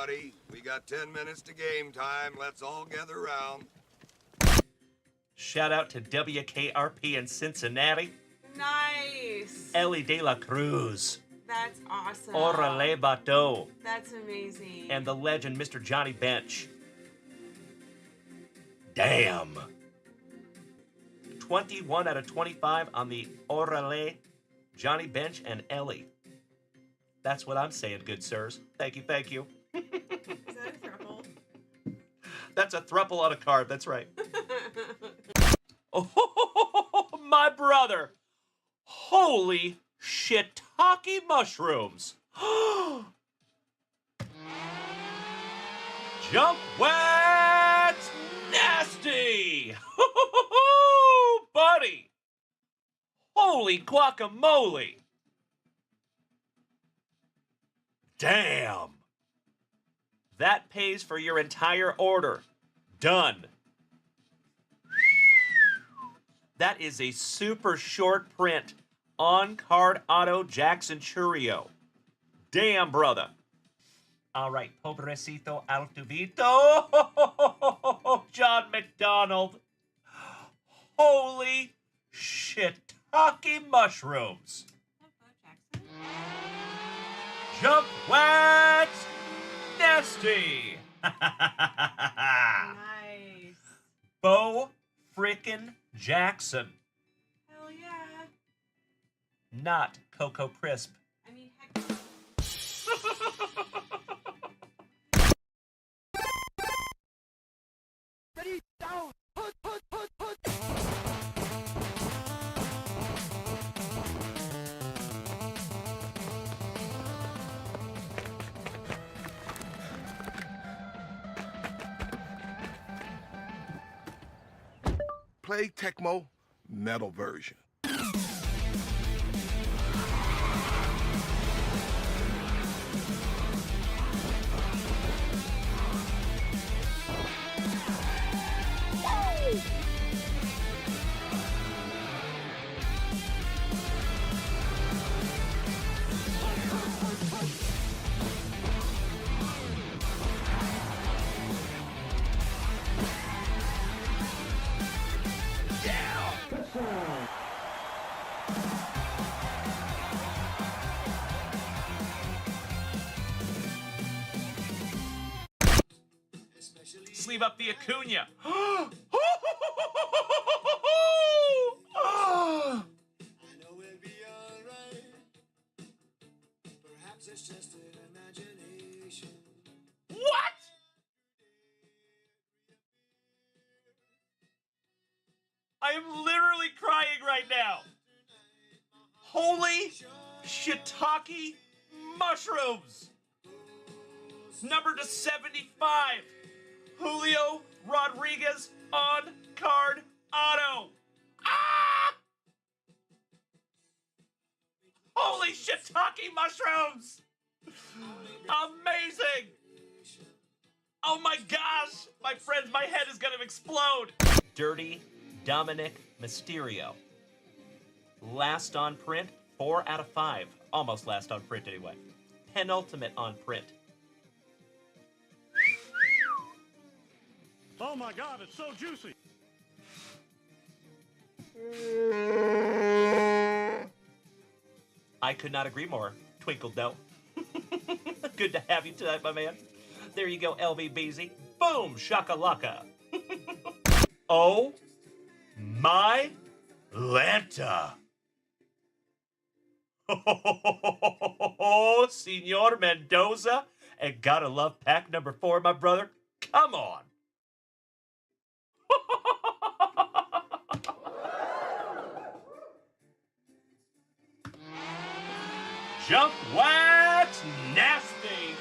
everybody. We got 10 minutes to game time. Let's all gather around. Shout out to WKRP in Cincinnati. Nice. Ellie De La Cruz. That's awesome. Orale Bateau. That's amazing. And the legend, Mr. Johnny Bench. Damn. 21 out of 25 on the Orale, Johnny Bench, and Ellie. That's what I'm saying, good sirs. Thank you, thank you. Is that a throuple? That's a thruple on a card, that's right. Oh, my brother. Holy shiitake mushrooms. Junkwax nasty. Buddy. Holy guacamole. Damn. That pays for your entire order. Done. That is a super short print on-card auto Jackson Churio. Damn, brother. All right, pobrecito altuvito. John McDonald. Holy shiitake mushrooms. Junkwax nasty. Nice. Bo frickin' Jackson. Hell yeah. Not Cocoa Crisp. I mean, heck. Ready, down, put. Play Tecmo metal version. Sleeve up the Acuna. I know we'll be alright. Perhaps it's just an imagination. What? I am literally crying right now. Holy shiitake mushrooms. Number to 75. Julio Rodriguez on card auto. Ah! Holy shiitake mushrooms! Amazing! Oh my gosh! My friends, my head is gonna explode! Dirty Dominic Mysterio. Last on print, 4 out of 5. Almost last on print anyway. Penultimate on print. Oh my God, it's so juicy. I could not agree more. Twinkled though. Good to have you tonight, my man. There you go, LVBZ. Boom, shakalaka. Oh my Lanta. Oh, Senor Mendoza. And gotta love pack number 4, my brother. Come on. Junkwax nasty.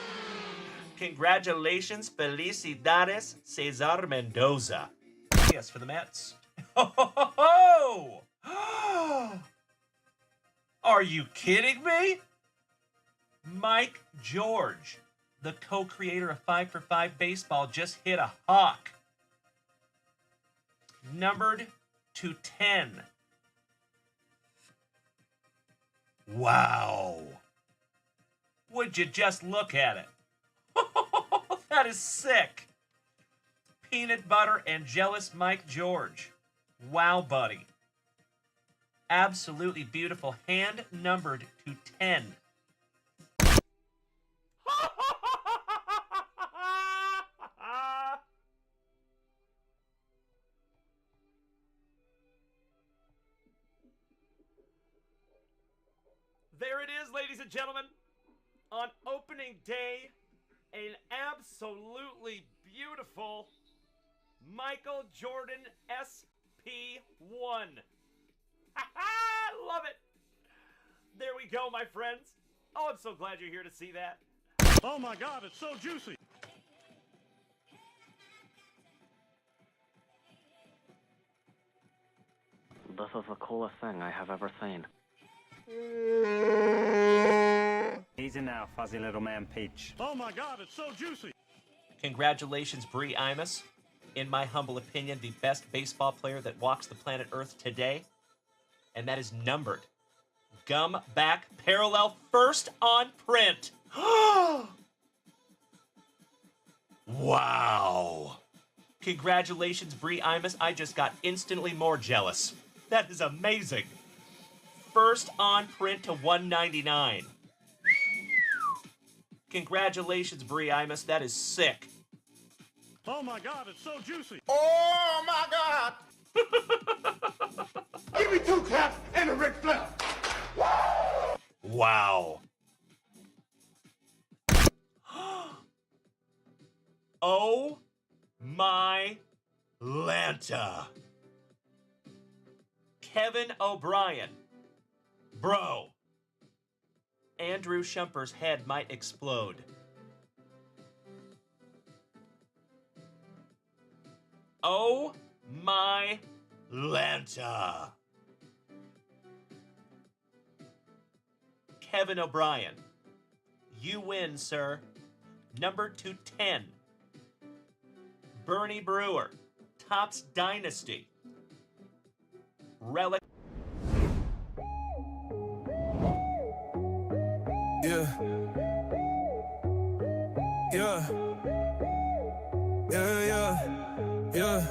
Congratulations, felicidades, Cesar Mendoza. Yes, for the Mets. Oh! Are you kidding me? Mike George, the co-creator of 5 for 5 Baseball, just hit a hawk. Numbered to 10. Wow. Would you just look at it? That is sick. Peanut butter and jealous Mike George. Wow, buddy. Absolutely beautiful. Hand numbered to 10. There it is, ladies and gentlemen. On opening day, an absolutely beautiful Michael Jordan SP1. I love it. There we go, my friends. Oh, I'm so glad you're here to see that. Oh my God, it's so juicy. This is the coolest thing I have ever seen. Easy now, fuzzy little man Peach. Oh my God, it's so juicy. Congratulations, Bree Imus. In my humble opinion, the best baseball player that walks the planet Earth today. And that is numbered. Gum back parallel first on print. Wow. Congratulations, Bree Imus. I just got instantly more jealous. That is amazing. First on print to 199. Congratulations, Bree Imus. That is sick. Oh my God, it's so juicy. Oh my God! Give me 2 claps and a Ric Flair. Wow. Oh my Lanta. Kevin O'Brien. Bro. Andrew Shumper's head might explode. Oh my Lanta. Kevin O'Brien. You win, sir. Number 210. Bernie Brewer. Topps Dynasty. Relic. Yeah. Yeah.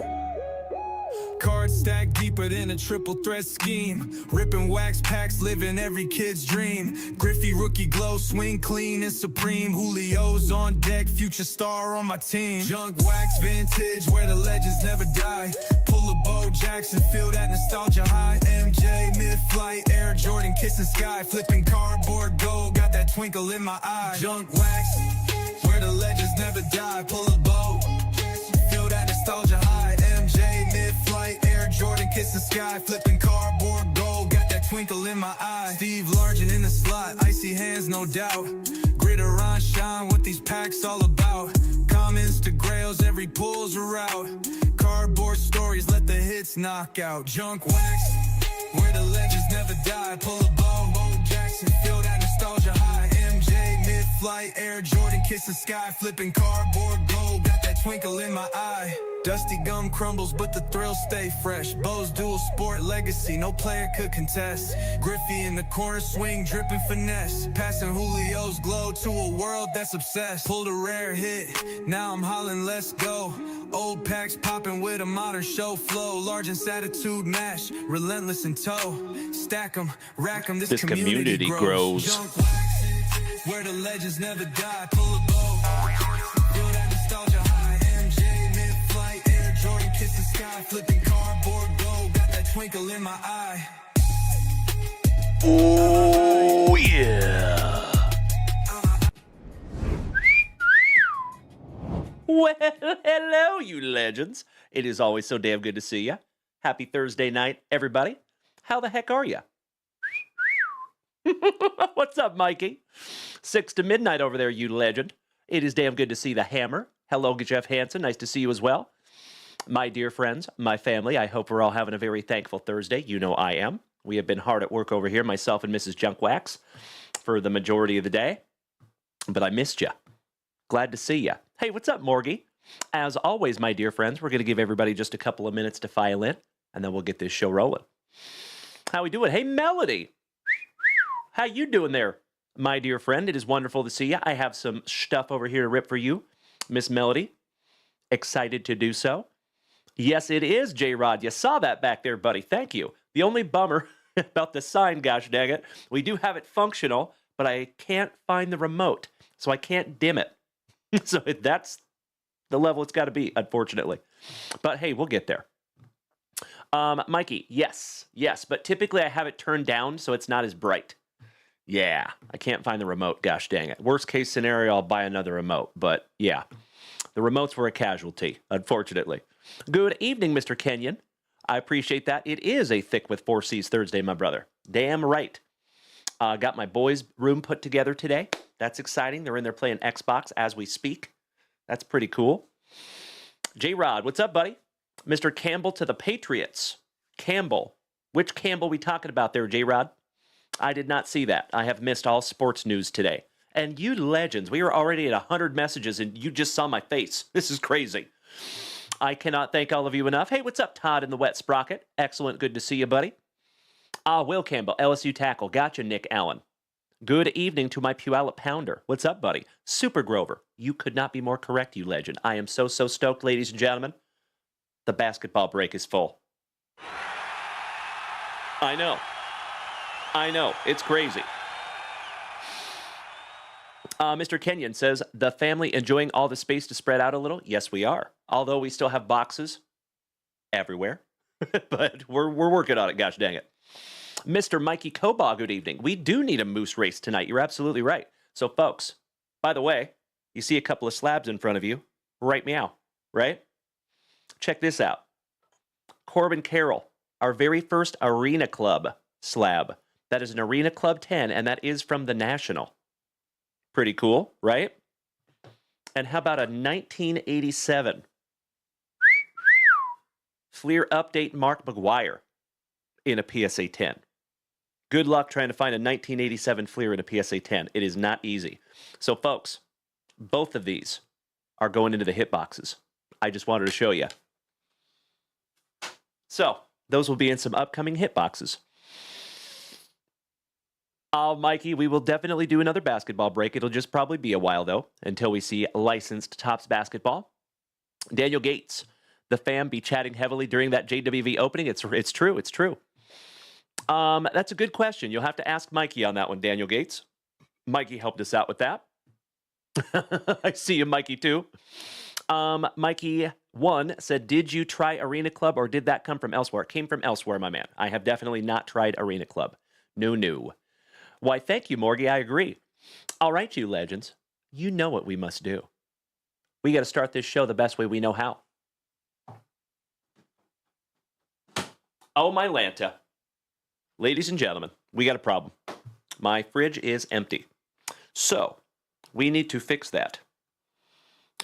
Cards stacked deeper than a triple threat scheme. Ripping wax packs, living every kid's dream. Griffey rookie glow, swing clean and supreme. Julio's on deck, future star on my team. Junk wax vintage, where the legends never die. Pull a Bo Jackson, feel that nostalgia high. MJ, mid-flight, Air Jordan, kissing sky. Flipping cardboard gold, got that twinkle in my eye. Junk wax, where the legends never die. Pull a Bo, feel that nostalgia high. MJ, mid-flight, Air Jordan, kissing sky. Flipping cardboard gold, got that twinkle in my eye. Steve Largent in the slot, icy hands, no doubt. Gritter on shine, what these packs all about. Commons to grails, every pull's a route. Cardboard stories, let the hits knock out. Junk wax, where the legends never die. Pull a Bo, Bo Jackson, feel that nostalgia high. MJ, mid-flight, Air Jordan, kissing sky. Flipping cardboard gold, got that twinkle in my eye. Dusty gum crumbles, but the thrills stay fresh. Bo's dual sport legacy, no player could contest. Griffey in the corner, swing, dripping finesse. Passing Julio's glow to a world that's obsessed. Pulled a rare hit, now I'm hollering, let's go. Old packs popping with a modern show flow. Largest attitude mash, relentless in tow. Stack 'em, rack 'em, this community grows. Junk wax, where the legends never die. Pull a bow, feel that nostalgia high. MJ, mid-flight, Air Jordan, kissing sky. Flipping cardboard gold, got that twinkle in my eye. Oh yeah. Well, hello, you legends. It is always so damn good to see you. Happy Thursday night, everybody. How the heck are you? What's up, Mikey? 6 to midnight over there, you legend. It is damn good to see the Hammer. Hello, Jeff Hansen. Nice to see you as well. My dear friends, my family, I hope we're all having a very thankful Thursday. You know I am. We have been hard at work over here, myself and Mrs. Junkwax, for the majority of the day. But I missed you. Glad to see you. Hey, what's up, Morgie? As always, my dear friends, we're going to give everybody just a couple of minutes to file in, and then we'll get this show rolling. How we doing? Hey, Melody. How you doing there, my dear friend? It is wonderful to see you. I have some stuff over here to rip for you. Miss Melody, excited to do so. Yes, it is, J-Rod. You saw that back there, buddy. Thank you. The only bummer about the sign, gosh dang it, we do have it functional, but I can't find the remote, so I can't dim it. So that's the level it's got to be, unfortunately. But hey, we'll get there. Mikey, yes, but typically I have it turned down so it's not as bright. Yeah, I can't find the remote, gosh dang it. Worst case scenario, I'll buy another remote, but yeah. The remotes were a casualty, unfortunately. Good evening, Mr. Kenyon. I appreciate that. It is a Thick with 4 C's Thursday, my brother. Damn right. Got my boys' room put together today. That's exciting. They're in there playing Xbox as we speak. That's pretty cool. J-Rod, what's up, buddy? Mr. Campbell to the Patriots. Campbell. Which Campbell we talking about there, J-Rod? I did not see that. I have missed all sports news today. And you legends, we were already at 100 messages and you just saw my face. This is crazy. I cannot thank all of you enough. Hey, what's up, Todd in the Wet Sprocket? Excellent. Good to see you, buddy. Will Campbell, LSU tackle. Gotcha, Nick Allen. Good evening to my Puyallup Pounder. What's up, buddy? Super Grover. You could not be more correct, you legend. I am so stoked, ladies and gentlemen. The basketball break is full. I know. It's crazy. Mr. Kenyon says, the family enjoying all the space to spread out a little? Yes, we are. Although we still have boxes everywhere. But we're working on it, gosh dang it. Mr. Mikey Kobaugh, good evening. We do need a moose race tonight. You're absolutely right. So, folks, by the way, you see a couple of slabs in front of you. Right meow, right? Check this out. Corbin Carroll, our very first Arena Club slab. That is an Arena Club 10, and that is from the National. Pretty cool, right? And how about a 1987 Fleer Update Mark McGuire in a PSA 10? Good luck trying to find a 1987 Fleer in a PSA 10. It is not easy. So, folks, both of these are going into the hit boxes. I just wanted to show you. So, those will be in some upcoming hit boxes. Mikey, we will definitely do another basketball break. It'll just probably be a while, though, until we see licensed Topps basketball. Daniel Gates, the fam be chatting heavily during that JWV opening. It's true. That's a good question. You'll have to ask Mikey on that one, Daniel Gates. Mikey helped us out with that. I see you, Mikey, too. Mikey 1 said, did you try Arena Club or did that come from elsewhere? It came from elsewhere, my man. I have definitely not tried Arena Club. No. Why, thank you, Morgie. I agree. All right, you legends. You know what we must do. We got to start this show the best way we know how. Oh, my Lanta. Ladies and gentlemen, we got a problem. My fridge is empty. So, we need to fix that.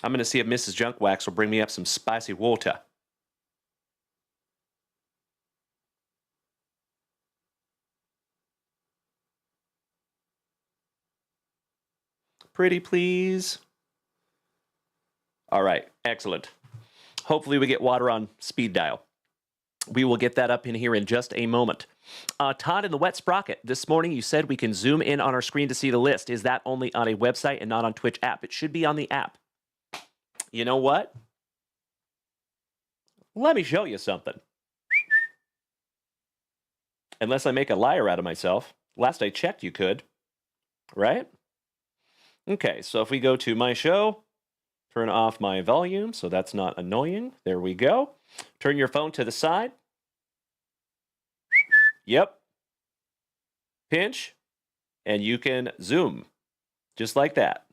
I'm going to see if Mrs. Junkwax will bring me up some spicy water. Pretty please. All right, excellent. Hopefully we get water on speed dial. We will get that up in here in just a moment. Todd in the Wet Sprocket, this morning you said we can zoom in on our screen to see the list. Is that only on a website and not on Twitch app? It should be on the app. You know what? Let me show you something. Unless I make a liar out of myself. Last I checked, you could. Right? Okay, so if we go to my show, turn off my volume so that's not annoying. There we go. Turn your phone to the side. Yep. Pinch. And you can zoom. Just like that.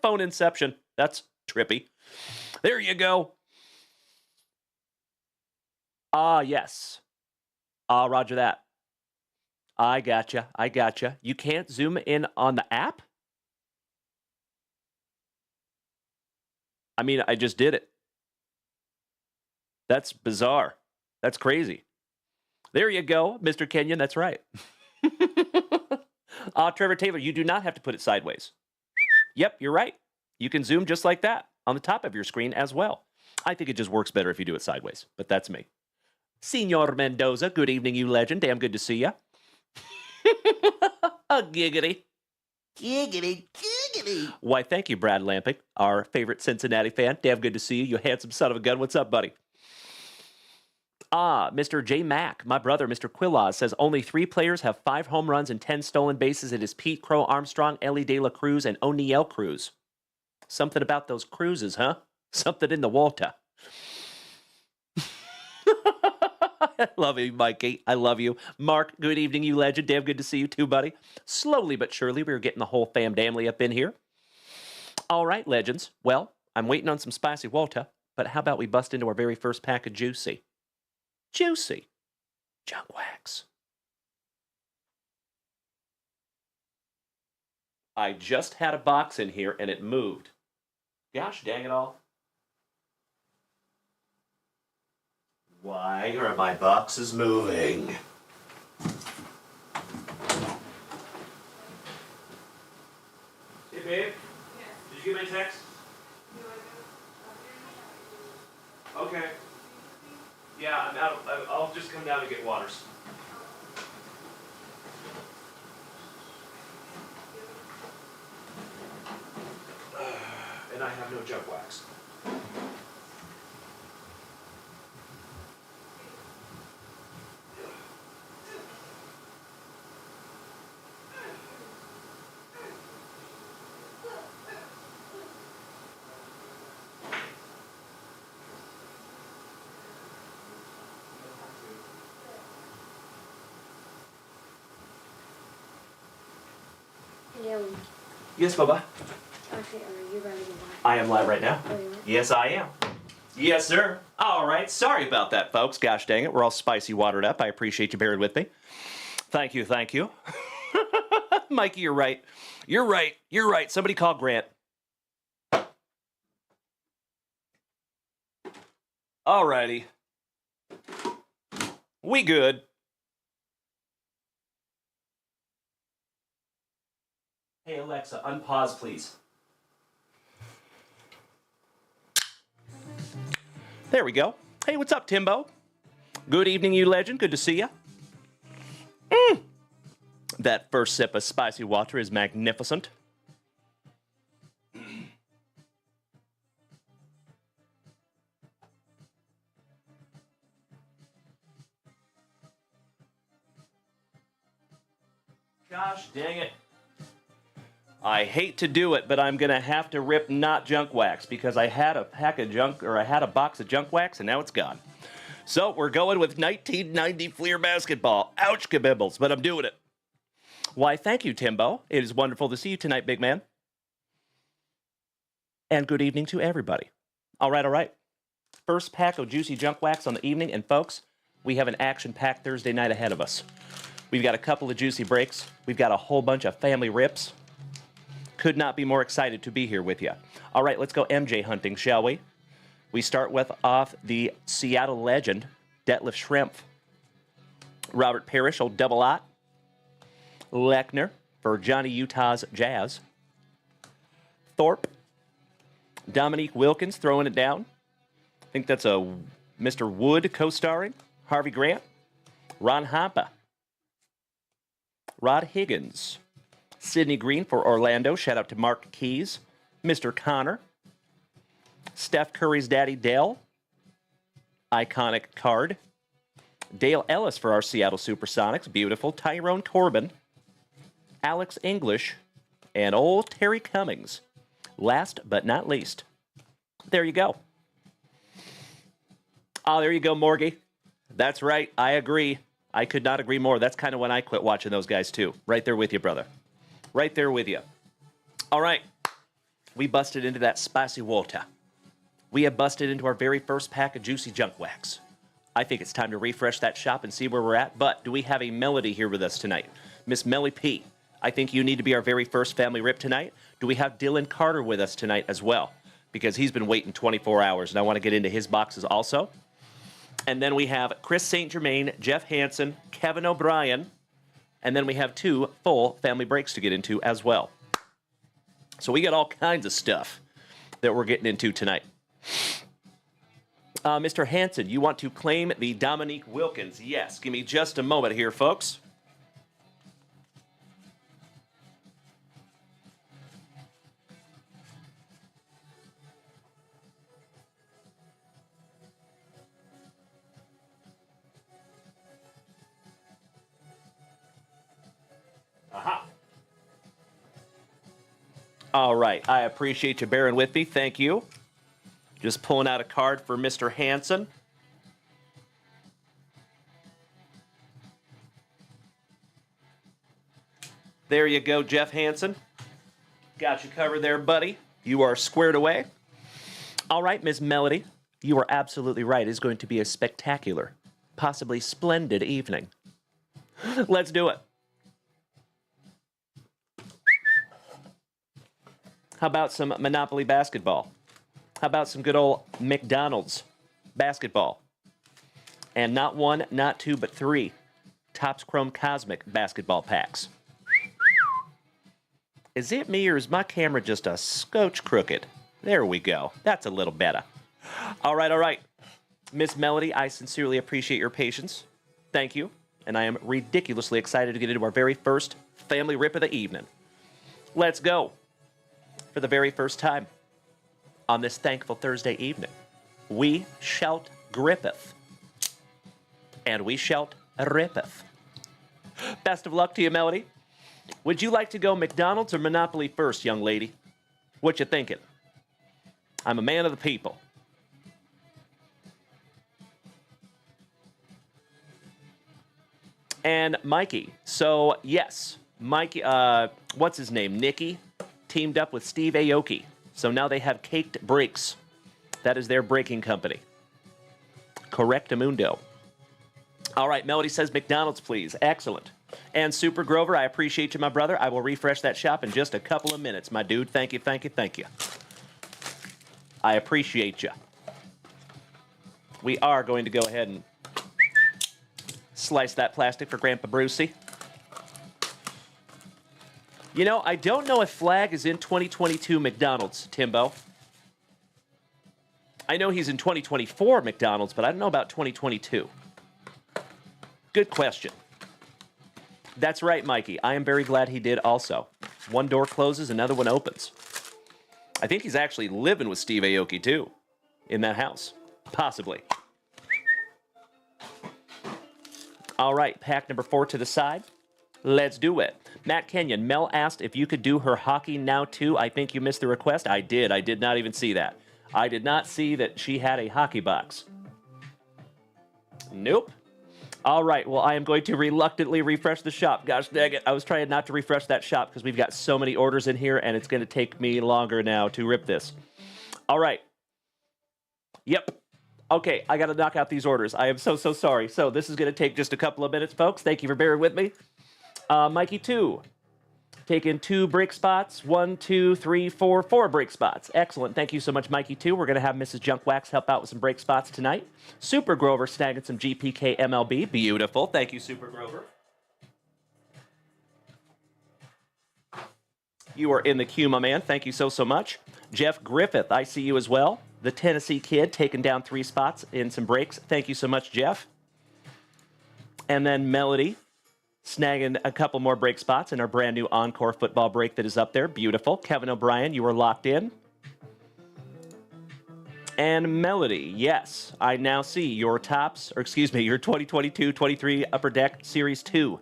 Phone inception. That's trippy. There you go. Yes. Roger that. I gotcha. You can't zoom in on the app? I mean, I just did it. That's bizarre. That's crazy. There you go, Mr. Kenyon. That's right. Trevor Taylor, you do not have to put it sideways. Yep, you're right. You can zoom just like that on the top of your screen as well. I think it just works better if you do it sideways, but that's me. Senor Mendoza, good evening, you legend. Damn good to see ya. A giggity. Giggity. Why, thank you, Brad Lamping, our favorite Cincinnati fan. Damn good to see you, you handsome son of a gun. What's up, buddy? Mr. J. Mack, my brother, Mr. Quillas, says only 3 players have 5 home runs and 10 stolen bases. It is Pete Crow Armstrong, Ellie De La Cruz, and O'Neill Cruz. Something about those cruises, huh? Something in the water. I love you, Mikey. I love you. Mark, good evening, you legend. Damn good to see you too, buddy. Slowly but surely, we're getting the whole family up in here. All right, legends. Well, I'm waiting on some spicy water, but how about we bust into our very first pack of juicy junkwax. I just had a box in here and it moved. Gosh dang it all. Why are my boxes moving? Hey babe, did you get my text? Okay. Yeah, I'm out. I'll just come down and get waters. And I have no junk wax. Yes, Bubba. Okay, are you ready to watch? I am live right now. Oh, you are? Yes, I am. Yes, sir. All right. Sorry about that, folks. Gosh dang it. We're all spicy watered up. I appreciate you bearing with me. Thank you. Thank you. Mikey, you're right. You're right. You're right. Somebody call Grant. All righty. We good. Hey, Alexa, unpause, please. There we go. Hey, what's up, Timbo? Good evening, you legend. Good to see you. That first sip of spicy water is magnificent. Gosh dang it. I hate to do it, but I'm going to have to rip not junk wax because I had a box of junk wax and now it's gone. So we're going with 1990 Fleer basketball. Ouch, kabibbles, but I'm doing it. Why, thank you, Timbo. It is wonderful to see you tonight, big man. And good evening to everybody. All right. First pack of juicy junk wax on the evening, and folks, we have an action-packed Thursday night ahead of us. We've got a couple of juicy breaks. We've got a whole bunch of family rips. Could not be more excited to be here with you. All right, let's go MJ hunting, shall we? We start with off the Seattle legend, Detlef Schrempf. Robert Parrish, old double ought. Lechner for Johnny Utah's Jazz. Thorpe. Dominique Wilkins throwing it down. I think that's a Mr. Wood co-starring. Harvey Grant. Ron Hampa. Rod Higgins. Sidney Green for Orlando. Shout out to Mark Keys. Mr. Connor. Steph Curry's daddy, Dale. Iconic card. Dale Ellis for our Seattle Supersonics. Beautiful. Tyrone Corbin. Alex English. And old Terry Cummings. Last but not least. There you go. Oh, there you go, Morgie. That's right. I agree. I could not agree more. That's kind of when I quit watching those guys, too. Right there with you, brother. Right there with you. All right. We busted into that spicy water. We have busted into our very first pack of juicy junk wax. I think it's time to refresh that shop and see where we're at. But do we have a Melody here with us tonight? Miss Melly P. I think you need to be our very first family rip tonight. Do we have Dylan Carter with us tonight as well? Because he's been waiting 24 hours, and I want to get into his boxes also. And then we have Chris St. Germain, Jeff Hansen, Kevin O'Brien, and then we have 2 full family breaks to get into as well. So we got all kinds of stuff that we're getting into tonight. Mr. Hansen, you want to claim the Dominique Wilkins? Yes. Give me just a moment here, folks. All right. I appreciate you bearing with me. Thank you. Just pulling out a card for Mr. Hansen. There you go, Jeff Hansen. Got you covered there, buddy. You are squared away. All right, Miss Melody. You are absolutely right. It's going to be a spectacular, possibly splendid evening. Let's do it. How about some Monopoly basketball? How about some good old McDonald's basketball? And not one, not two, but three Topps Chrome Cosmic basketball packs. Is it me or is my camera just a scotch crooked? There we go. That's a little better. All right. Miss Melody, I sincerely appreciate your patience. Thank you. And I am ridiculously excited to get into our very first family rip of the evening. Let's go. For the very first time on this thankful Thursday evening, we shout grippeth. And we shout rippeth. Best of luck to you, Melody. Would you like to go McDonald's or Monopoly first, young lady? What you thinking? I'm a man of the people. And Mikey. So, yes, Mikey, what's his name? Nicky teamed up with Steve Aoki. So now they have Caked Breaks. That is their breaking company. Correctamundo. All right, Melody says McDonald's, please. Excellent. And Super Grover, I appreciate you, my brother. I will refresh that shop in just a couple of minutes, my dude. Thank you. I appreciate you. We are going to go ahead and slice that plastic for Grandpa Brucey. You know, I don't know if Flag is in 2022 McDonald's, Timbo. I know he's in 2024 McDonald's, but I don't know about 2022. Good question. That's right, Mikey. I am very glad he did also. One door closes, another one opens. I think he's actually living with Steve Aoki, too, in that house. Possibly. All right, pack number 4 to the side. Let's do it. Matt Kenyon, Mel asked if you could do her hockey now, too. I think you missed the request. I did. I did not even see that. I did not see that she had a hockey box. Nope. All right, well, I am going to reluctantly refresh the shop. Gosh dang it. I was trying not to refresh that shop because we've got so many orders in here, and it's going to take me longer now to rip this. All right. Yep. Okay, I got to knock out these orders. I am so sorry. So this is going to take just a couple of minutes, folks. Thank you for bearing with me. Mikey 2. Taking 2 break spots. 1, 2, 3, 4, 4 break spots. Excellent. Thank you so much, Mikey 2. We're going to have Mrs. Junkwax help out with some break spots tonight. Super Grover snagging some GPK MLB. Beautiful. Thank you, Super Grover. You are in the queue, my man. Thank you so much. Jeff Griffith, I see you as well. The Tennessee kid taking down 3 spots in some breaks. Thank you so much, Jeff. And then Melody snagging a couple more break spots in our brand new Encore football break that is up there. Beautiful. Kevin O'Brien, you are locked in. And Melody, yes, I now see your Topps, or excuse me, your 2022-23 Upper Deck Series 2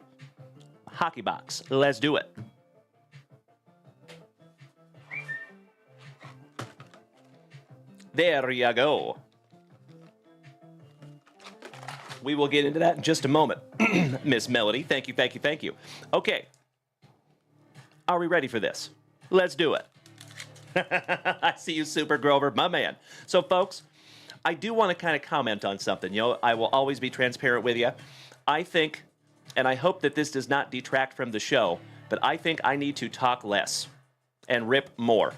hockey box. Let's do it. There you go. We will get into that in just a moment. Miss Melody, thank you. Okay. Are we ready for this? Let's do it. I see you, Super Grover, my man. So, folks, I do want to kind of comment on something. You know, I will always be transparent with you. I think, and I hope that this does not detract from the show, but I think I need to talk less and rip more.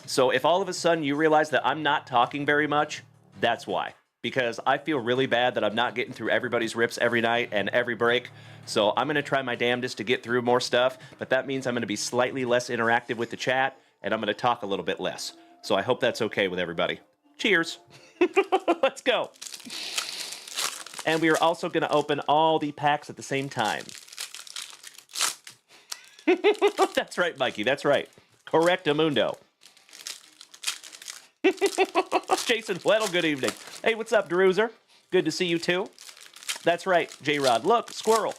So if all of a sudden you realize that I'm not talking very much, that's why. Because I feel really bad that I'm not getting through everybody's rips every night and every break. So I'm going to try my damnedest to get through more stuff, but that means I'm going to be slightly less interactive with the chat, and I'm going to talk a little bit less. So I hope that's okay with everybody. Cheers. Let's go. And we are also going to open all the packs at the same time. That's right, Mikey. That's right. Correctamundo. Jason Weddle, good evening. Hey, what's up, Druzer? Good to see you, too. That's right, J-Rod. Look, squirrel.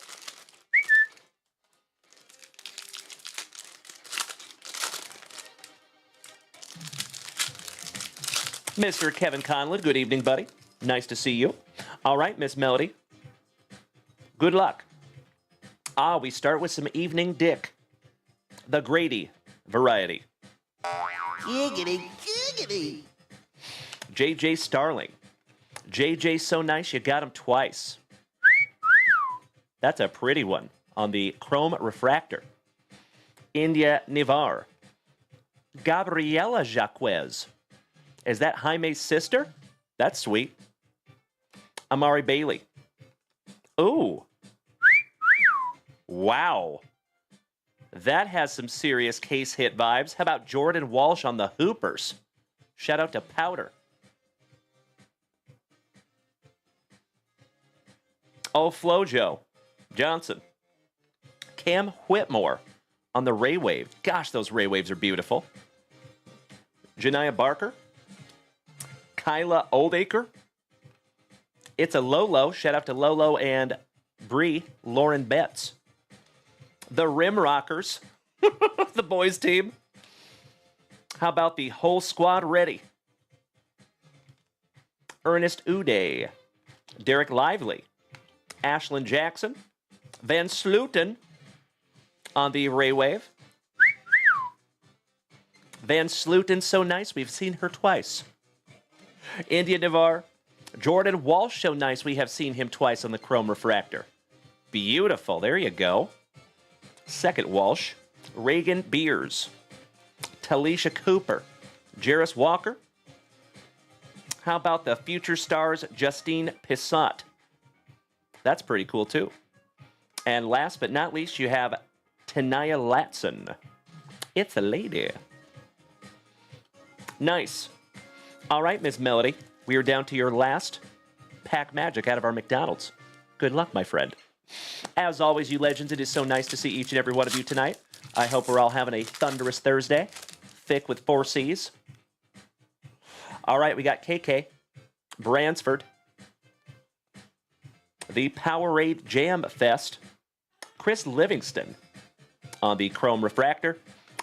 Mr. Kevin Conlon, good evening, buddy. Nice to see you. All right, Miss Melody. Good luck. We start with some Evening Dick. The Grady variety. Giggity, giggity. JJ Starling. JJ so nice you got him twice. That's a pretty one on the Chrome Refractor. India Nivar. Gabriela Jaquez. Is that Jaime's sister? That's sweet. Amari Bailey. Ooh. Wow. That has some serious case hit vibes. How about Jordan Walsh on the Hoopers? Shout out to Powder. Oh, Flojo Johnson. Cam Whitmore on the Ray Wave. Gosh, those Ray Waves are beautiful. Janiyah Barker. Kyla Oldacre. It's a Lolo. Shout out to Lolo and Bree Lauren Betts. The Rim Rockers. The boys team. How about the whole squad ready? Ernest Uday. Derek Lively. Ashlyn Jackson. Van Sluten on the Ray Wave. Van Sluten, so nice. We've seen her twice. India Navar. Jordan Walsh, so nice. We have seen him twice on the Chrome Refractor. Beautiful. There you go. Second Walsh. Reagan Beers. Talisha Cooper. Jarris Walker. How about the Future Stars Justine Pissot? That's pretty cool, too. And last but not least, you have Tanaya Latson. It's a lady. Nice. All right, Miss Melody. We are down to your last pack magic out of our McDonald's. Good luck, my friend. As always, you legends, it is so nice to see each and every one of you tonight. I hope we're all having a thunderous Thursday. Thick with 4 C's. All right, we got KK. Bransford. The Powerade Jam Fest. Chris Livingston on the Chrome Refractor.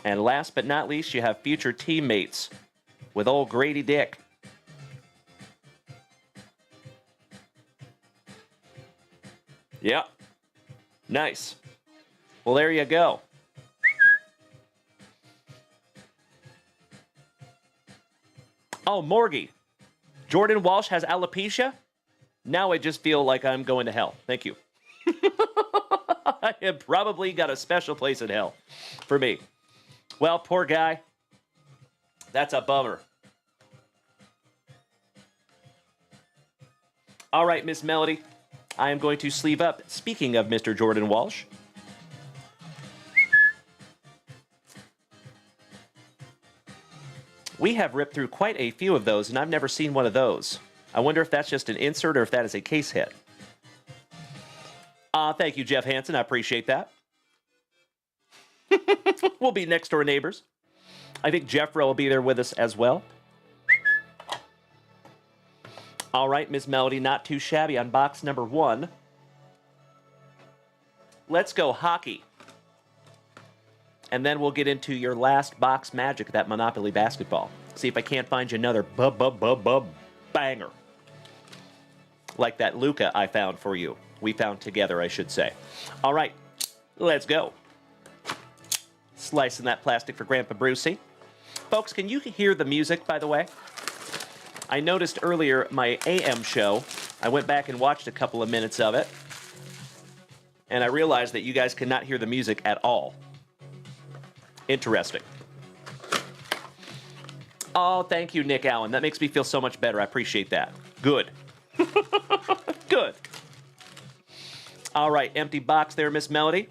And last but not least, you have future teammates with old Grady Dick. Yep. Nice. Well, there you go. Oh, Morgie. Jordan Walsh has alopecia? Now I just feel like I'm going to hell. Thank you. I have probably got a special place in hell for me. Well, poor guy. That's a bummer. All right, Miss Melody. I am going to sleeve up. Speaking of Mr. Jordan Walsh. We have ripped through quite a few of those, and I've never seen one of those. I wonder if that's just an insert or if that is a case hit. Thank you, Jeff Hansen. I appreciate that. We'll be next door neighbors. I think Jeffro will be there with us as well. All right, Miss Melody, not too shabby on box number 1. Let's go hockey. And then we'll get into your last box magic, that Monopoly basketball. See if I can't find you another banger. Like that Luca I found for you. We found together, I should say. All right, let's go. Slicing that plastic for Grandpa Brucey. Folks, can you hear the music, by the way? I noticed earlier my AM show, I went back and watched a couple of minutes of it, and I realized that you guys cannot hear the music at all. Interesting. Oh, thank you, Nick Allen. That makes me feel so much better. I appreciate that. Good. Good. All right, empty box there, Miss Melody.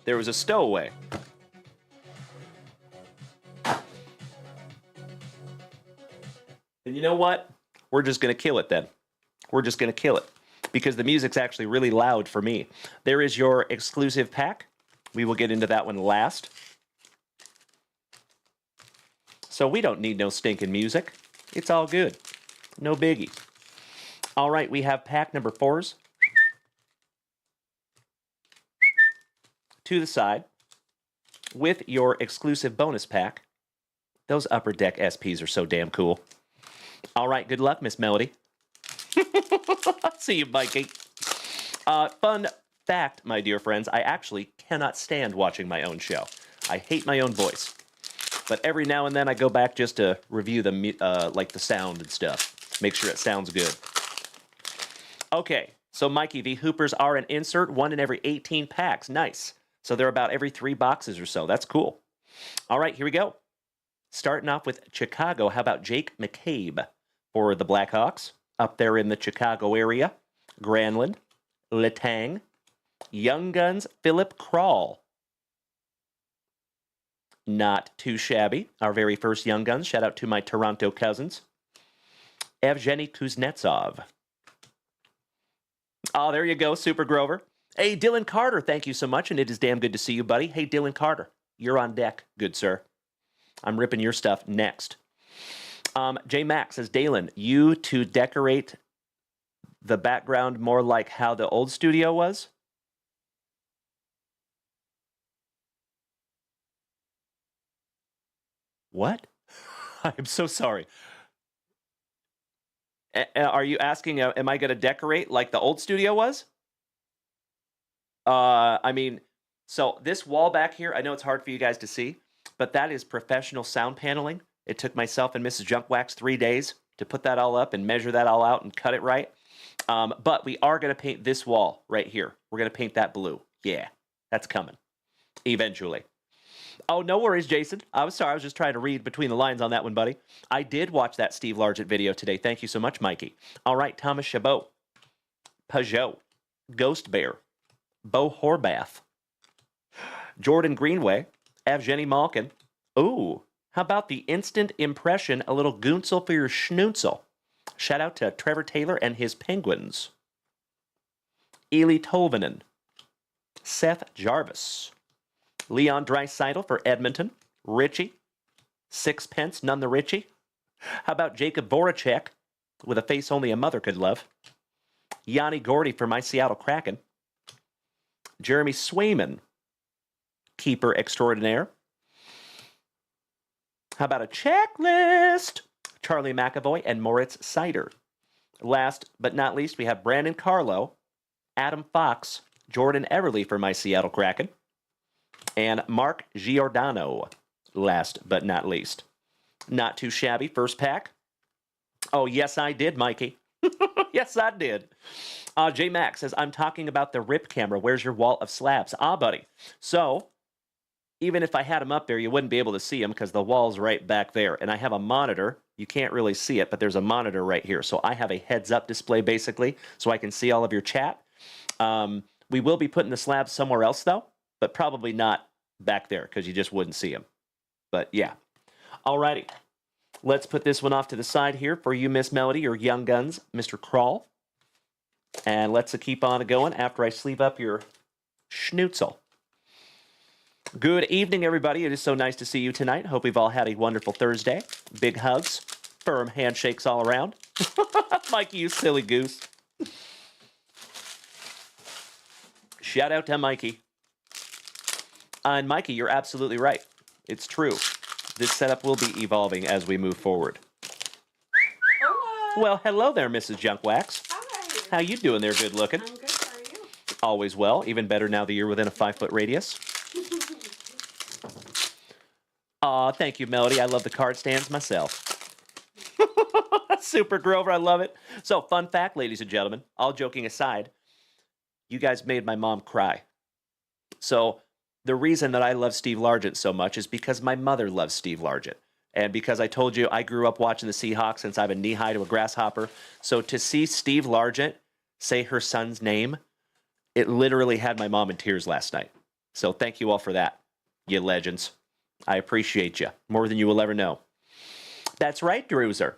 There was a stowaway. And you know what? We're just going to kill it then. We're just going to kill it. Because the music's actually really loud for me. There is your exclusive pack. We will get into that one last. So we don't need no stinking music. It's all good. No biggie. All right, we have pack number 4s. To the side. With your exclusive bonus pack. Those Upper Deck SPs are so damn cool. All right, good luck, Miss Melody. See you, Mikey. Fun fact, my dear friends, I actually cannot stand watching my own show. I hate my own voice. But every now and then I go back just to review the like the sound and stuff. Make sure it sounds good. Okay, so Mikey, the Hoopers are an insert, 1 in every 18 packs. Nice. So they're about every 3 boxes or so. That's cool. All right, here we go. Starting off with Chicago, how about Jake McCabe for the Blackhawks? Up there in the Chicago area. Granlund, Letang, Young Guns, Philip Kral. Not too shabby. Our very first Young Guns. Shout out to my Toronto cousins. Evgeny Kuznetsov. Oh, there you go, Super Grover. Hey, Dylan Carter, thank you so much, and it is damn good to see you, buddy. Hey, Dylan Carter, you're on deck, good sir. I'm ripping your stuff next. J Max says, Dalen, you to decorate the background more like how the old studio was? What? I'm so sorry. Are you asking, am I going to decorate like the old studio was? I mean, so this wall back here, I know it's hard for you guys to see, but that is professional sound paneling. It took myself and Mrs. Junkwax 3 days to put that all up and measure that all out and cut it right. But we are going to paint this wall right here. We're going to paint that blue. Yeah, that's coming. Eventually. Oh, no worries, Jason. I was sorry. I was just trying to read between the lines on that one, buddy. I did watch that Steve Largent video today. Thank you so much, Mikey. All right, Thomas Chabot. Peugeot. Ghost Bear. Bo Horvath. Jordan Greenway. Evgeny Malkin. Ooh, how about the instant impression, a little Gunsel for your schnutzel. Shout out to Trevor Taylor and his Penguins. Eli Tolvanen. Seth Jarvis. Leon Draisaitl for Edmonton. Richie. Sixpence, none the Richie. How about Jacob Voracek with a face only a mother could love? Yanni Gordy for my Seattle Kraken. Jeremy Swayman, keeper extraordinaire. How about a checklist? Charlie McAvoy and Moritz Seider. Last but not least, we have Brandon Carlo, Adam Fox, Jordan Everly for my Seattle Kraken, and Mark Giordano, last but not least. Not too shabby, first pack. Oh, yes, I did, Mikey. Yes, I did. J Max says, I'm talking about the RIP camera. Where's your wall of slabs? Ah, buddy. So, even if I had them up there, you wouldn't be able to see them because the wall's right back there. And I have a monitor. You can't really see it, but there's a monitor right here. So I have a heads-up display, basically, so I can see all of your chat. We will be putting the slabs somewhere else, though, but probably not back there because you just wouldn't see them. But, yeah. Alrighty. Let's put this one off to the side here for you, Miss Melody, or Young Guns, Mr. Kral. And let's keep on going after I sleeve up your schnutzel. Good evening, everybody. It is so nice to see you tonight. Hope we've all had a wonderful Thursday. Big hugs. Firm handshakes all around. Mikey, you silly goose. Shout out to Mikey. And Mikey, you're absolutely right. It's true. This setup will be evolving as we move forward. Hola. Well, hello there, Mrs. Junkwax. Hi. How you doing there, good looking? I'm good. How are you? Always well. Even better now that you're within a 5-foot radius. Aw, thank you, Melody. I love the card stands myself. Super Grover, I love it. So, fun fact, ladies and gentlemen, all joking aside, you guys made my mom cry. So, the reason that I love Steve Largent so much is because my mother loves Steve Largent. And because I told you I grew up watching the Seahawks since I'm a knee-high to a grasshopper. So to see Steve Largent say her son's name, it literally had my mom in tears last night. So thank you all for that, you legends. I appreciate you more than you will ever know. That's right, Druzer.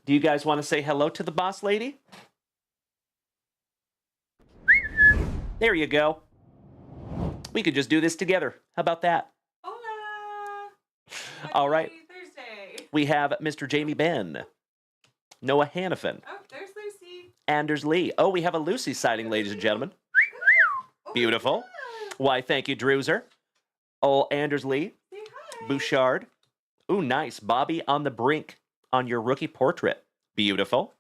Do you guys want to say hello to the boss lady? There you go. We could just do this together. How about that? Hola. All right. Thursday. We have Mr. Jamie Benn, Noah Hannafin, Oh, there's Lucy. Anders Lee. Oh, we have a Lucy sighting, ladies and gentlemen. Oh, Beautiful. yeah. Why, thank you, Druzer. Oh, Anders Lee, Say hi. Bouchard, Ooh, nice. Bobby on the brink on your rookie portrait. Beautiful.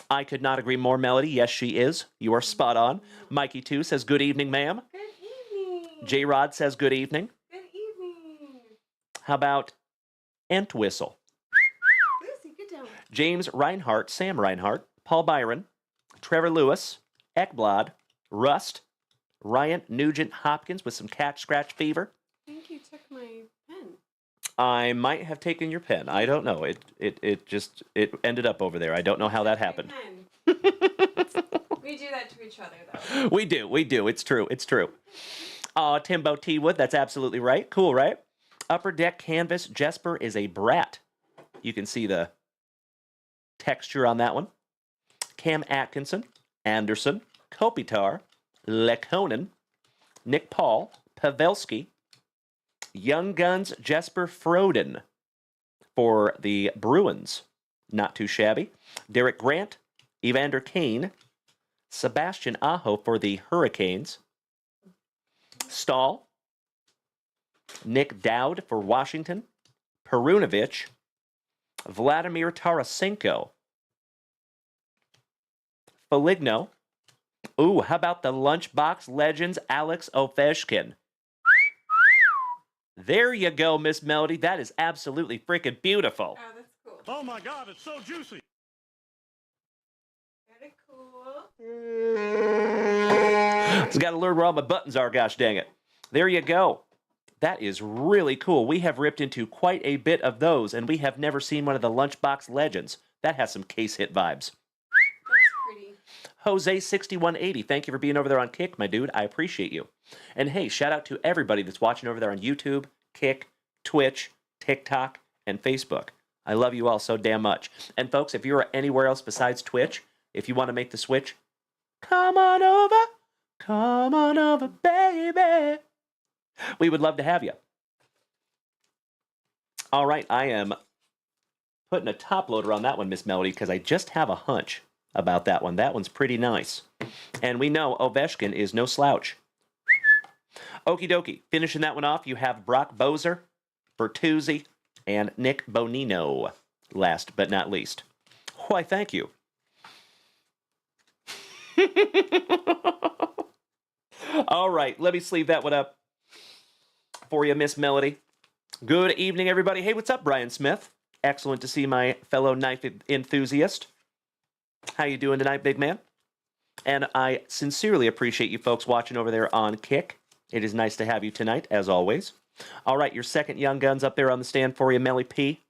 I could not agree more, Melody. Yes, she is. You are spot on. Mikey, too, says, good evening, ma'am. Good evening. J-Rod says, good evening. Good evening. How about Entwistle? Lucy, get down. James Reinhardt, Sam Reinhardt, Paul Byron, Trevor Lewis, Ekblad, Rust, Ryan Nugent Hopkins with some cat scratch fever. I think you took my pen. I might have taken your pen. I don't know. It ended up over there. I don't know how that happened. We do that to each other, though. We do. It's true. Timbo T. Wood, that's absolutely right. Cool, right? Upper Deck Canvas, Jesper is a brat. You can see the texture on that one. Cam Atkinson, Anderson, Kopitar, Lekonen, Nick Paul, Pavelski, Young Guns, Jesper Froden for the Bruins. Not too shabby. Derek Grant, Evander Kane, Sebastian Aho for the Hurricanes. Stahl, Nick Dowd for Washington, Perunovich, Vladimir Tarasenko, Foligno. Ooh, how about the Lunchbox Legends Alex Ovechkin? There you go, Miss Melody. That is absolutely freaking beautiful. Oh, that's cool. Oh my God, it's so juicy. Very cool. Just got to learn where all my buttons are, gosh dang it. There you go. That is really cool. We have ripped into quite a bit of those, and we have never seen one of the Lunchbox Legends. That has some case hit vibes. That's pretty. Jose6180, thank you for being over there on Kick, my dude. I appreciate you. And hey, shout out to everybody that's watching over there on YouTube, Kick, Twitch, TikTok, and Facebook. I love you all so damn much. And folks, if you're anywhere else besides Twitch, if you want to make the switch, come on over, baby. We would love to have you. All right, I am putting a top loader on that one, Miss Melody, because I just have a hunch about that one. That one's pretty nice. And we know Ovechkin is no slouch. Okie dokie. Finishing that one off, you have Brock Bozer, Bertuzzi, and Nick Bonino, last but not least. Why, thank you. All right, let me sleeve that one up for you, Miss Melody. Good evening, everybody. Hey, what's up, Brian Smith? Excellent to see my fellow knife enthusiast. How you doing tonight, big man? And I sincerely appreciate you folks watching over there on Kick. It is nice to have you tonight, as always. All right, your second Young Guns up there on the stand for you, Melly P.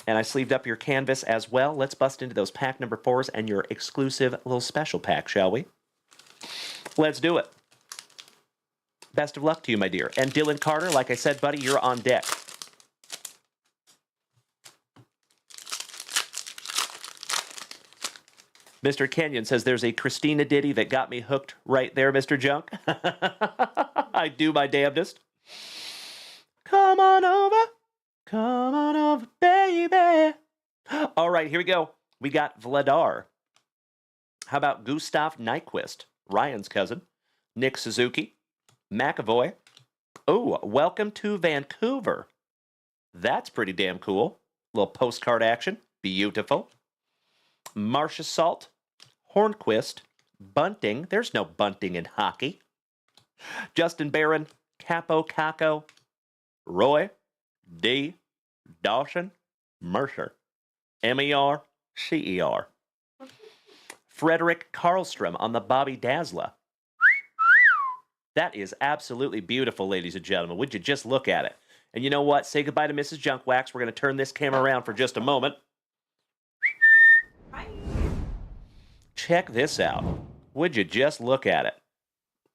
And I sleeved up your canvas as well. Let's bust into those pack number 4s and your exclusive little special pack, shall we? Let's do it. Best of luck to you, my dear. And Dylan Carter, like I said, buddy, you're on deck. Mr. Kenyon says there's a Christina ditty that got me hooked right there, Mr. Junk. I do my damnedest. Come on over, baby. All right, here we go. We got Vladar. How about Gustav Nyquist, Ryan's cousin, Nick Suzuki, McAvoy. Oh, welcome to Vancouver. That's pretty damn cool. Little postcard action. Beautiful. Marcia Salt, Hornquist, Bunting. There's no bunting in hockey. Justin Barron, Capo Caco, Roy, D, Dawson, Mercer, MER-CER. Frederick Karlstrom on the Bobby Dazzler. That is absolutely beautiful, ladies and gentlemen. Would you just look at it? And you know what? Say goodbye to Mrs. Junkwax. We're going to turn this camera around for just a moment. Bye. Check this out. Would you just look at it?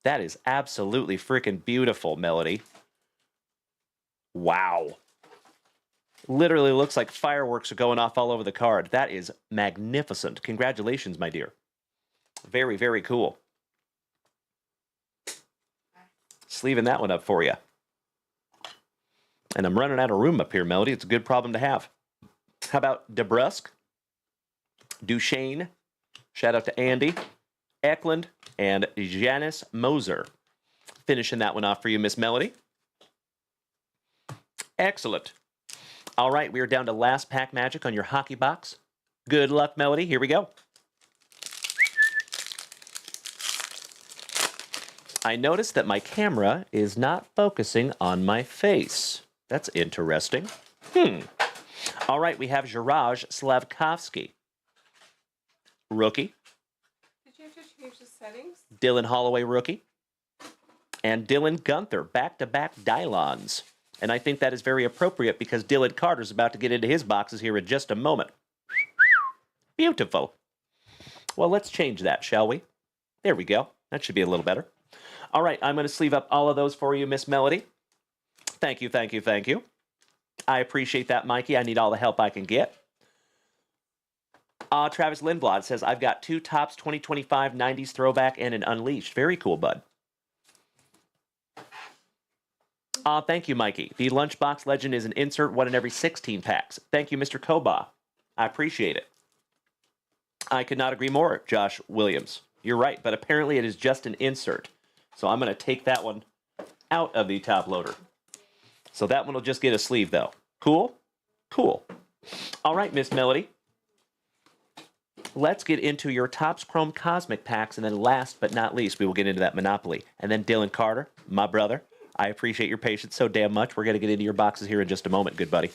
That is absolutely freaking beautiful, Melody. Wow. Literally looks like fireworks are going off all over the card. That is magnificent. Congratulations, my dear. Very, very cool. Sleeving that one up for you. And I'm running out of room up here, Melody. It's a good problem to have. How about DeBrusque, Duchesne, shout out to Andy, Eklund, and Janice Moser. Finishing that one off for you, Miss Melody. Excellent. All right, we are down to last pack magic on your hockey box. Good luck, Melody. Here we go. I noticed that my camera is not focusing on my face. That's interesting. All right, we have Juraj Slavkovsky. Rookie. Did you have to change the settings? Dylan Holloway, rookie. And Dylan Gunther, back-to-back Dylons. And I think that is very appropriate because Dylan Carter's about to get into his boxes here in just a moment. Beautiful. Well, let's change that, shall we? There we go. That should be a little better. All right, I'm going to sleeve up all of those for you, Miss Melody. Thank you, thank you, thank you. I appreciate that, Mikey. I need all the help I can get. Travis Lindblad says, I've got 2 Topps 2025 90s throwback and an Unleashed. Very cool, bud. Thank you, Mikey. The Lunchbox Legend is an insert 1 in every 16 packs. Thank you, Mr. Koba. I appreciate it. I could not agree more, Josh Williams. You're right, but apparently it is just an insert. So I'm going to take that one out of the top loader. So that one will just get a sleeve, though. Cool? Cool. All right, Miss Melody. Let's get into your Topps Chrome Cosmic packs, and then last but not least, we will get into that Monopoly. And then Dylan Carter, my brother, I appreciate your patience so damn much. We're going to get into your boxes here in just a moment, good buddy.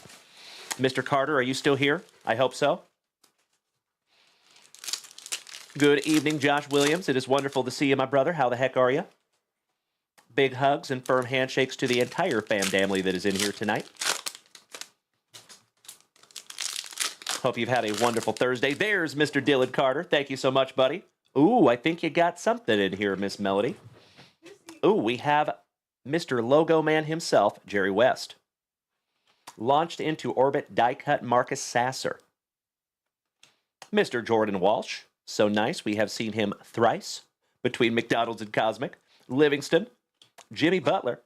Mr. Carter, are you still here? I hope so. Good evening, Josh Williams. It is wonderful to see you, my brother. How the heck are you? Big hugs and firm handshakes to the entire family that is in here tonight. Hope you've had a wonderful Thursday. There's Mr. Dylan Carter. Thank you so much, buddy. Ooh, I think you got something in here, Miss Melody. Ooh, we have Mr. Logo Man himself, Jerry West. Launched into orbit die-cut Marcus Sasser. Mr. Jordan Walsh. So nice. We have seen him thrice between McDonald's and Cosmic. Livingston. Jimmy Butler.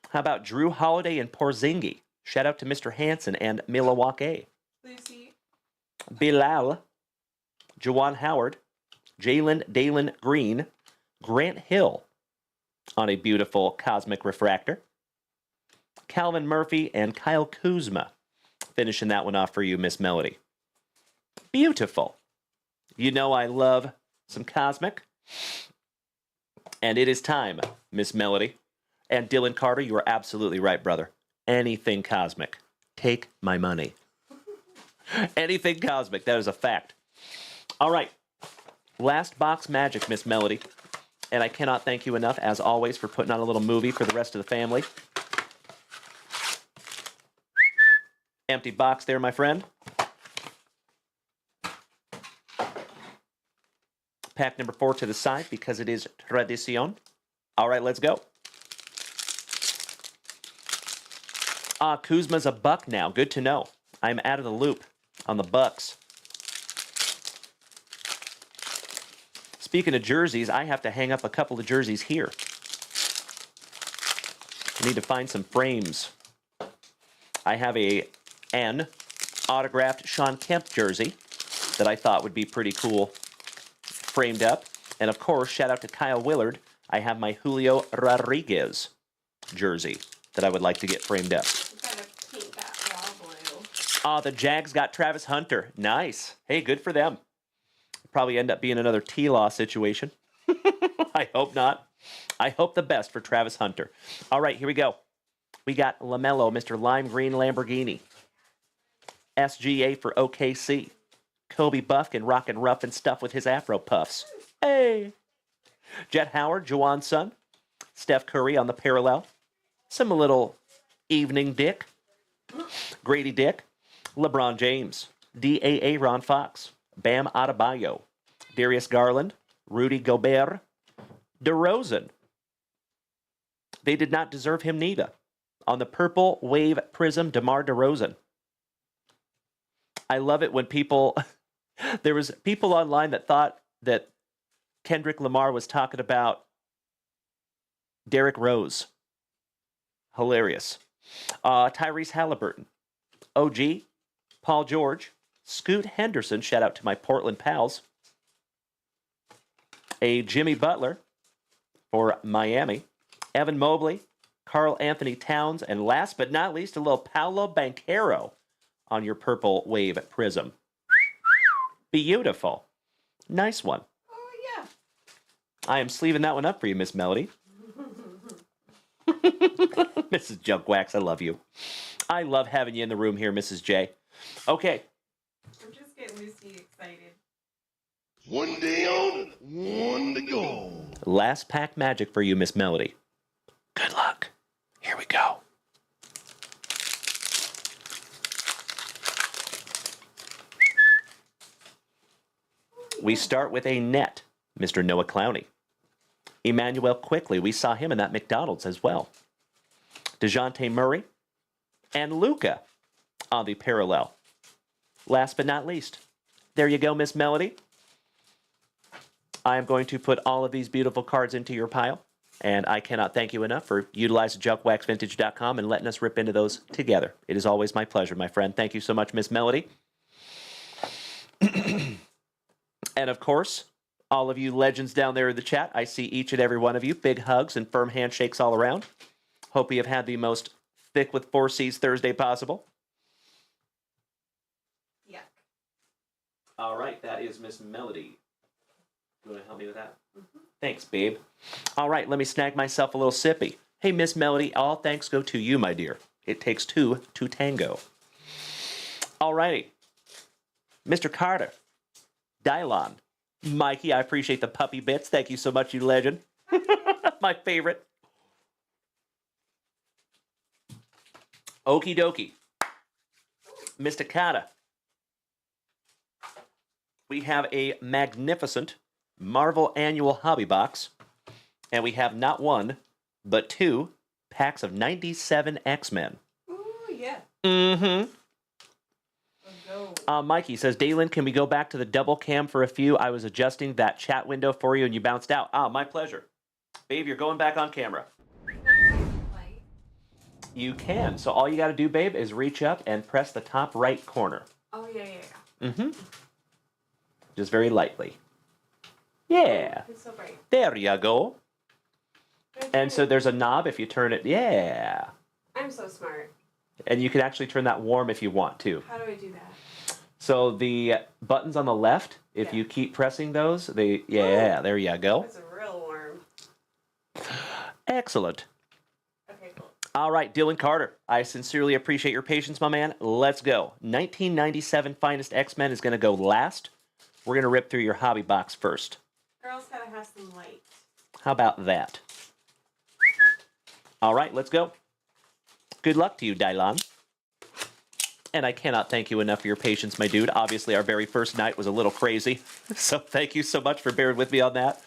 How about Drew Holiday and Porzingis? Shout out to Mr. Hansen and Milwaukee. Lucy. Bilal. Juwan Howard. Jalen Dalen Green. Grant Hill on a beautiful Cosmic Refractor. Calvin Murphy and Kyle Kuzma. Finishing that one off for you, Miss Melody. Beautiful. You know I love some Cosmic. And it is time, Miss Melody. And Dylan Carter, you are absolutely right, brother. Anything Cosmic. Take my money. Anything Cosmic. That is a fact. All right. Last box magic, Miss Melody. And I cannot thank you enough, as always, for putting on a little movie for the rest of the family. Empty box there, my friend. Pack number 4 to the side because it is tradición. All right, let's go. Kuzma's a buck now. Good to know. I'm out of the loop on the Bucks. Speaking of jerseys, I have to hang up a couple of jerseys here. I need to find some frames. I have an autographed Sean Kemp jersey that I thought would be pretty cool framed up. And of course, shout out to Kyle Willard. I have my Julio Rodriguez jersey that I would like to get framed up. Kind of paint that raw blue. The Jags got Travis Hunter. Nice. Hey, good for them. Probably end up being another T-Law situation. I hope not. I hope the best for Travis Hunter. All right, here we go. We got LaMelo, Mr. Lime Green Lamborghini. SGA for OKC. Kobe Buffkin rockin' rough and stuff with his Afro puffs. Hey! Jet Howard, Juwan's son. Steph Curry on the parallel. Some little evening Dick. Grady Dick. LeBron James. DAA Ron Fox. Bam Adebayo. Darius Garland. Rudy Gobert. DeRozan. They did not deserve him neither. On the Purple Wave Prism, DeMar DeRozan. I love it when people... There was people online that thought that Kendrick Lamar was talking about Derrick Rose. Hilarious. Tyrese Halliburton. OG. Paul George. Scoot Henderson. Shout out to my Portland pals. A Jimmy Butler for Miami. Evan Mobley. Carl Anthony Towns, and last but not least, a little Paolo Banchero on your purple wave prism. Beautiful. Nice one. Oh, yeah. I am sleeving that one up for you, Miss Melody. Mrs. Junkwax, I love you. I love having you in the room here, Mrs. J. Okay. I'm just getting Lucy excited. One day on, one to go. Last pack magic for you, Miss Melody. Good luck. Here we go. We start with a net, Mr. Noah Clowney. Emmanuel Quickly, we saw him in that McDonald's as well. DeJounte Murray and Luca on the parallel. Last but not least, there you go, Miss Melody. I am going to put all of these beautiful cards into your pile, and I cannot thank you enough for utilizing junkwaxvintage.com and letting us rip into those together. It is always my pleasure, my friend. Thank you so much, Miss Melody. And of course, all of you legends down there in the chat, I see each and every one of you. Big hugs and firm handshakes all around. Hope you have had the most thick with 4 C's Thursday possible. Yuck. All right, that is Miss Melody. You want to help me with that? Mm-hmm. Thanks, babe. All right, let me snag myself a little sippy. Hey, Miss Melody, all thanks go to you, my dear. It takes 2 to tango. All righty. Mr. Carter. Dylon. Mikey, I appreciate the puppy bits. Thank you so much, you legend. My favorite. Okie dokie. Mr. Carter. We have a magnificent Marvel Annual Hobby Box. And we have not 1, but 2 packs of 97 X-Men. Ooh, yeah. Mm-hmm. Go. Mikey says, Dalen, can we go back to the double cam for a few? I was adjusting that chat window for you and you bounced out. My pleasure. Babe, you're going back on camera. You can. So all you got to do, babe, is reach up and press the top right corner. Oh, yeah. Mm-hmm. Just very lightly. Yeah. It's so bright. There you go. And so there's a knob if you turn it. Yeah. I'm so smart. And you can actually turn that warm if you want to. How do I do that? So the buttons on the left, if you keep pressing those, there you go. It's real warm. Excellent. Okay, cool. All right, Dylan Carter, I sincerely appreciate your patience, my man. Let's go. 1997 Finest X-Men is going to go last. We're going to rip through your hobby box first. Girls gotta have some light. How about that? All right, let's go. Good luck to you, Dylon. And I cannot thank you enough for your patience, my dude. Obviously, our very first night was a little crazy. So thank you so much for bearing with me on that.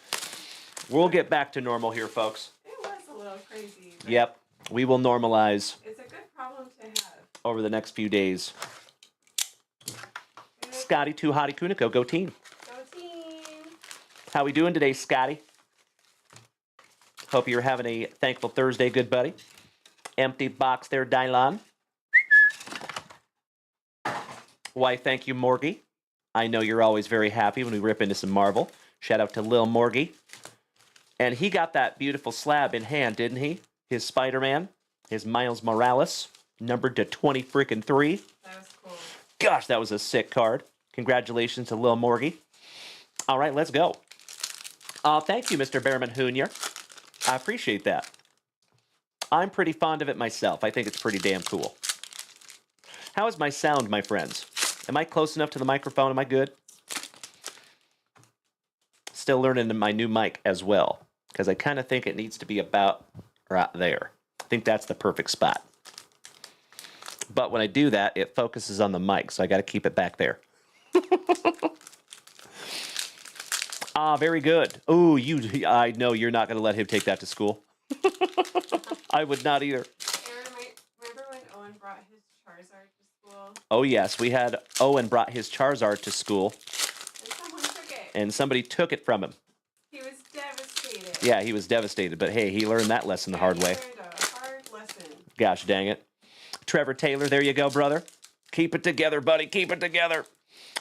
We'll get back to normal here, folks. It was a little crazy. Yep. We will normalize. It's a good problem to have. Over the next few days. Scotty, Too Hottie Kuniko, go team. Go team. How we doing today, Scotty? Hope you're having a thankful Thursday, good buddy. Empty box there, Dylon. Why, thank you, Morgie. I know you're always very happy when we rip into some Marvel. Shout out to Lil Morgie. And he got that beautiful slab in hand, didn't he? His Spider-Man, his Miles Morales, numbered to 20 freaking 3. That was cool. Gosh, that was a sick card. Congratulations to Lil Morgie. All right, let's go. Thank you, Mr. Behrman Jr. I appreciate that. I'm pretty fond of it myself. I think it's pretty damn cool. How is my sound, my friends? Am I close enough to the microphone? Am I good? Still learning my new mic as well, because I kind of think it needs to be about right there. I think that's the perfect spot. But when I do that, it focuses on the mic, so I got to keep it back there. Very good. Oh, I know you're not going to let him take that to school. I would not either. Aaron, remember when Owen brought his Charizard to school? Oh, yes. We had Owen brought his Charizard to school. And someone took it. And somebody took it from him. He was devastated. Yeah, he was devastated. But hey, he learned that lesson the hard way. He learned a hard lesson. Gosh dang it. Trevor Taylor, there you go, brother. Keep it together, buddy. Keep it together.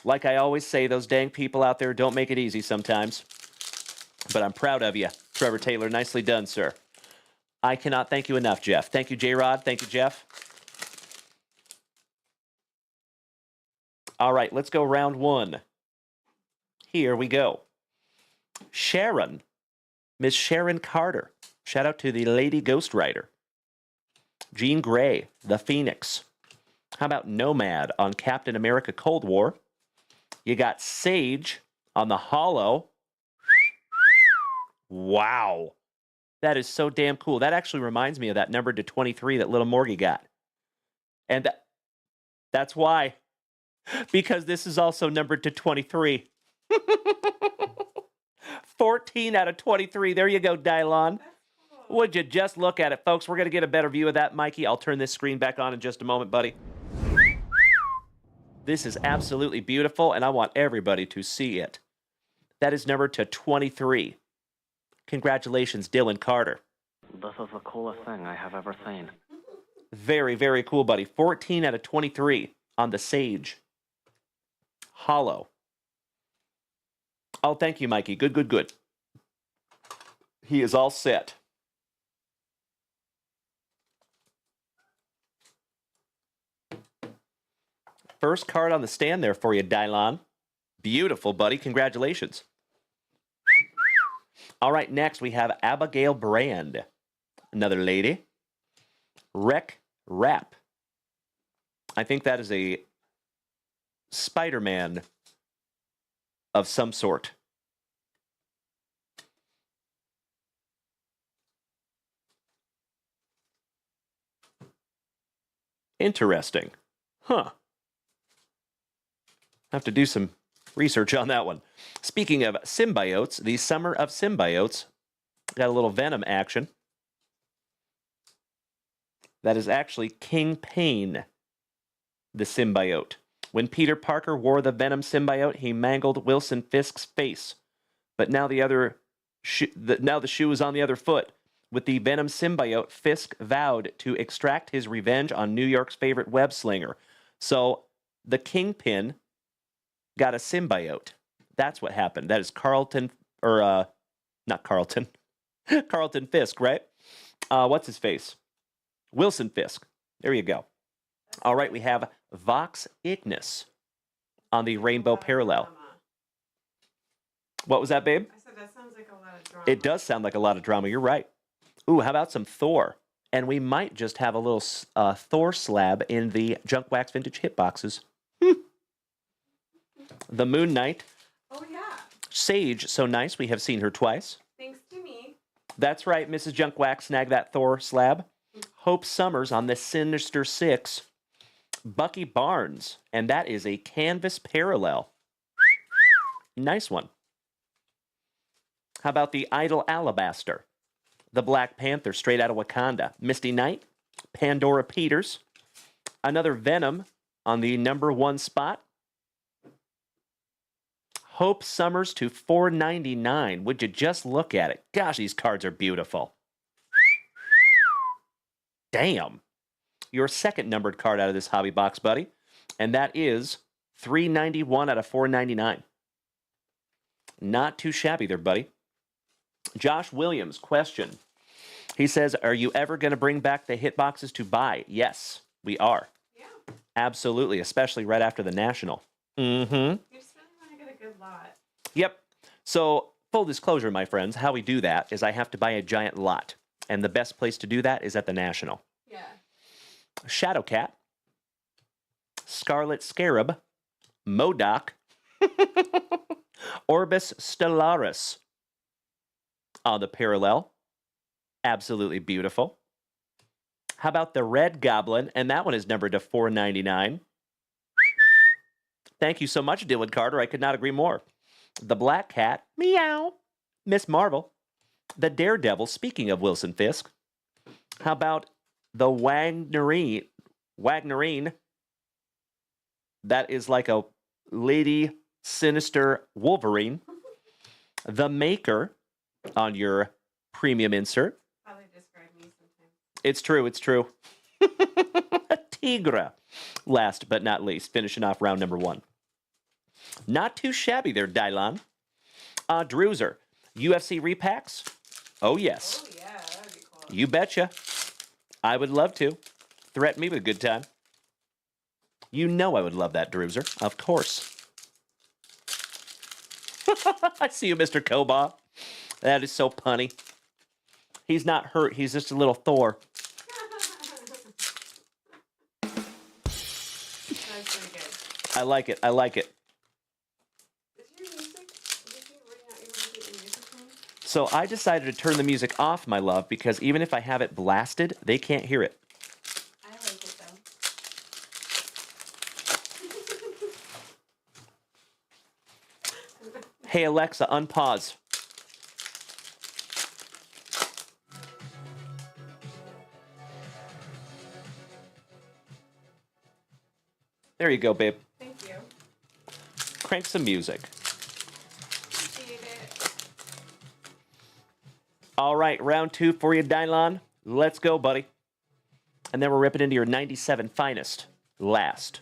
Like I always say, those dang people out there don't make it easy sometimes. But I'm proud of you, Trevor Taylor. Nicely done, sir. I cannot thank you enough, Jeff. Thank you, J-Rod. Thank you, Jeff. All right, let's go round one. Here we go. Sharon. Miss Sharon Carter. Shout out to the Lady Ghostwriter. Jean Grey, the Phoenix. How about Nomad on Captain America Cold War? You got Sage on the Hollow. Wow. That is so damn cool. That actually reminds me of that number to 23 that little Morgie got. And that's why. Because this is also numbered to 23. 14 out of 23. There you go, Dylon. Would you just look at it, folks? We're going to get a better view of that, Mikey. I'll turn this screen back on in just a moment, buddy. This is absolutely beautiful, and I want everybody to see it. That is numbered to 23. Congratulations, Dylan Carter. This is the coolest thing I have ever seen. Very, very cool, buddy. 14 out of 23 on the Sage. Hollow. Oh, thank you, Mikey. Good, good, good. He is all set. First card on the stand there for you, Dylon. Beautiful, buddy. Congratulations. All right, next we have Abigail Brand. Another lady. Wreck Rap. I think that is a Spider-Man of some sort. Interesting. Huh. Have to do some research on that one. Speaking of symbiotes, the Summer of Symbiotes got a little Venom action. That is actually King Pain, the symbiote. When Peter Parker wore the Venom symbiote, he mangled Wilson Fisk's face. But now the shoe is on the other foot. With the Venom symbiote, Fisk vowed to extract his revenge on New York's favorite web slinger. So the Kingpin got a symbiote. That's what happened. That is Carlton Fisk, right? What's his face? Wilson Fisk. There you go. All right, we have Vox Ignis on the Rainbow Parallel. What was that, babe? I said that sounds like a lot of drama. It does sound like a lot of drama. You're right. Ooh, how about some Thor? And we might just have a little Thor slab in the Junkwax Vintage Hitboxes. The Moon Knight. Oh, yeah. Sage, so nice. We have seen her twice. Thanks to me. That's right, Mrs. Junkwax. Snag that Thor slab. Hope Summers on the Sinister Six. Bucky Barnes. And that is a canvas parallel. Nice one. How about the Idol Alabaster? The Black Panther straight out of Wakanda. Misty Knight. Pandora Peters. Another Venom on the #1 spot. Hope Summers to $4.99. Would you just look at it? Gosh, these cards are beautiful. Damn. Your second numbered card out of this hobby box, buddy. And that is $3.91 out of $4.99. Not too shabby there, buddy. Josh Williams, question. He says, are you ever going to bring back the hitboxes to buy? Yes, we are. Yeah. Absolutely, especially right after the National. Mm-hmm. You just really want to get a good lot. Yep. So, full disclosure, my friends, how we do that is I have to buy a giant lot. And the best place to do that is at the National. Yeah. Shadowcat. Scarlet Scarab. MODOK. Orbis Stellaris. On the parallel. Absolutely beautiful. How about the Red Goblin? And that one is numbered to $4.99. Thank you so much, Dylan Carter. I could not agree more. The Black Cat. Meow. Miss Marvel. The Daredevil. Speaking of Wilson Fisk. How about the Wagnerine? That is like a Lady Sinister Wolverine. The Maker on your premium insert. Probably describe me sometimes. It's true, it's true. Tigra. Last but not least, finishing off round #1. Not too shabby there, Dylon. Druzer. UFC repacks. Oh, yes. Oh, yeah, that would be cool. You betcha. I would love to. Threaten me with a good time. You know I would love that, Droozer. Of course. I see you, Mr. Koba. That is so punny. He's not hurt. He's just a little Thor. That's pretty good. I like it. I like it. Is your music? Were you not able to get your music on? So I decided to turn the music off, my love, because even if I have it blasted, they can't hear it. I like it though. Hey, Alexa, unpause. There you go, babe. Thank you. Crank some music. Appreciate it. All right, round 2 for you, Dylon. Let's go, buddy. And then we're ripping into your 97 finest last.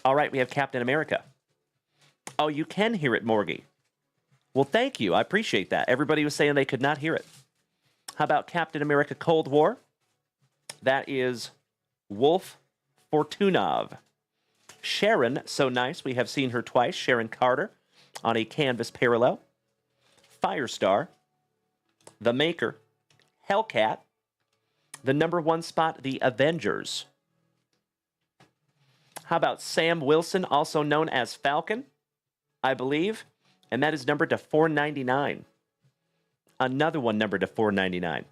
All right, we have Captain America. Oh, you can hear it, Morgie. Well, thank you. I appreciate that. Everybody was saying they could not hear it. How about Captain America Cold War? That is Wolf Fortunov. Sharon, so nice. We have seen her twice. Sharon Carter on a canvas parallel. Firestar. The Maker. Hellcat. The number 1 spot, the Avengers. How about Sam Wilson, also known as Falcon, I believe, and that is numbered to 499. Another one numbered to 499.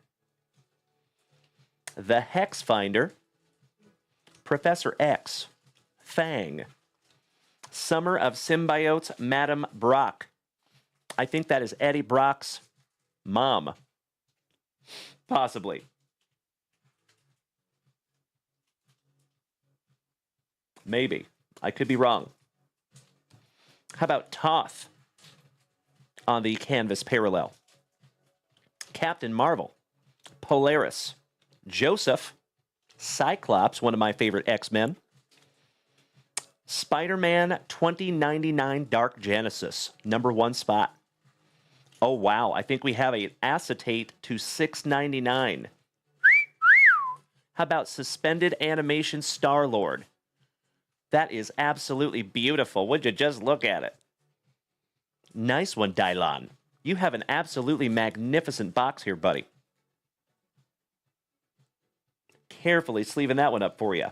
The Hex Finder, Professor X, Fang, Summer of Symbiotes, Madame Brock. I think that is Eddie Brock's mom. Possibly. Maybe. I could be wrong. How about Toth on the canvas parallel? Captain Marvel, Polaris, Joseph, Cyclops, one of my favorite X-Men, Spider-Man 2099 Dark Genesis, number 1 spot. Oh, wow. I think we have an acetate to 699. How about Suspended Animation Star-Lord? That is absolutely beautiful. Would you just look at it? Nice one, Dylon. You have an absolutely magnificent box here, buddy. Carefully sleeving that one up for you.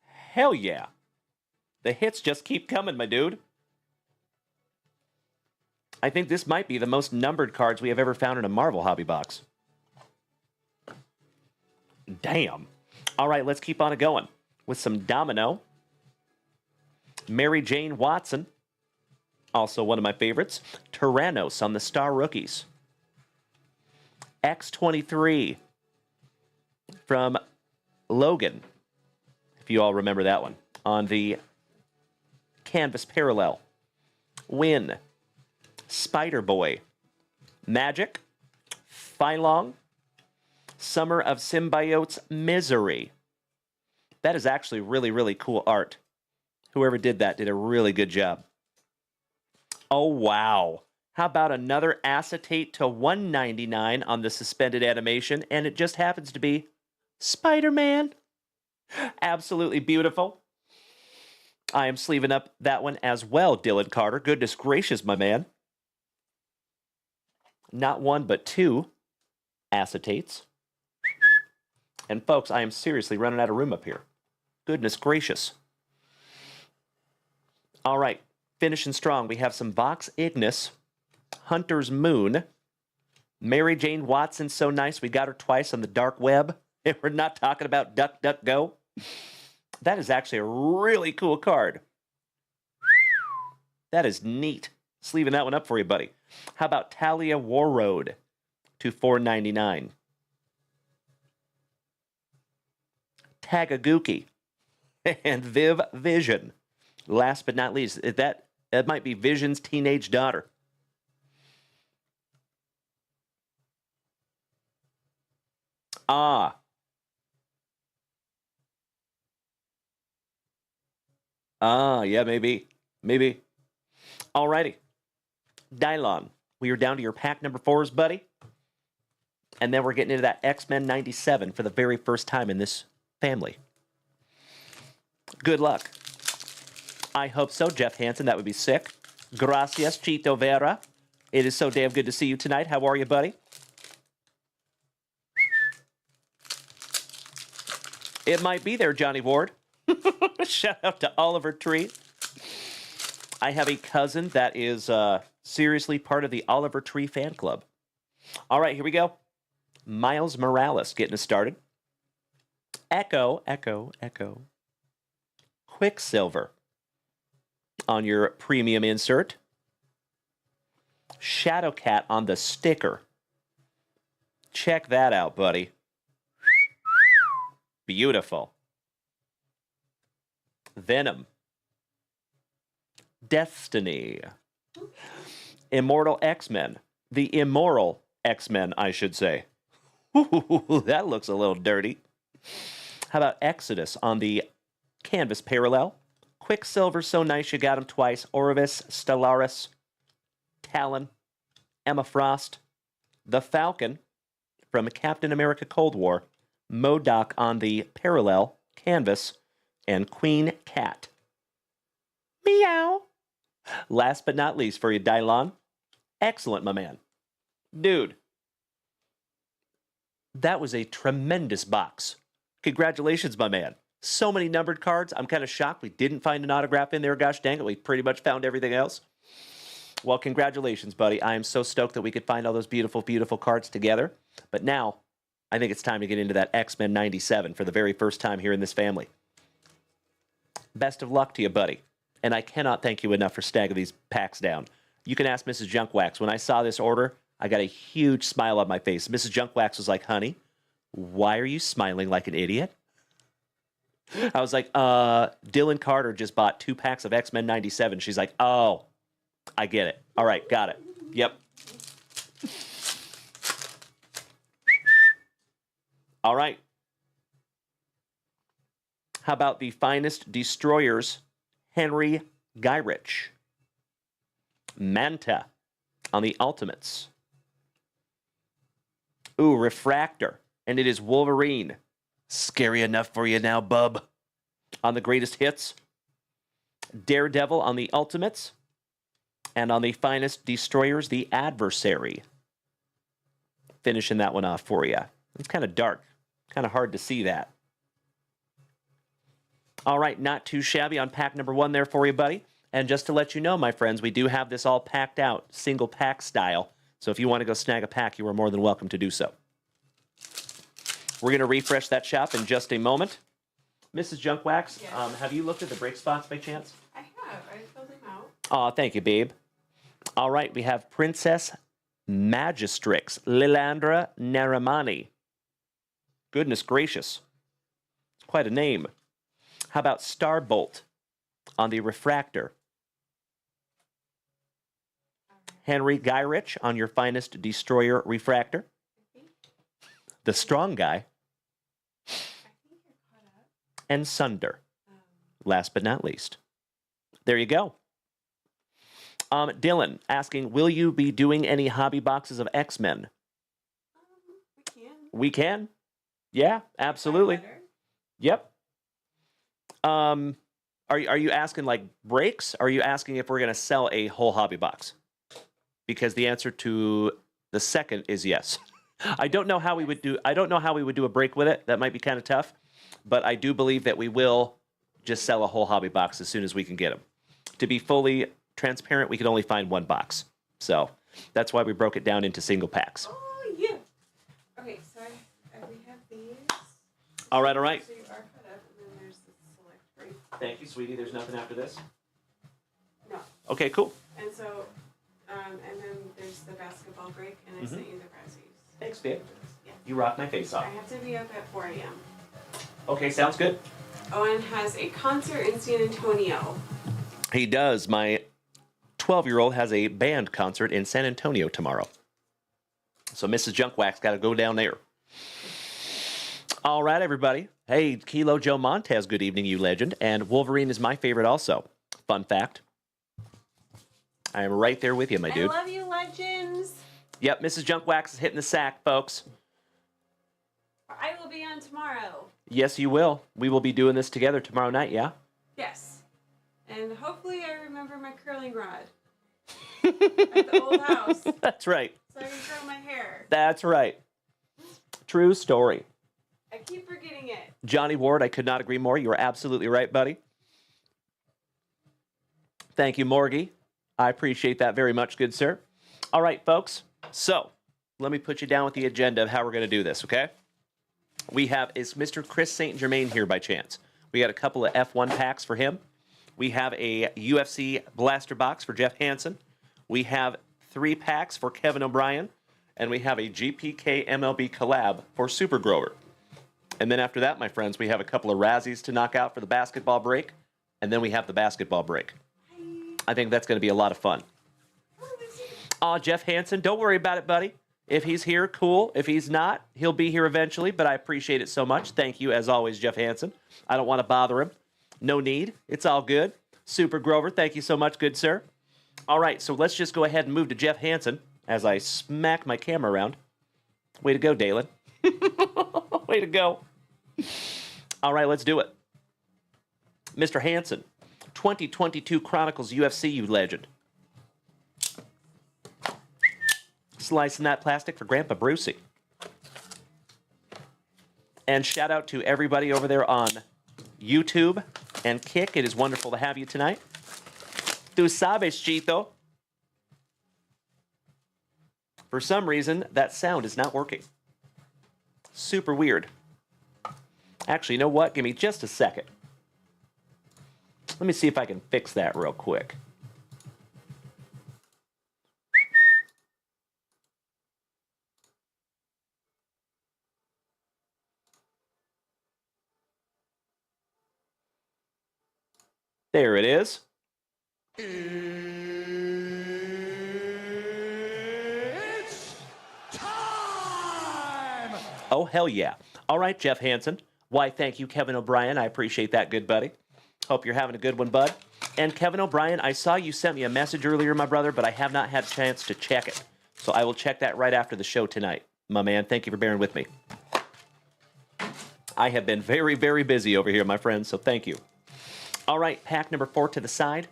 Hell yeah. The hits just keep coming, my dude. I think this might be the most numbered cards we have ever found in a Marvel hobby box. Damn. All right, let's keep on it going with some Domino. Mary Jane Watson, also one of my favorites. Tyrannos on the Star Rookies. X-23 from Logan, if you all remember that one, on the canvas parallel. Win, Spider-Boy, Magic, Phylong, Summer of Symbiotes, Misery. That is actually really, really cool art. Whoever did that did a really good job. Oh, wow. How about another acetate to 199 on the suspended animation, and it just happens to be Spider-Man. Absolutely beautiful. I am sleeving up that one as well, Dylan Carter. Goodness gracious, my man. Not 1, but 2 acetates. And folks, I am seriously running out of room up here. Goodness gracious. All right, finishing strong. We have some Vox Ignis, Hunter's Moon, Mary Jane Watson, so nice. We got her twice on the dark web. And we're not talking about Duck, Duck, Go. That is actually a really cool card. That is neat. Sleeving that one up for you, buddy. How about Talia Warroad to $4.99? Tagaguki and Viv Vision. Last but not least, that might be Vision's teenage daughter. Ah. Ah, yeah, maybe. Maybe. Alrighty. Dylon, We are down to your pack number 4s, buddy. And then we're getting into that X-Men 97 for the very first time in this family. Good luck. I hope so, Jeff Hansen. That would be sick. Gracias, Chito Vera. It is so damn good to see you tonight. How are you, buddy? It might be there, Johnny Ward. Shout out to Oliver Tree. I have a cousin that is seriously part of the Oliver Tree fan club. All right, here we go. Miles Morales getting us started. Echo, Echo, Echo. Quicksilver on your premium insert. Shadowcat on the sticker. Check that out, buddy. Beautiful. Venom. Destiny. Immortal X-Men. The immoral X-Men, I should say. Ooh, that looks a little dirty. How about Exodus on the canvas parallel? Quicksilver, so nice you got him twice. Orvis, Stellaris, Talon, Emma Frost, the Falcon from Captain America Cold War, MODOK on the parallel canvas, and Queen Cat. Meow. Last but not least for you, Dylon. Excellent, my man. Dude, that was a tremendous box. Congratulations, my man. So many numbered cards. I'm kind of shocked we didn't find an autograph in there. Gosh dang it, we pretty much found everything else. Well, congratulations, buddy. I am so stoked that we could find all those beautiful, beautiful cards together. But now, I think it's time to get into that X-Men 97 for the very first time here in this family. Best of luck to you, buddy. And I cannot thank you enough for snagging these packs down. You can ask Mrs. Junkwax. When I saw this order, I got a huge smile on my face. Mrs. Junkwax was like, honey, why are you smiling like an idiot? I was like, Dylan Carter just bought 2 packs of X-Men 97. She's like, oh, I get it. All right, got it. Yep. All right. How about the finest destroyers, Henry Gyrich? Manta on the Ultimates. Ooh, Refractor. And it is Wolverine. Scary enough for you now, bub. On the greatest hits. Daredevil on the Ultimates. And on the finest destroyers, the Adversary. Finishing that one off for you. It's kind of dark. Kind of hard to see that. All right, not too shabby on pack number 1 there for you, buddy. And just to let you know, my friends, we do have this all packed out, single pack style. So if you want to go snag a pack, you are more than welcome to do so. We're going to refresh that shop in just a moment. Mrs. Junkwax, Yes. Have you looked at the break spots by chance? I have. I filled them out. Oh, thank you, babe. All right, we have Princess Magistrix, Lilandra Naramani. Goodness gracious. It's quite a name. How about Starbolt on the Refractor? Henry Gyrich on your finest destroyer Refractor. The Strong Guy. And Sunder. Last but not least. There you go. Dylan asking, will you be doing any hobby boxes of X-Men? We can. We can. Yeah, absolutely. Yep. Are you asking like breaks? Are you asking if we're going to sell a whole hobby box? Because the answer to the second is yes. I don't know how we would do a break with it. That might be kind of tough, but I do believe that we will just sell a whole hobby box as soon as we can get them. To be fully transparent, we could only find 1 box. So that's why we broke it down into single packs. Oh, yeah. Okay, so we have these. All right, all right. So you are caught up, and then there's the select break. Thank you, sweetie. There's nothing after this? No. Okay, cool. And so, and then there's the basketball break, and I sent you the Razzies. Thanks, babe. Yeah. You rock my face off. I have to be up at 4 a.m. Okay, sounds good. Owen has a concert in San Antonio. He does. My 12-year-old has a band concert in San Antonio tomorrow. So Mrs. Junkwax got to go down there. All right, everybody. Hey, Kilo Joe Montez, good evening, you legend. And Wolverine is my favorite also. Fun fact. I am right there with you, my dude. I love you, legends. Yep, Mrs. Junkwax is hitting the sack, folks. I will be on tomorrow. Yes, you will. We will be doing this together tomorrow night, yeah? Yes. And hopefully I remember my curling rod. At the old house. That's right. So I can curl my hair. That's right. True story. I keep forgetting it. Johnny Ward, I could not agree more. You are absolutely right, buddy. Thank you, Morgie. I appreciate that very much, good sir. All right, folks. So, let me put you down with the agenda of how we're going to do this, okay? We have, is Mr. Chris St. Germain here by chance? We got a couple of F1 packs for him. We have a UFC blaster box for Jeff Hansen. We have 3 packs for Kevin O'Brien. And we have a GPK MLB collab for Super Grower. And then after that, my friends, we have a couple of Razzies to knock out for the basketball break. And then we have the basketball break. I think that's going to be a lot of fun. Aw, Jeff Hansen, don't worry about it, buddy. If he's here, cool. If he's not, he'll be here eventually, but I appreciate it so much. Thank you, as always, Jeff Hansen. I don't want to bother him. No need. It's all good. Super Grover, thank you so much, good sir. All right, so let's just go ahead and move to Jeff Hansen as I smack my camera around. Way to go, Dalen. Way to go. All right, let's do it. Mr. Hansen, 2022 Chronicles UFC, you legend. Slicing that plastic for Grandpa Brucey. And shout out to everybody over there on YouTube and Kick. It is wonderful to have you tonight. Tu sabes, Chito. For some reason, that sound is not working. Super weird. Actually, you know what? Give me just a second. Let me see if I can fix that real quick. There it is. It's time! Oh, hell yeah. All right, Jeff Hansen. Why, thank you, Kevin O'Brien. I appreciate that, good buddy. Hope you're having a good one, bud. And Kevin O'Brien, I saw you sent me a message earlier, my brother, but I have not had a chance to check it. So I will check that right after the show tonight. My man, thank you for bearing with me. I have been very, very busy over here, my friends, so thank you. All right, pack number 4 to the side.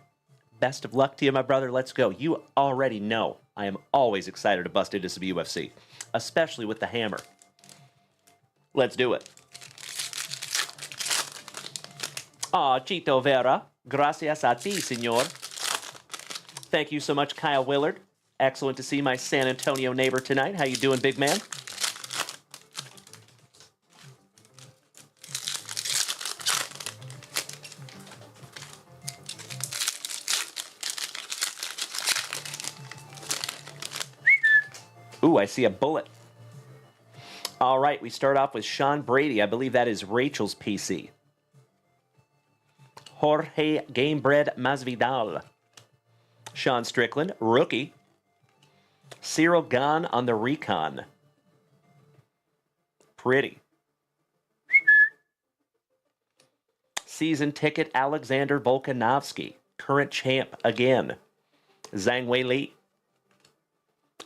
Best of luck to you, my brother. Let's go. You already know I am always excited to bust into some UFC, especially with the hammer. Let's do it. Aw, Chito Vera. Gracias a ti, senor. Thank you so much, Kyle Willard. Excellent to see my San Antonio neighbor tonight. How you doing, big man? Ooh, I see a bullet. All right, we start off with Sean Brady. I believe that is Rachel's PC. Jorge Gamebred Masvidal. Sean Strickland, rookie. Cyril Gahn on the recon. Pretty. Season ticket Alexander Volkanovski. Current champ again. Zhang Wei Li.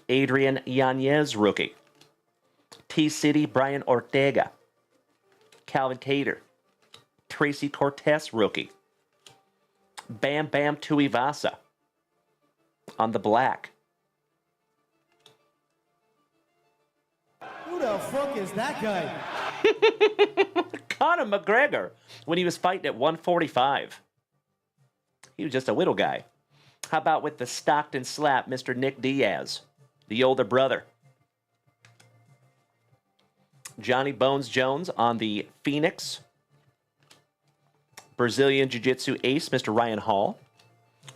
Adrian Yanez, rookie. T-City, Brian Ortega. Calvin Cater. Tracy Cortez, rookie. Bam Bam Tuivasa. On the black. Who the fuck is that guy? Conor McGregor, when he was fighting at 145. He was just a little guy. How about with the Stockton slap, Mr. Nick Diaz? The older brother. Johnny Bones Jones on the Phoenix. Brazilian Jiu-Jitsu ace, Mr. Ryan Hall.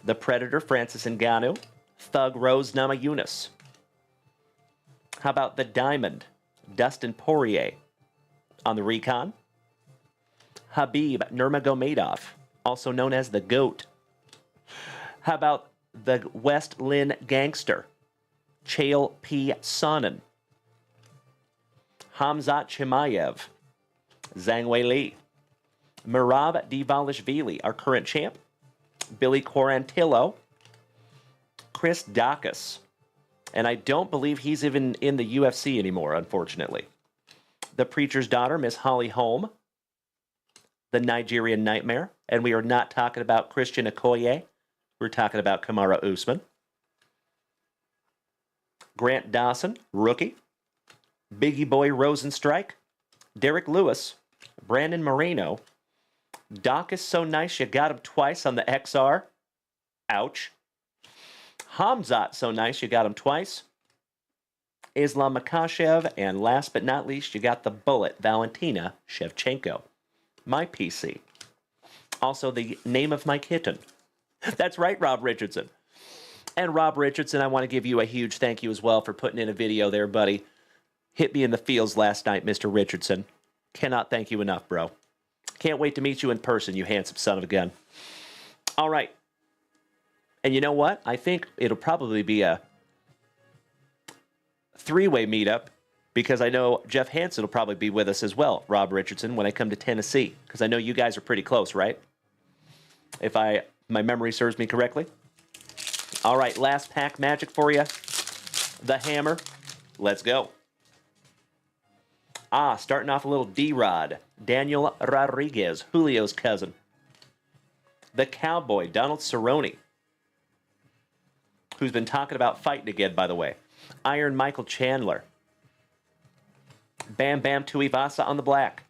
The Predator, Francis Ngannou. Thug Rose Namajunas. How about the Diamond, Dustin Poirier on the recon. Habib Nurmagomedov, also known as the GOAT. How about the West Lynn Gangster, Chael P. Sonnen. Hamzat Chimaev, Zhang Wei Li. Merab Dvalishvili, our current champ. Billy Quarantillo. Chris Dacus. And I don't believe he's even in the UFC anymore, unfortunately. The Preacher's Daughter, Miss Holly Holm. The Nigerian Nightmare. And we are not talking about Christian Okoye. We're talking about Kamaru Usman. Grant Dawson, rookie. Biggie Boy Rosenstrike. Derek Lewis. Brandon Moreno. Doc is so nice you got him twice on the XR. Ouch. Hamzat so nice you got him twice. Islam Makhachev. And last but not least, you got the Bullet, Valentina Shevchenko. My PC. Also the name of my kitten. That's right, Rob Richardson. And Rob Richardson, I want to give you a huge thank you as well for putting in a video there, buddy. Hit me in the feels last night, Mr. Richardson. Cannot thank you enough, bro. Can't wait to meet you in person, you handsome son of a gun. All right. And you know what? I think it'll probably be a three-way meetup because I know Jeff Hansen will probably be with us as well, Rob Richardson, when I come to Tennessee. Because I know you guys are pretty close, right? If my memory serves me correctly. All right, last pack magic for you. The Hammer. Let's go. Starting off a little D-Rod. Daniel Rodriguez, Julio's cousin. The Cowboy, Donald Cerrone, who's been talking about fighting again, by the way. Iron Michael Chandler. Bam Bam Tuivasa on the black.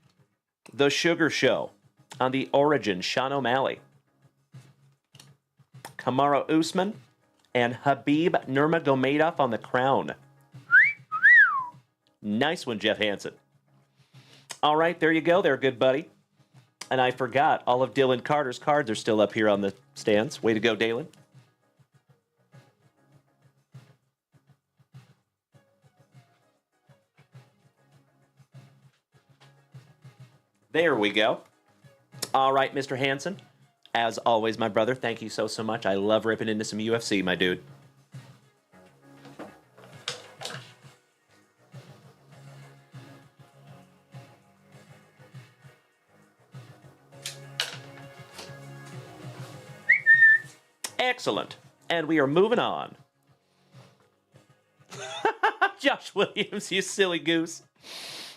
The Sugar Show on the Origin, Sean O'Malley. Kamaru Usman and Habib Nurmagomedov on the crown. Nice one, Jeff Hansen. All right, there you go there, good buddy. And I forgot, all of Dylan Carter's cards are still up here on the stands. Way to go, Dylan. There we go. All right, Mr. Hansen. As always, my brother, thank you so much. I love ripping into some UFC, my dude. Excellent. And we are moving on. Josh Williams, you silly goose.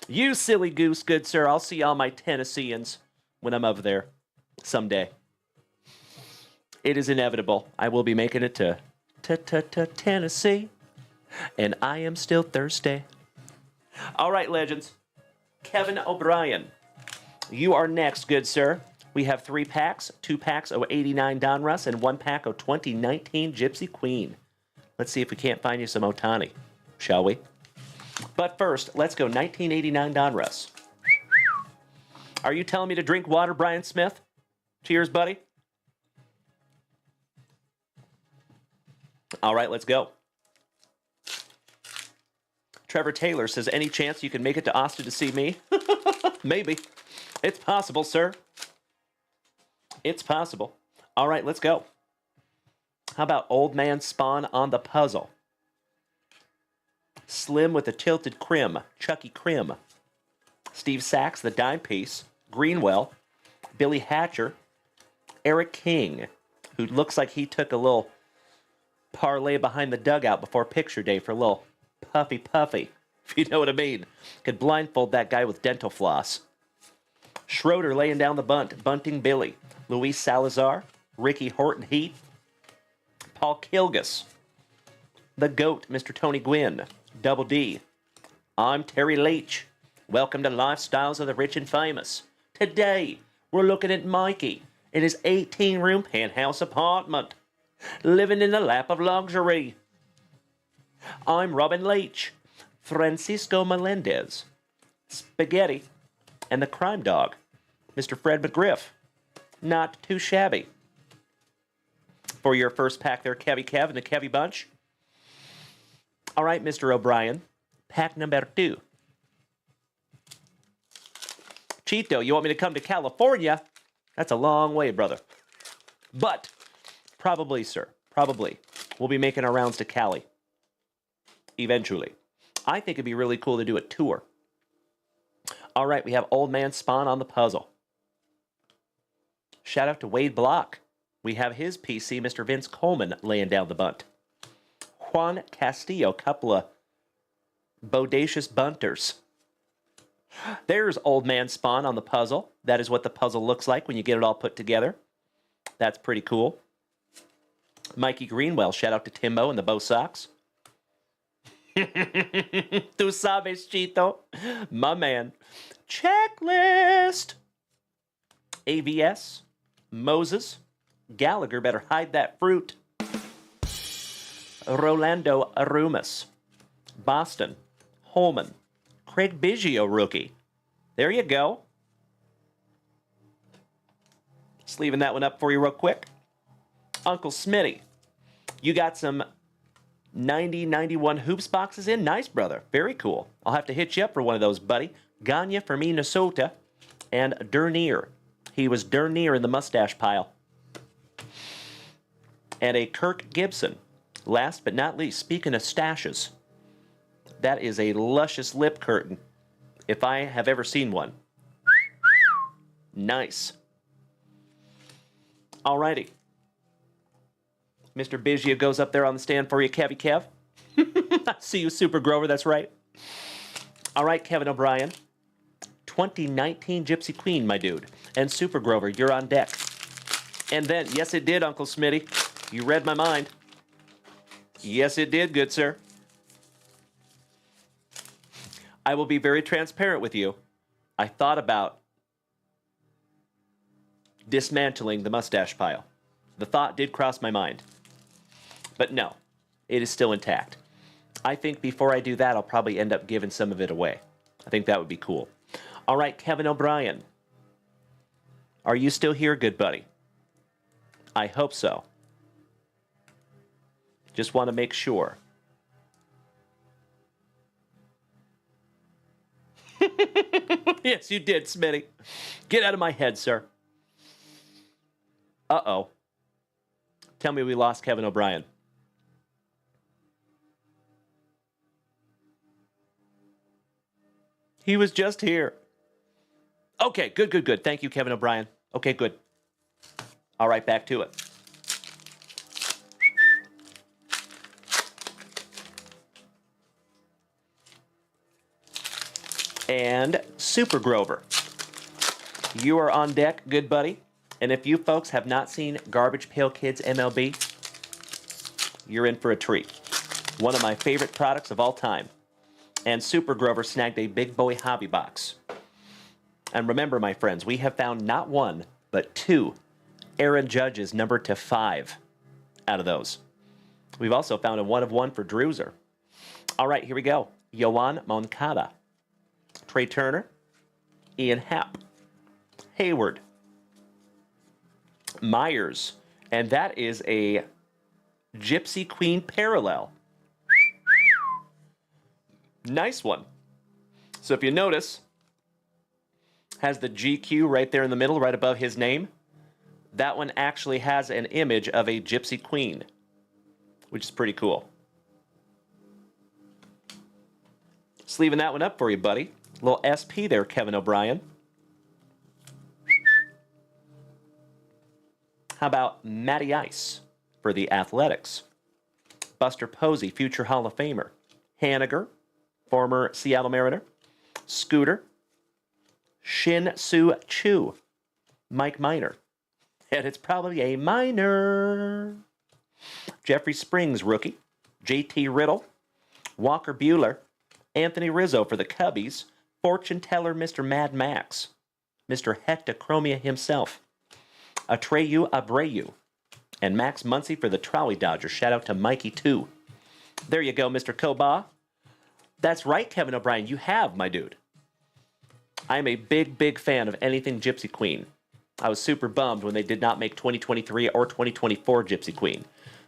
You silly goose, good sir. I'll see all my Tennesseans when I'm over there someday. It is inevitable. I will be making it to Tennessee, and I am still thirsty. All right, legends. Kevin O'Brien, you are next, good sir. We have 3 packs, 2 packs of 89 Donruss, and 1 pack of 2019 Gypsy Queen. Let's see if we can't find you some Otani, shall we? But first, let's go 1989 Donruss. Are you telling me to drink water, Brian Smith? Cheers, buddy. All right, let's go. Trevor Taylor says, any chance you can make it to Austin to see me? Maybe. It's possible, sir. It's possible. All right, let's go. How about Old Man Spawn on the puzzle? Slim with the tilted crim. Chucky Crim. Steve Sachs, the dime piece. Greenwell. Billy Hatcher. Eric King, who looks like he took a little parlay behind the dugout before picture day for a little puffy, if you know what I mean. Could blindfold that guy with dental floss. Schroeder laying down the bunt. Bunting Billy. Luis Salazar. Ricky Horton Heat. Paul Kilgus. The GOAT, Mr. Tony Gwynn. Double D. I'm Terry Leach. Welcome to Lifestyles of the Rich and Famous. Today, we're looking at Mikey in his 18-room penthouse apartment, living in the lap of luxury. I'm Robin Leach, Francisco Melendez, Spaghetti, and the crime dog, Mr. Fred McGriff. Not too shabby. For your first pack there, Kevy Kev and the Kevy Bunch. All right, Mr. O'Brien, pack number 2. Cheeto, you want me to come to California? That's a long way, brother. But, probably, sir, probably, we'll be making our rounds to Cali. Eventually. I think it'd be really cool to do a tour. All right, we have Old Man Spawn on the puzzle. Shout out to Wade Block. We have his PC, Mr. Vince Coleman, laying down the bunt. Juan Castillo, couple of bodacious bunters. There's Old Man Spawn on the puzzle. That is what the puzzle looks like when you get it all put together. That's pretty cool. Mikey Greenwell, shout out to Timbo and the Bo Sox. Tu sabes, Chito. My man. Checklist. AVS. Moses. Gallagher better hide that fruit. Rolando Arumas. Boston. Holman. Craig Biggio, rookie. There you go. Just leaving that one up for you real quick. Uncle Smitty. You got some 90, 91 hoops boxes in? Nice, brother. Very cool. I'll have to hit you up for one of those, buddy. Gagne for Minnesota. And Dernier. He was Dernier in the mustache pile. And a Kirk Gibson. Last but not least, speaking of stashes, that is a luscious lip curtain, if I have ever seen one. Nice. Alrighty. Mr. Biggio goes up there on the stand for you, Kevy Kev. See you, Super Grover, that's right. All right, Kevin O'Brien. 2019 Gypsy Queen, my dude. And Super Grover, you're on deck. And then, yes it did, Uncle Smitty. You read my mind. Yes it did, good sir. I will be very transparent with you. I thought about dismantling the mustache pile. The thought did cross my mind. But no, it is still intact. I think before I do that, I'll probably end up giving some of it away. I think that would be cool. All right, Kevin O'Brien. Are you still here, good buddy? I hope so. Just want to make sure. Yes, you did, Smitty. Get out of my head, sir. Uh-oh. Tell me we lost Kevin O'Brien. He was just here. Okay, good. Thank you, Kevin O'Brien. Okay, good. All right, back to it. And Super Grover, you are on deck, good buddy. And if you folks have not seen Garbage Pail Kids MLB, you're in for a treat. One of my favorite products of all time. And Super Grover snagged a big boy hobby box. And remember, my friends, we have found not one, but two Aaron Judge's number to 5 out of those. We've also found a 1 of 1 for Drewser. All right, here we go. Yoan Moncada. Trey Turner, Ian Happ, Hayward, Myers, and that is a Gypsy Queen parallel. Nice one. So if you notice, has the GQ right there in the middle, right above his name. That one actually has an image of a Gypsy Queen, which is pretty cool. Just leaving that one up for you, buddy. Little SP there, Kevin O'Brien. How about Matty Ice for the Athletics? Buster Posey, future Hall of Famer. Haniger, former Seattle Mariner. Scooter. Shin Soo Chu. Mike Minor. And it's probably a minor. Jeffrey Springs, rookie. JT Riddle. Walker Buehler. Anthony Rizzo for the Cubbies. Fortune teller, Mr. Mad Max. Mr. Hectochromia himself. Atreyu Abreu. And Max Muncy for the Trolley Dodgers. Shout out to Mikey, too. There you go, Mr. Koba. That's right, Kevin O'Brien. You have, my dude. I'm a big fan of anything Gypsy Queen. I was super bummed when they did not make 2023 or 2024 Gypsy Queen.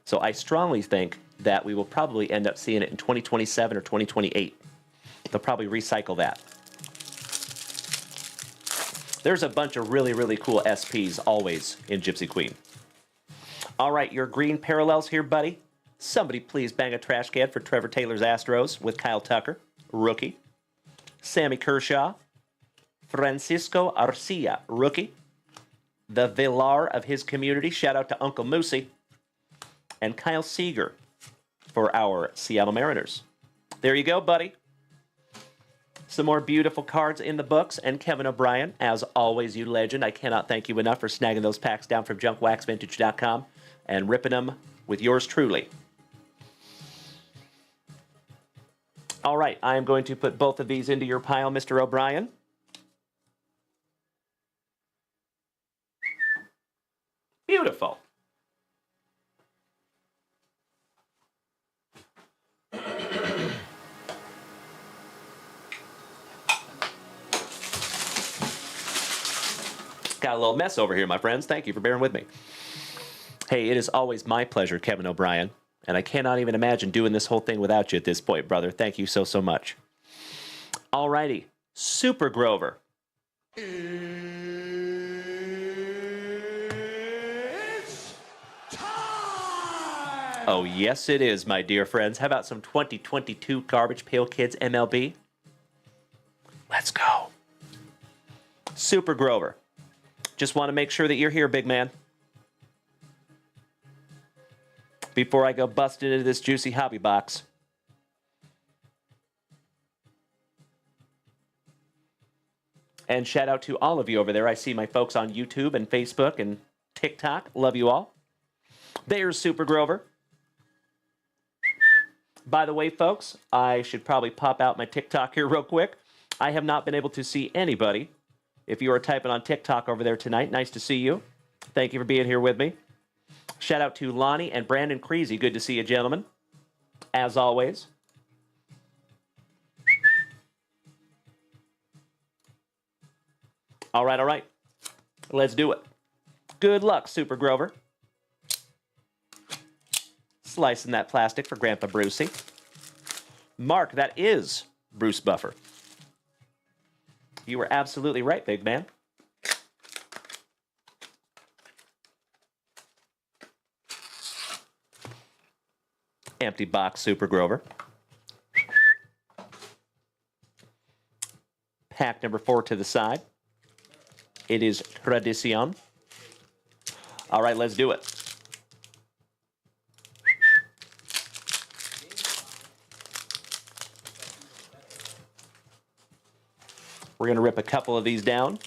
So I strongly think that we will probably end up seeing it in 2027 or 2028. They'll probably recycle that. There's a bunch of really cool SPs always in Gypsy Queen. All right, your green parallels here, buddy. Somebody please bang a trash can for Trevor Taylor's Astros with Kyle Tucker, rookie. Sammy Kershaw. Francisco Arcia, rookie. The Villar of his community. Shout out to Uncle Moosey. And Kyle Seager. for our Seattle Mariners. There you go, buddy. Some more beautiful cards in the books. And Kevin O'Brien, as always, you legend. I cannot thank you enough for snagging those packs down from junkwaxvintage.com and ripping them with yours truly. All right, I am going to put both of these into your pile, Mr. O'Brien. Beautiful. Got a little mess over here, my friends. Thank you for bearing with me. Hey, it is always my pleasure, Kevin O'Brien, and I cannot even imagine doing this whole thing without you at this point, brother. Thank you so, so much. All righty. Super Grover. It's time! Oh, yes, it is, my dear friends. How about some 2022 Garbage Pail Kids MLB? Let's go. Super Grover. Just want to make sure that you're here, big man. Before I go busting into this juicy hobby box. And shout out to all of you over there. I see my folks on YouTube and Facebook and TikTok. Love you all. There's Super Grover. By the way, folks, I should probably pop out my TikTok here real quick. I have not been able to see anybody. If you are typing on TikTok over there tonight, nice to see you. Thank you for being here with me. Shout out to Lonnie and Brandon Creasy. Good to see you, gentlemen. As always. All right, all right. Let's do it. Good luck, Super Grover. Slicing that plastic for Grandpa Brucey. Mark, that is Bruce Buffer. You were absolutely right, big man. Empty box, Super Grover. Pack number 4 to the side. It is Tradicion. All right, let's do it. We're going to rip a couple of these down.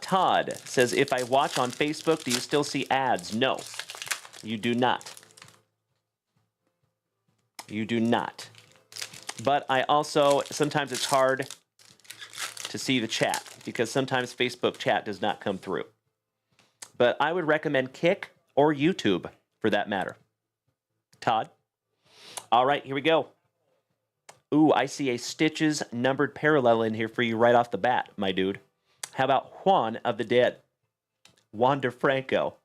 Todd says, if I watch on Facebook, do you still see ads? No, you do not. You do not. But I also, sometimes it's hard to see the chat because sometimes Facebook chat does not come through. But I would recommend Kick or YouTube for that matter. Todd? All right, here we go. Ooh, I see a Stitches numbered parallel in here for you right off the bat, my dude. How about Juan of the Dead? Wander Franco.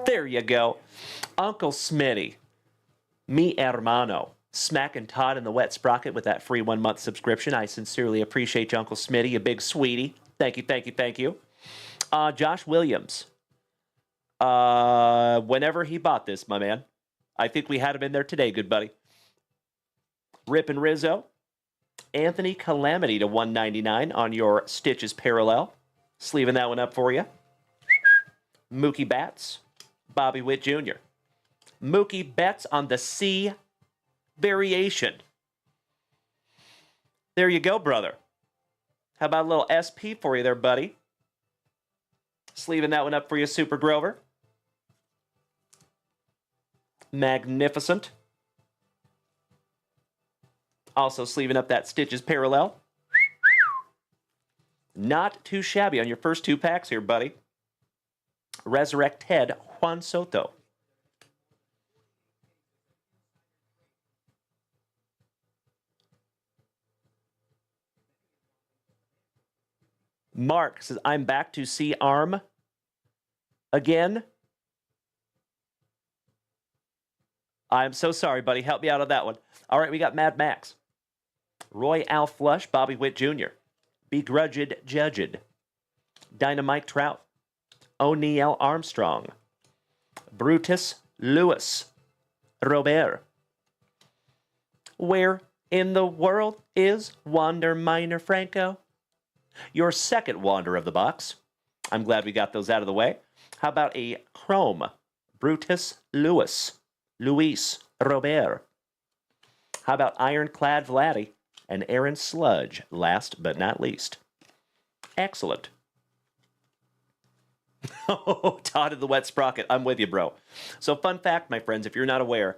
There you go. Uncle Smitty. Mi hermano. Smacking Todd in the wet sprocket with that free 1-month subscription. I sincerely appreciate you, Uncle Smitty, you big sweetie. Thank you, thank you, thank you. Josh Williams. Whenever he bought this, my man. I think we had him in there today, good buddy. Rip and Rizzo. Anthony Calamity to 199 on your Stitches parallel. Sleeving that one up for you. Mookie Betts. Bobby Witt Jr. Mookie Betts on the C variation. There you go, brother. How about a little SP for you there, buddy? Sleeving that one up for you, Super Grover. Magnificent. Also sleeving up that Stitches parallel. Not too shabby on your first 2 packs here, buddy. Resurrect Ted Juan Soto. Mark says, I'm back to see Arm again. I'm so sorry, buddy. Help me out on that one. All right, we got Mad Max. Roy Al Flush, Bobby Witt Jr. Begrudged Judged. Dynamite Trout. O'Neal Armstrong. Brutus Lewis. Robert. Where in the world is Wander Minor Franco? Your second wander of the box. I'm glad we got those out of the way. How about a Chrome Brutus Luis Robert? How about Ironclad Vladdy and Aaron Sludge, last but not least? Excellent. Oh, Todd of the Wet Sprocket, I'm with you, bro. So fun fact, my friends, if you're not aware,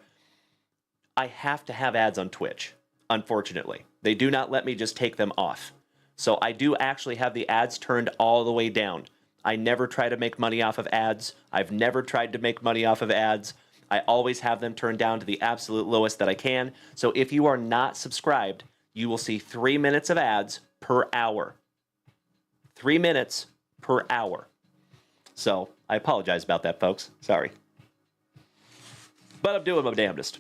I have to have ads on Twitch, unfortunately. They do not let me just take them off. So I do actually have the ads turned all the way down. I never try to make money off of ads. I've never tried to make money off of ads. I always have them turned down to the absolute lowest that I can. So if you are not subscribed, you will see 3 minutes of ads per hour. 3 minutes per hour. So I apologize about that, folks. Sorry. But I'm doing my damnedest.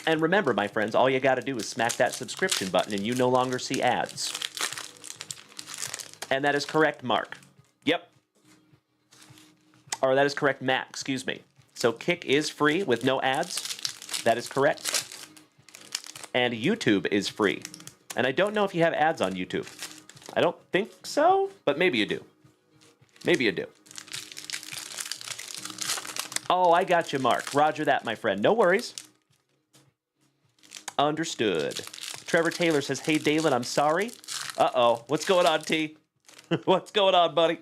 And remember, my friends, all you got to do is smack that subscription button and you no longer see ads. And that is correct, Mark. Yep. Or that is correct, Matt. Excuse me. So Kick is free with no ads. That is correct. And YouTube is free. And I don't know if you have ads on YouTube. I don't think so, but maybe you do. Maybe you do. Oh, I got you, Mark. Roger that, my friend. No worries. Understood. Trevor Taylor says, hey, Dalen, I'm sorry. Uh-oh. What's going on, T? What's going on, buddy?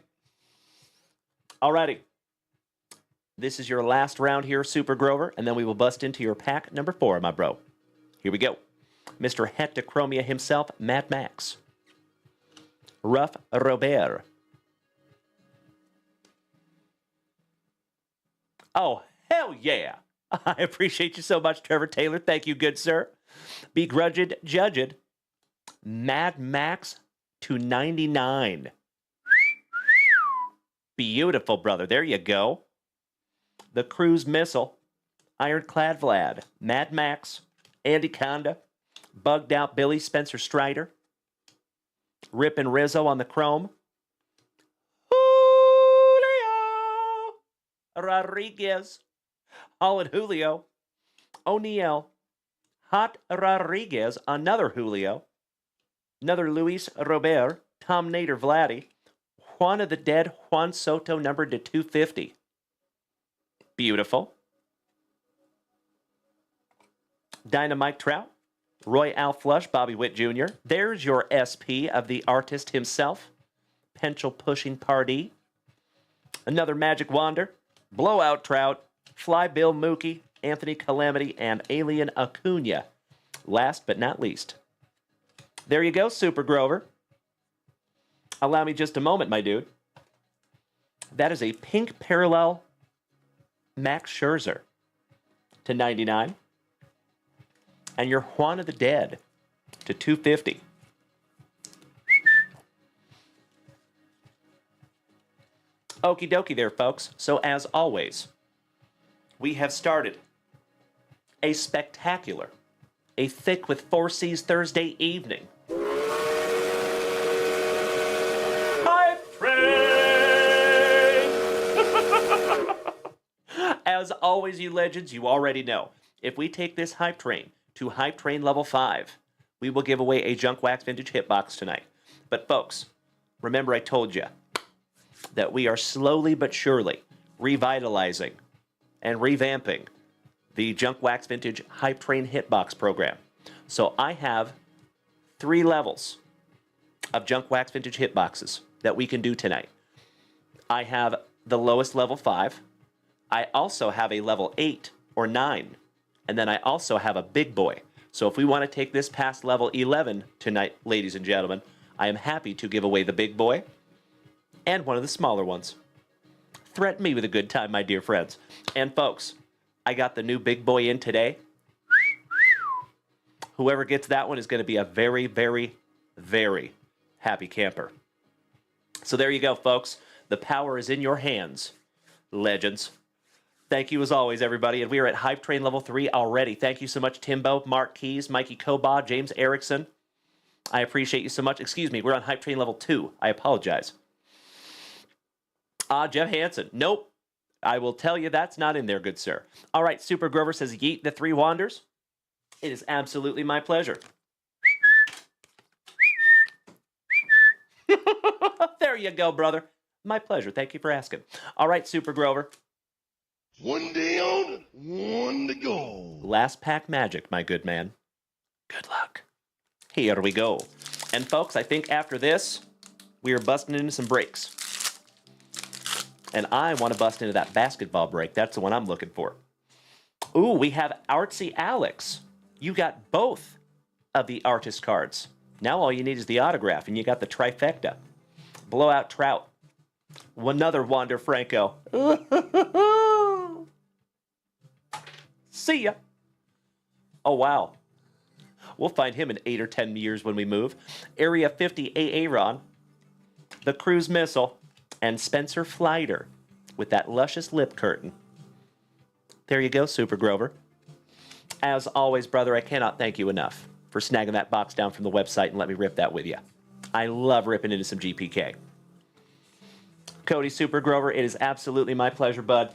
Alrighty. This is your last round here, Super Grover, and then we will bust into your pack number 4, my bro. Here we go. Mr. Hectochromia himself, Mad Max. Rough Robert. Oh, hell yeah. I appreciate you so much, Trevor Taylor. Thank you, good sir. Begrudged Judged. Mad Max to 99. Beautiful, brother. There you go. The Cruise Missile. Ironclad Vlad. Mad Max. Andy Conda. Bugged Out Billy Spencer Strider. Rip and Rizzo on the Chrome. Julio Rodriguez. Holland Julio. O'Neal. Hot Rodriguez. Another Julio. Another Luis Robert. Tom Nader Vladdy. Juan of the Dead. Juan Soto numbered to 250. Beautiful. Dynamite Trout. Roy Al Flush, Bobby Witt Jr. There's your SP of the artist himself. Pencil Pushing Pardee. Another Magic Wander. Blowout Trout. Fly Bill Mookie. Anthony Calamity. And Alien Acuna. Last but not least. There you go, Super Grover. Allow me just a moment, my dude. That is a pink parallel Max Scherzer to 99. And your Juan of the Dead to 250. Okie dokie there, folks. So as always, we have started a spectacular, a thick with 4 C's Thursday evening. Hype Train! As always, you legends, you already know. If we take this Hype Train to Hype Train level 5, we will give away a Junkwax Vintage Hitbox tonight. But folks, remember I told you that we are slowly but surely revitalizing and revamping the Junkwax Vintage Hype Train Hitbox program. So I have 3 levels of Junkwax Vintage Hitboxes that we can do tonight. I have the lowest level 5. I also have a level 8 or 9. And then I also have a big boy. So if we want to take this past level 11 tonight, ladies and gentlemen, I am happy to give away the big boy and one of the smaller ones. Threaten me with a good time, my dear friends. And folks, I got the new big boy in today. Whoever gets that one is going to be a very, very, very happy camper. So there you go, folks. The power is in your hands, legends. Thank you as always, everybody. And we are at Hype Train level 3 already. Thank you so much, Timbo, Mark Keys, Mikey Koba, James Erickson. I appreciate you so much. Excuse me, we're on Hype Train level 2. I apologize. Jeff Hansen. Nope. I will tell you that's not in there, good sir. All right, Super Grover says, yeet the 3 wanders. It is absolutely my pleasure. There you go, brother. My pleasure. Thank you for asking. All right, Super Grover. One day on, one to go. Last pack magic, my good man. Good luck. Here we go. And folks, I think after this, we are busting into some breaks. And I want to bust into that basketball break. That's the one I'm looking for. Ooh, we have Artsy Alex. You got both of the artist cards. Now all you need is the autograph, and you got the trifecta. Blowout Trout. Another Wander Franco. See ya. Oh, wow. We'll find him in 8 or 10 years when we move. Area 50 Aaron, the Cruise Missile, and Spencer Flighter with that luscious lip curtain. There you go, Super Grover. As always, brother, I cannot thank you enough for snagging that box down from the website and let me rip that with you. I love ripping into some GPK. Cody Super Grover, it is absolutely my pleasure, bud.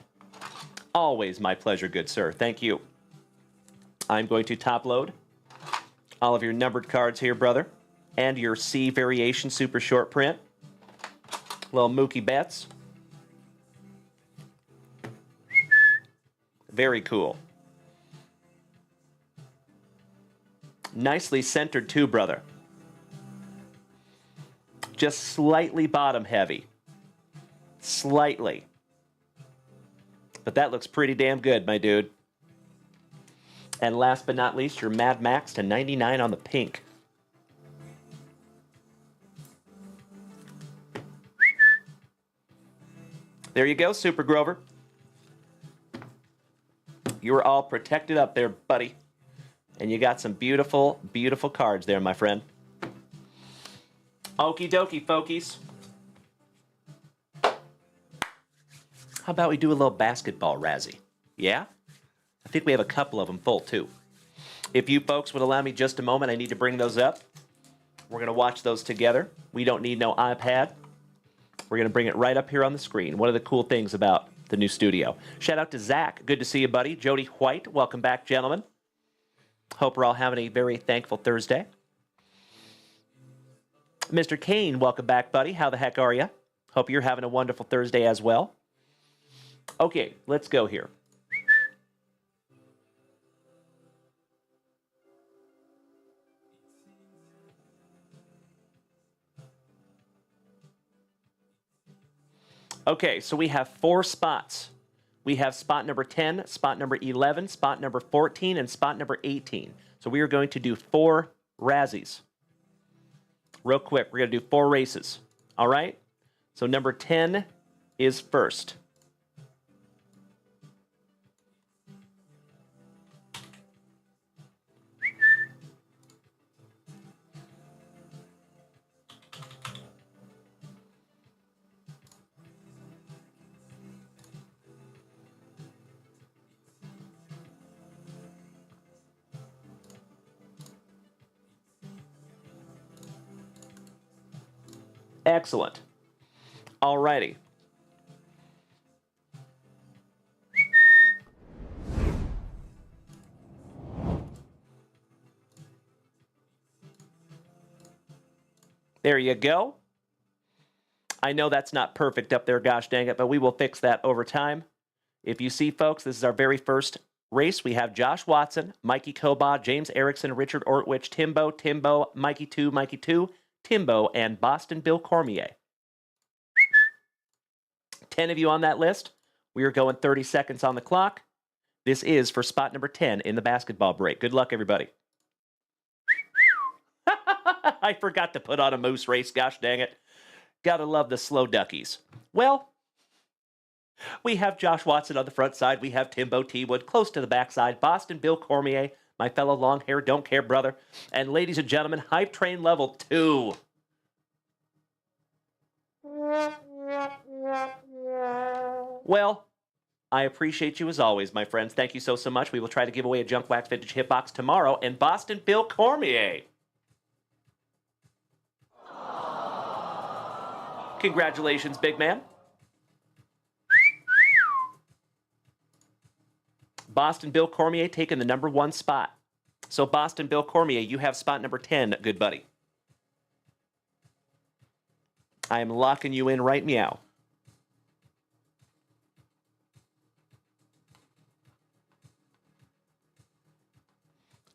Always my pleasure, good sir. Thank you. I'm going to top load all of your numbered cards here, brother, and your C variation super short print. Little Mookie Betts. Very cool. Nicely centered too, brother. Just slightly bottom heavy. Slightly. But that looks pretty damn good, my dude. And last but not least, your Mad Max to 99 on the pink. There you go, Super Grover. You are all protected up there, buddy. And you got some beautiful, beautiful cards there, my friend. Okie dokie, folkies. How about we do a little basketball razzie? Yeah? I think we have a couple of them full, too. If you folks would allow me just a moment, I need to bring those up. We're going to watch those together. We don't need no iPad. We're going to bring it right up here on the screen. One of the cool things about the new studio. Shout out to Zach. Good to see you, buddy. Jody White, welcome back, gentlemen. Hope we're all having a very thankful Thursday. Mr. Kane, welcome back, buddy. How the heck are you? Hope you're having a wonderful Thursday as well. Okay, let's go here. Okay, so we have 4 spots. We have spot number 10, spot number 11, spot number 14, and spot number 18. So we are going to do 4 Razzies. Real quick, we're going to do 4 races. All right? So number 10 is first. Excellent. All righty. There you go. I know that's not perfect up there, gosh dang it, but we will fix that over time. If you see, folks, this is our very first race. We have Josh Watson, Mikey Koba, James Erickson, Richard Ortwich, Timbo, Mikey 2, Timbo, and Boston Bill Cormier. 10 of you on that list. We are going 30 seconds on the clock. This is for spot number 10 in the basketball break. Good luck, everybody. I forgot to put on a moose race, gosh dang it. Gotta love the slow duckies. Well, we have Josh Watson on the front side. We have Timbo T. Wood close to the backside. Boston Bill Cormier, my fellow long hair, don't care brother. And ladies and gentlemen, Hype Train Level 2. Well, I appreciate you as always, my friends. Thank you so much. We will try to give away a Junkwax Vintage Hitbox tomorrow. And Boston Bill Cormier. Congratulations, big man. Boston Bill Cormier taking the number 1 spot. So Boston Bill Cormier, you have spot number 10, good buddy. I am locking you in right meow.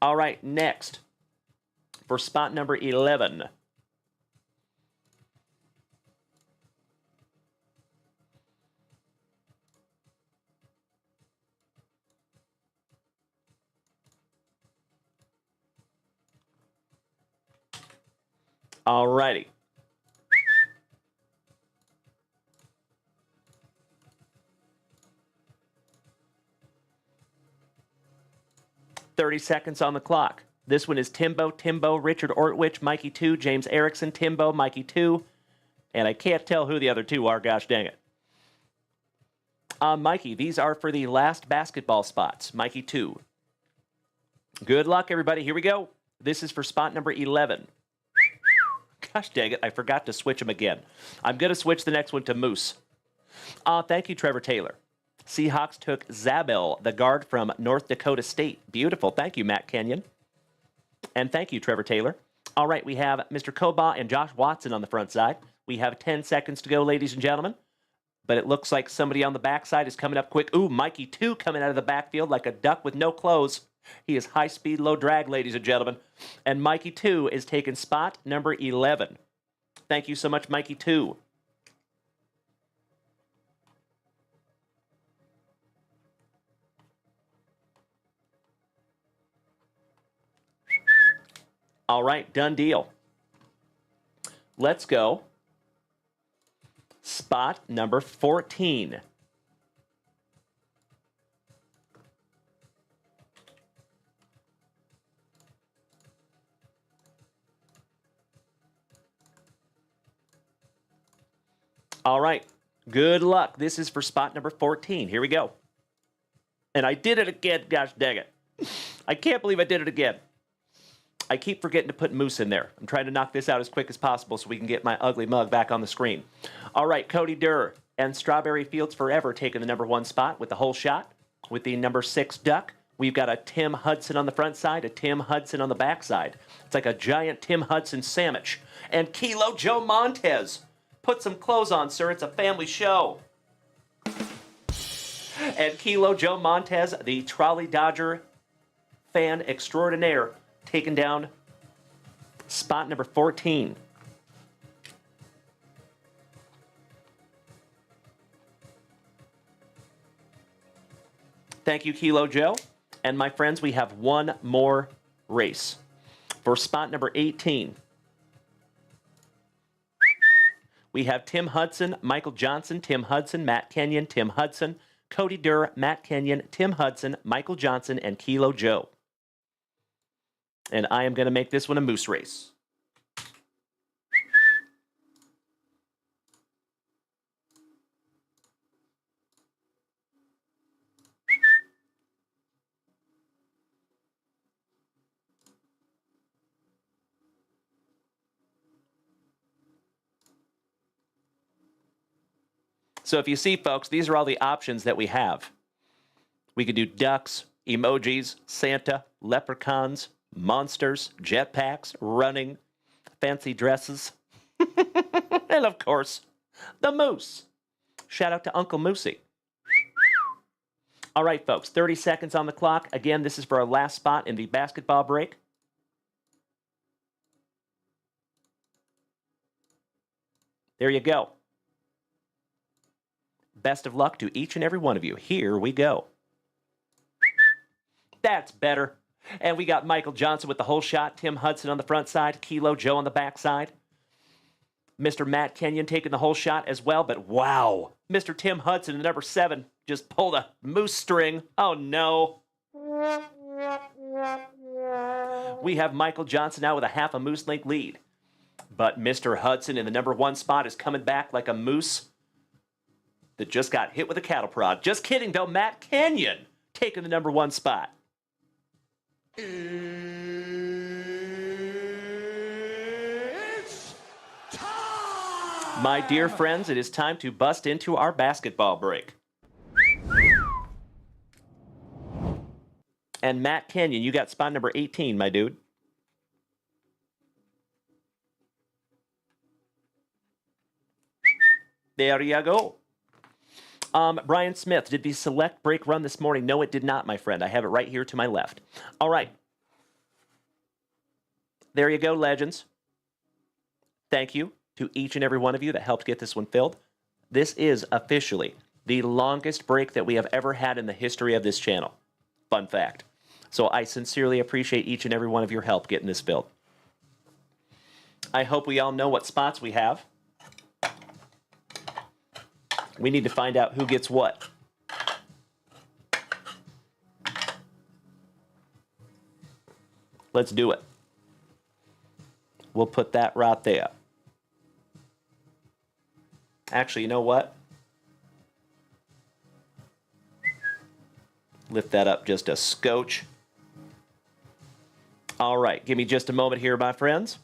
All right, next, for spot number 11. All righty. "30 seconds on the clock. This one is Timbo, Richard Ortwich, Mikey 2, James Erickson, Timbo, Mikey 2, and I can't tell who the other two are, gosh dang it. Mikey, these are for the last basketball spots. Mikey 2. Good luck, everybody. Here we go. This is for spot number 11. Gosh dang it, I forgot to switch them again. I'm going to switch the next one to Moose. Thank you, Trevor Taylor. Seahawks took Zabel, the guard from North Dakota State. Beautiful. Thank you, Matt Kenyon. And thank you, Trevor Taylor. All right, we have Mr. Koba and Josh Watson on the front side. We have 10 seconds to go, ladies and gentlemen. But it looks like somebody on the backside is coming up quick. Ooh, Mikey 2 coming out of the backfield like a duck with no clothes. He is high speed, low drag, ladies and gentlemen. And Mikey 2 is taking spot number 11. Thank you so much, Mikey 2. All right, done deal. Let's go. Spot number 14. All right, good luck. This is for spot number 14. Here we go. And I did it again, gosh dang it. I can't believe I did it again. I keep forgetting to put Moose in there. I'm trying to knock this out as quick as possible so we can get my ugly mug back on the screen. All right, Cody Durr and Strawberry Fields Forever taking the number 1 spot with the whole shot. With the number 6 duck, we've got a Tim Hudson on the front side, a Tim Hudson on the back side. It's like a giant Tim Hudson sandwich. And Kilo Joe Montez. Put some clothes on, sir. It's a family show. And Kilo Joe Montez, the Trolley Dodger fan extraordinaire, taking down spot number 14. Thank you, Kilo Joe. And my friends, we have one more race for spot number 18. We have Tim Hudson, Michael Johnson, Tim Hudson, Matt Kenyon, Tim Hudson, Cody Durr, Matt Kenyon, Tim Hudson, Michael Johnson, and Kilo Joe. And I am going to make this one a Moose race. So if you see, folks, these are all the options that we have. We could do ducks, emojis, Santa, leprechauns, monsters, jetpacks, running, fancy dresses, and of course, the moose. Shout out to Uncle Moosey. All right, folks, 30 seconds on the clock. Again, this is for our last spot in the basketball break. There you go. Best of luck to each and every one of you. Here we go. That's better. And we got Michael Johnson with the whole shot, Tim Hudson on the front side, Kilo Joe on the back side. Mr. Matt Kenyon taking the whole shot as well, but wow. Mr. Tim Hudson, the number 7, just pulled a moose string. Oh, no. We have Michael Johnson now with a half a Moose Link lead. But Mr. Hudson in the number 1 spot is coming back like a moose that just got hit with a cattle prod. Just kidding, though. Matt Kenyon taking the number 1 spot. It's time! My dear friends, it is time to bust into our basketball break. And Matt Kenyon, you got spot number 18, my dude. There you go. Brian Smith, did the select break run this morning? No, it did not, my friend. I have it right here to my left. All right. There you go, legends. Thank you to each and every one of you that helped get this one filled. This is officially the longest break that we have ever had in the history of this channel. Fun fact. So I sincerely appreciate each and every one of your help getting this filled. I hope we all know what spots we have. We need to find out who gets what. Let's do it. We'll put that right there. Actually, you know what? Lift that up just a scotch. All right, give me just a moment here, my friends.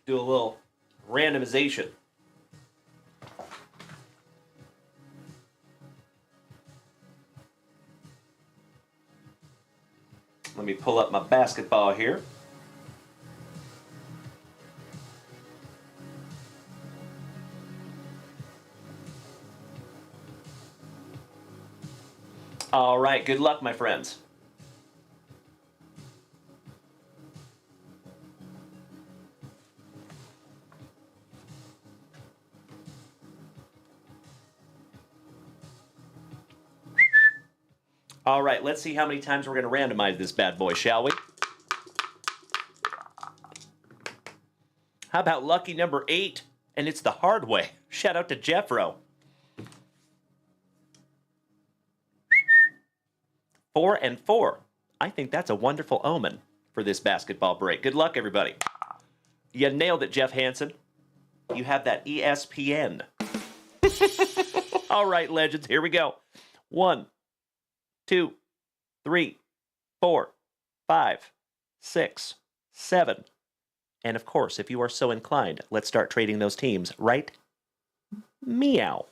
Do a little randomization. Let me pull up my basketball here. All right, good luck, my friends. All right, let's see how many times we're going to randomize this bad boy, shall we? How about lucky number 8? And it's the hard way. Shout out to Jeffro. 4 and 4. I think that's a wonderful omen for this basketball break. Good luck, everybody. You nailed it, Jeff Hansen. You have that ESPN. All right, legends, here we go. 1, 2, 3, 4, 5, 6, 7. And of course, if you are so inclined, let's start trading those teams, right? Meow.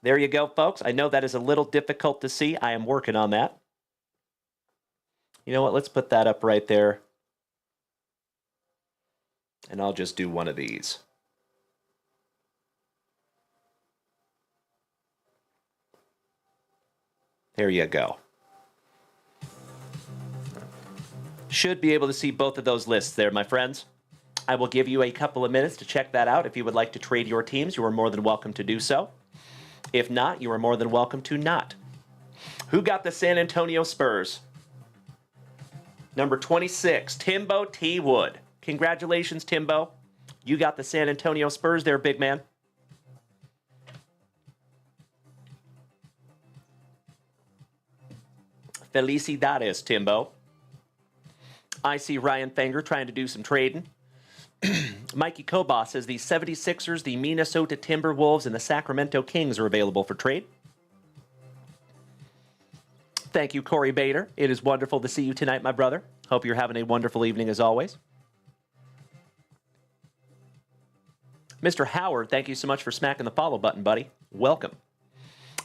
There you go, folks. I know that is a little difficult to see. I am working on that. You know what? Let's put that up right there. And I'll just do one of these. There you go. Should be able to see both of those lists there, my friends. I will give you a couple of minutes to check that out. If you would like to trade your teams, you are more than welcome to do so. If not, you are more than welcome to not. Who got the San Antonio Spurs? Number 26, Timbo T. Wood. Congratulations, Timbo. You got the San Antonio Spurs there, big man. Felicidades, Timbo. I see Ryan Fanger trying to do some trading. Mikey Kobach says the 76ers, the Minnesota Timberwolves, and the Sacramento Kings are available for trade. Thank you, Corey Bader. It is wonderful to see you tonight, my brother. Hope you're having a wonderful evening as always. Mr. Howard, thank you so much for smacking the follow button, buddy. Welcome.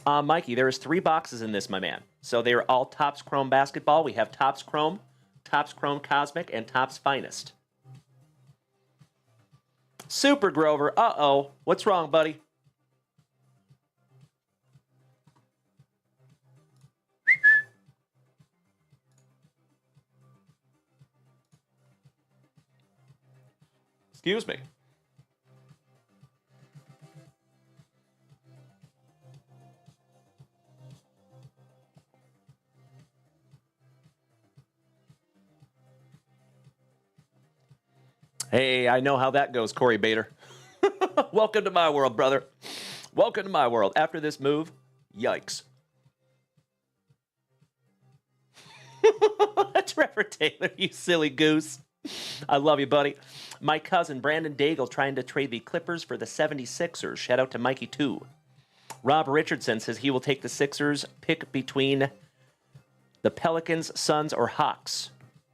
Mikey, there is 3 boxes in this, my man. So they are all Topps Chrome basketball. We have Topps Chrome Cosmic, and Topps Finest. Super Grover, uh-oh. What's wrong, buddy? Excuse me. Hey, I know how that goes, Corey Bader. Welcome to my world, brother. Welcome to my world. After this move, yikes. Trevor Taylor, you silly goose. I love you, buddy. My cousin, Brandon Daigle, trying to trade the Clippers for the 76ers. Shout out to Mikey, too. Rob Richardson says he will take the Sixers, pick between the Pelicans, Suns, or Hawks,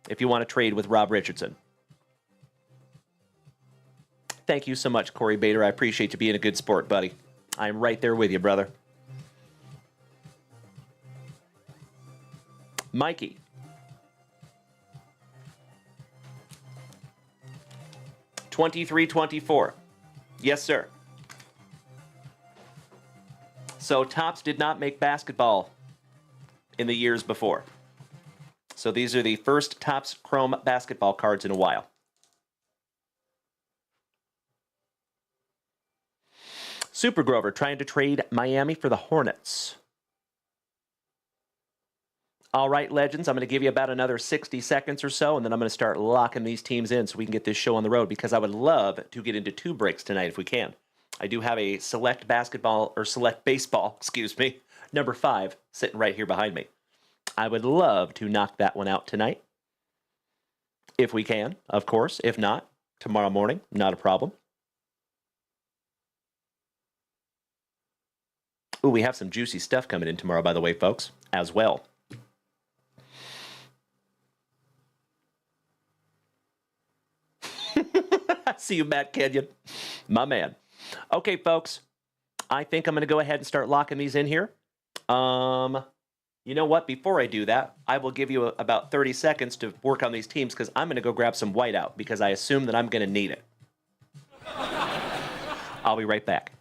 if you want to trade with Rob Richardson. Thank you so much, Corey Bader. I appreciate you being a good sport, buddy. I'm right there with you, brother. Mikey. $23.24. Yes, sir. So Topps did not make basketball in the years before. So these are the first Topps Chrome basketball cards in a while. Super Grover trying to trade Miami for the Hornets. All right, Legends, I'm going to give you about another 60 seconds or so, and then I'm going to start locking these teams in so we can get this show on the road, because I would love to get into 2 breaks tonight if we can. I do have a select basketball, or select baseball, excuse me, number 5, sitting right here behind me. I would love to knock that one out tonight. If we can, of course. If not, tomorrow morning, not a problem. Ooh, we have some juicy stuff coming in tomorrow, by the way, folks, as well. See you, Matt Kenyon. My man. Okay, folks. I think I'm going to go ahead and start locking these in here. You know what? Before I do that, I will give you about 30 seconds to work on these teams, because I'm going to go grab some whiteout, because I assume that I'm going to need it. I'll be right back.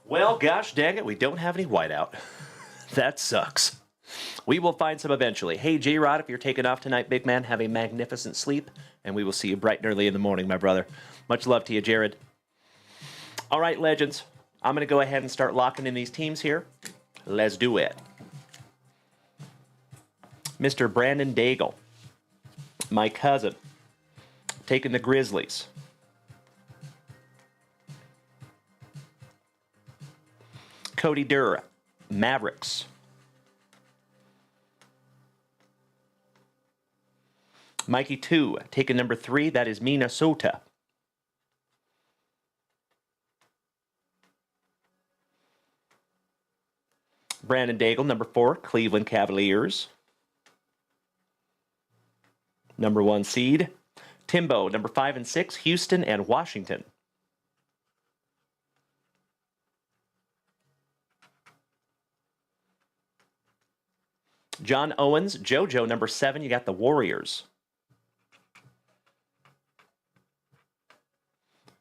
Well, gosh dang it, we don't have any whiteout. That sucks. We will find some eventually. Hey, J-Rod, if you're taking off tonight, big man, have a magnificent sleep, and we will see you bright and early in the morning, my brother. Much love to you, Jared. All right, Legends, I'm going to go ahead and start locking in these teams here. Let's do it. Mr. Brandon Daigle, my cousin, taking the Grizzlies. Cody Durr, Mavericks. Mikey 2, taking number 3, that is Minnesota. Brandon Daigle, number 4, Cleveland Cavaliers. Number 1 seed. Timbo, number 5 and 6, Houston and Washington. John Owens, JoJo, number 7, you got the Warriors.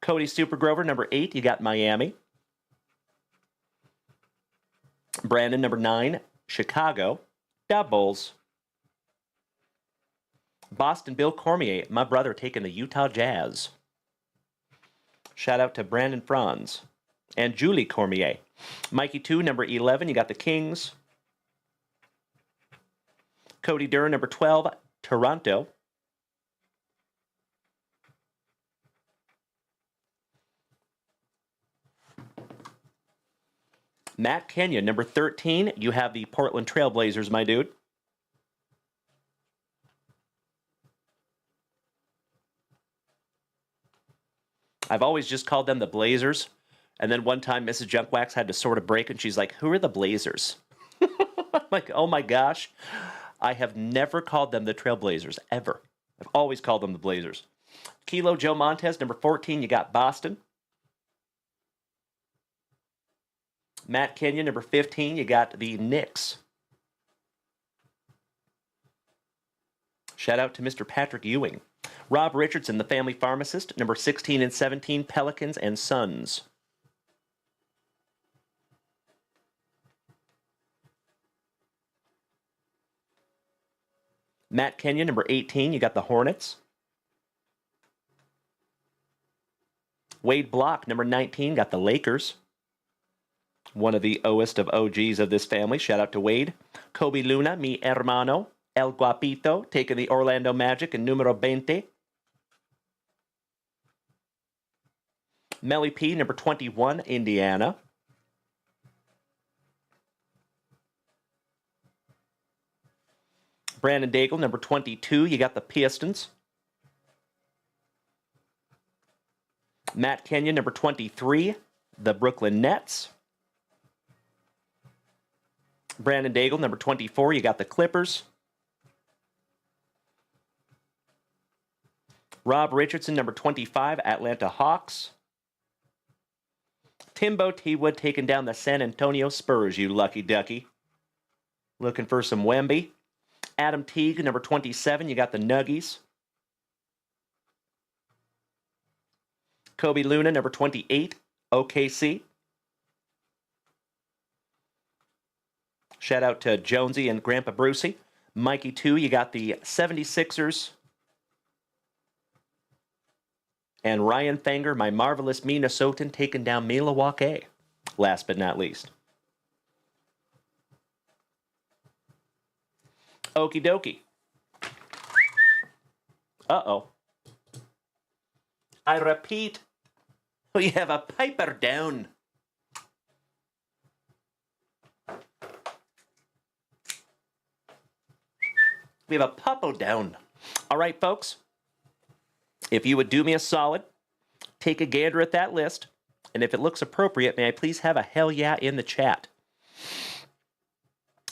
Cody Supergrover, number 8, you got Miami. Brandon, number 9, Chicago. Bulls. Boston Bill Cormier, my brother, taking the Utah Jazz. Shout out to Brandon Franz and Julie Cormier. Mikey 2, number 11, you got the Kings. Cody Durr, number 12, Toronto. Matt Kenyon, number 13, you have the Portland Trailblazers, my dude. I've always just called them the Blazers. And then one time Mrs. Junkwax had to sort of break, and she's like, who are the Blazers? I'm like, oh my gosh. I have never called them the Trailblazers, ever. I've always called them the Blazers. Kilo Joe Montez, number 14, you got Boston. Matt Kenyon, number 15, you got the Knicks. Shout out to Mr. Patrick Ewing. Rob Richardson, the family pharmacist, number 16 and 17, Pelicans and Suns. Matt Kenyon, number 18, you got the Hornets. Wade Block, number 19, got the Lakers. One of the oest of OGs of this family. Shout out to Wade. Kobe Luna, mi hermano. El Guapito, taking the Orlando Magic and numero 20. Melly P, number 21, Indiana. Brandon Daigle, number 22, you got the Pistons. Matt Kenyon, number 23, the Brooklyn Nets. Brandon Daigle, number 24, you got the Clippers. Rob Richardson, number 25, Atlanta Hawks. Timbo T. Wood taking down the San Antonio Spurs, you lucky ducky. Looking for some Wemby. Adam Teague, number 27, you got the Nuggies. Kobe Luna, number 28, OKC. Shout out to Jonesy and Grandpa Brucey. Mikey 2, you got the 76ers. And Ryan Fanger, my marvelous Minnesotan, taking down Milwaukee. Last but not least. Okie dokie. Uh-oh. I repeat, we have a piper down. We have a puppo down. All right, folks. If you would do me a solid, take a gander at that list, and if it looks appropriate, may I please have a hell yeah in the chat.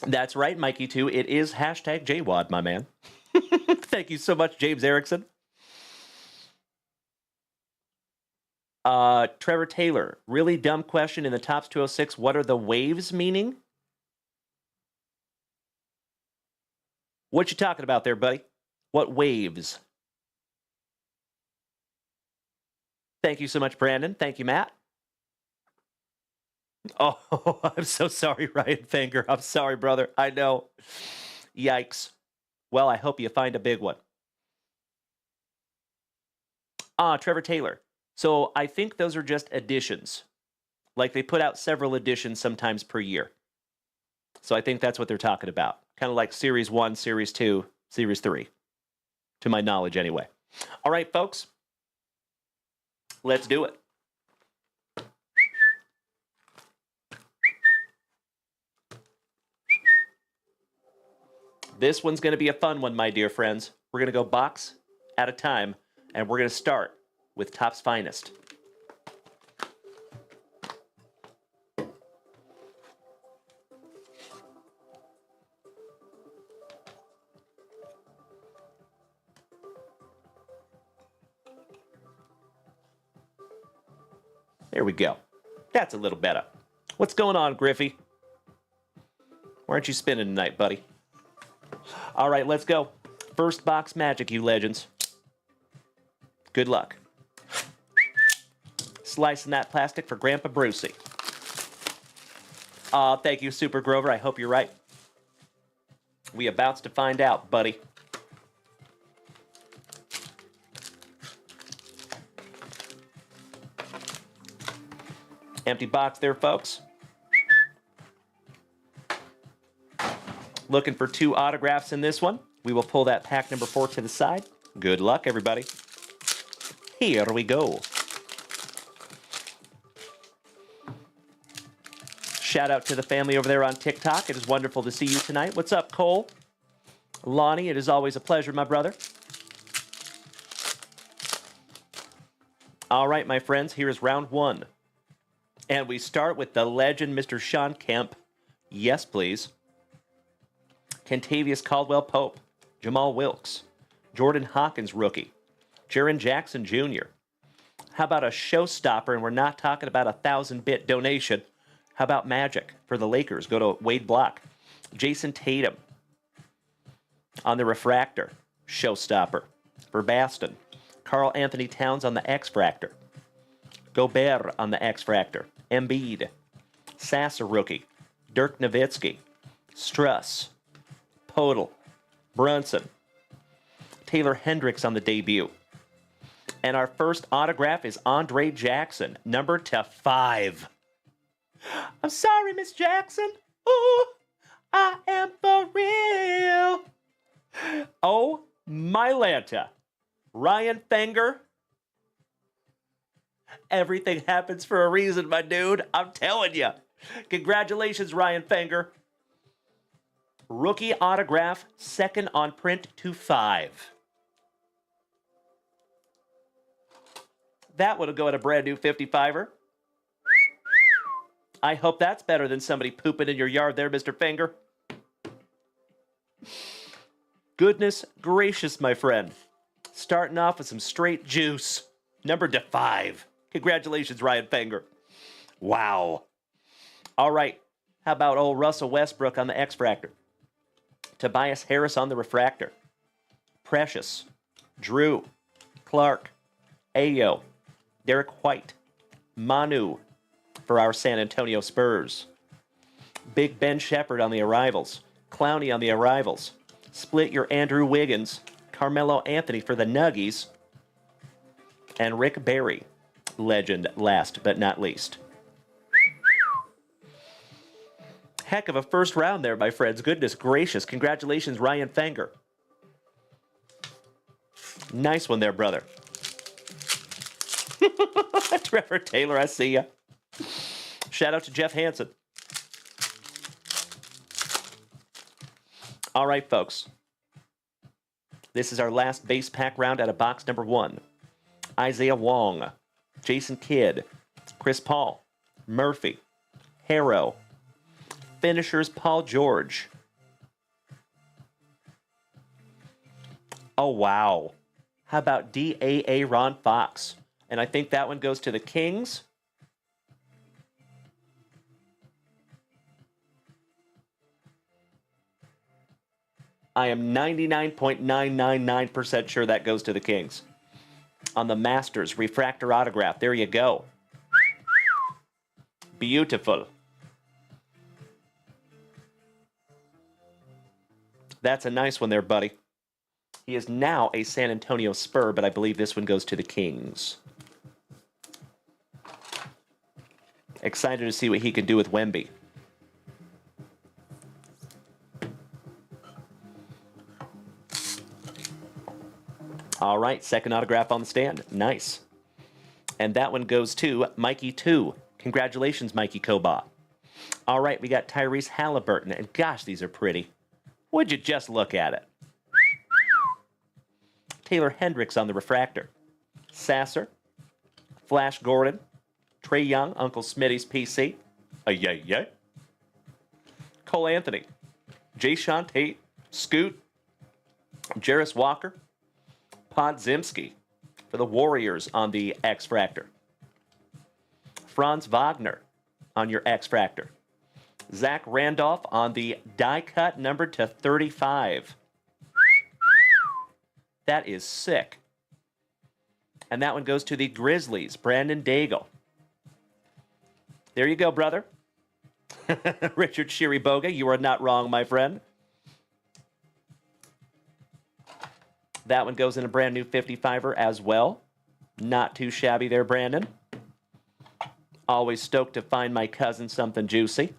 That's right, Mikey 2. It is hashtag JWAD, my man. Thank you so much, James Erickson. Trevor Taylor, really dumb question in the Tops 206. What are the waves meaning? What you talking about there, buddy? What waves? Thank you so much, Brandon. Thank you, Matt. Oh, I'm so sorry, Ryan Finger. I'm sorry, brother. I know. Yikes. Well, I hope you find a big one. Trevor Taylor. So I think those are just editions. Like they put out several editions sometimes per year. So I think that's what they're talking about. Kind of like Series 1, Series 2, Series 3. To my knowledge, anyway. All right, folks. Let's do it. This one's going to be a fun one, my dear friends. We're going to go box at a time, and we're going to start with Topps Finest. There we go. That's a little better. What's going on, Griffey? Why aren't you spinning tonight, buddy? All right, let's go. First box magic, you legends. Good luck. Slicing that plastic for Grandpa Brucey. Thank you, Super Grover. I hope you're right. We about to find out, buddy. Empty box there, folks. Looking for 2 autographs in this one. We will pull that pack number 4 to the side. Good luck, everybody. Here we go. Shout out to the family over there on TikTok. It is wonderful to see you tonight. What's up, Cole? Lonnie, it is always a pleasure, my brother. All right, my friends, here is round 1. And we start with the legend, Mr. Sean Kemp. Yes, please. Kentavious Caldwell-Pope. Jamal Wilkes. Jordan Hawkins, rookie. Jaren Jackson Jr. How about a showstopper, and we're not talking about a 1,000-bit donation. How about Magic for the Lakers? Go to Wade Block. Jason Tatum on the refractor. Showstopper for Baston. Karl Anthony Towns on the X-Fractor. Gobert on the X-Fractor. Embiid. Sasser rookie. Dirk Nowitzki. Struss. Podol. Brunson. Taylor Hendricks on the debut. And our first autograph is Andre Jackson, number /5. I'm sorry, Miss Jackson. Ooh, I am for real. Oh, my Lanta. Ryan Fenger. Everything happens for a reason, my dude. I'm telling you. Congratulations, Ryan Fenger. Rookie autograph, second on print /5. That would go at a brand new 55er. I hope that's better than somebody pooping in your yard there, Mr. Fenger. Goodness gracious, my friend. Starting off with some straight juice. Number /5. Congratulations, Ryan Fenger. Wow. All right. How about old Russell Westbrook on the X-Fractor? Tobias Harris on the refractor. Precious. Drew. Clark. Ayo. Derek White. Manu for our San Antonio Spurs. Big Ben Shepherd on the arrivals. Clowney on the arrivals. Split your Andrew Wiggins. Carmelo Anthony for the Nuggies. And Rick Barry. Legend last but not least. Heck of a first round there, my friends. Goodness gracious. Congratulations, Ryan Fenger. Nice one there, brother. Trevor Taylor, I see ya. Shout out to Jeff Hansen. All right, folks. This is our last base pack round out of box number 1. Isaiah Wong, Jason Kidd, Chris Paul, Murphy, Harrow, finishers Paul George. Oh, wow. How about DAA Ron Fox? And I think that one goes to the Kings. I am 99.999% sure that goes to the Kings. On the Masters, refractor autograph. There you go. Beautiful. That's a nice one there, buddy. He is now a San Antonio Spur, but I believe this one goes to the Kings. Excited to see what he can do with Wemby. All right, second autograph on the stand. Nice. And that one goes to Mikey 2. Congratulations, Mikey Koba. All right, we got Tyrese Halliburton. And gosh, these are pretty. Would you just look at it? Taylor Hendricks on the refractor. Sasser. Flash Gordon. Trae Young, Uncle Smitty's PC. Yeah. Cole Anthony. Jayshawn Tate. Scoot. Jarris Walker. Podziemski for the Warriors on the X-Fractor. Franz Wagner on your X-Fractor. Zach Randolph on the die-cut number /35. That is sick. And that one goes to the Grizzlies. Brandon Daigle. There you go, brother. Richard Shiriboga, you are not wrong, my friend. That one goes in a brand new 55er as well. Not too shabby there, Brandon. Always stoked to find my cousin something juicy.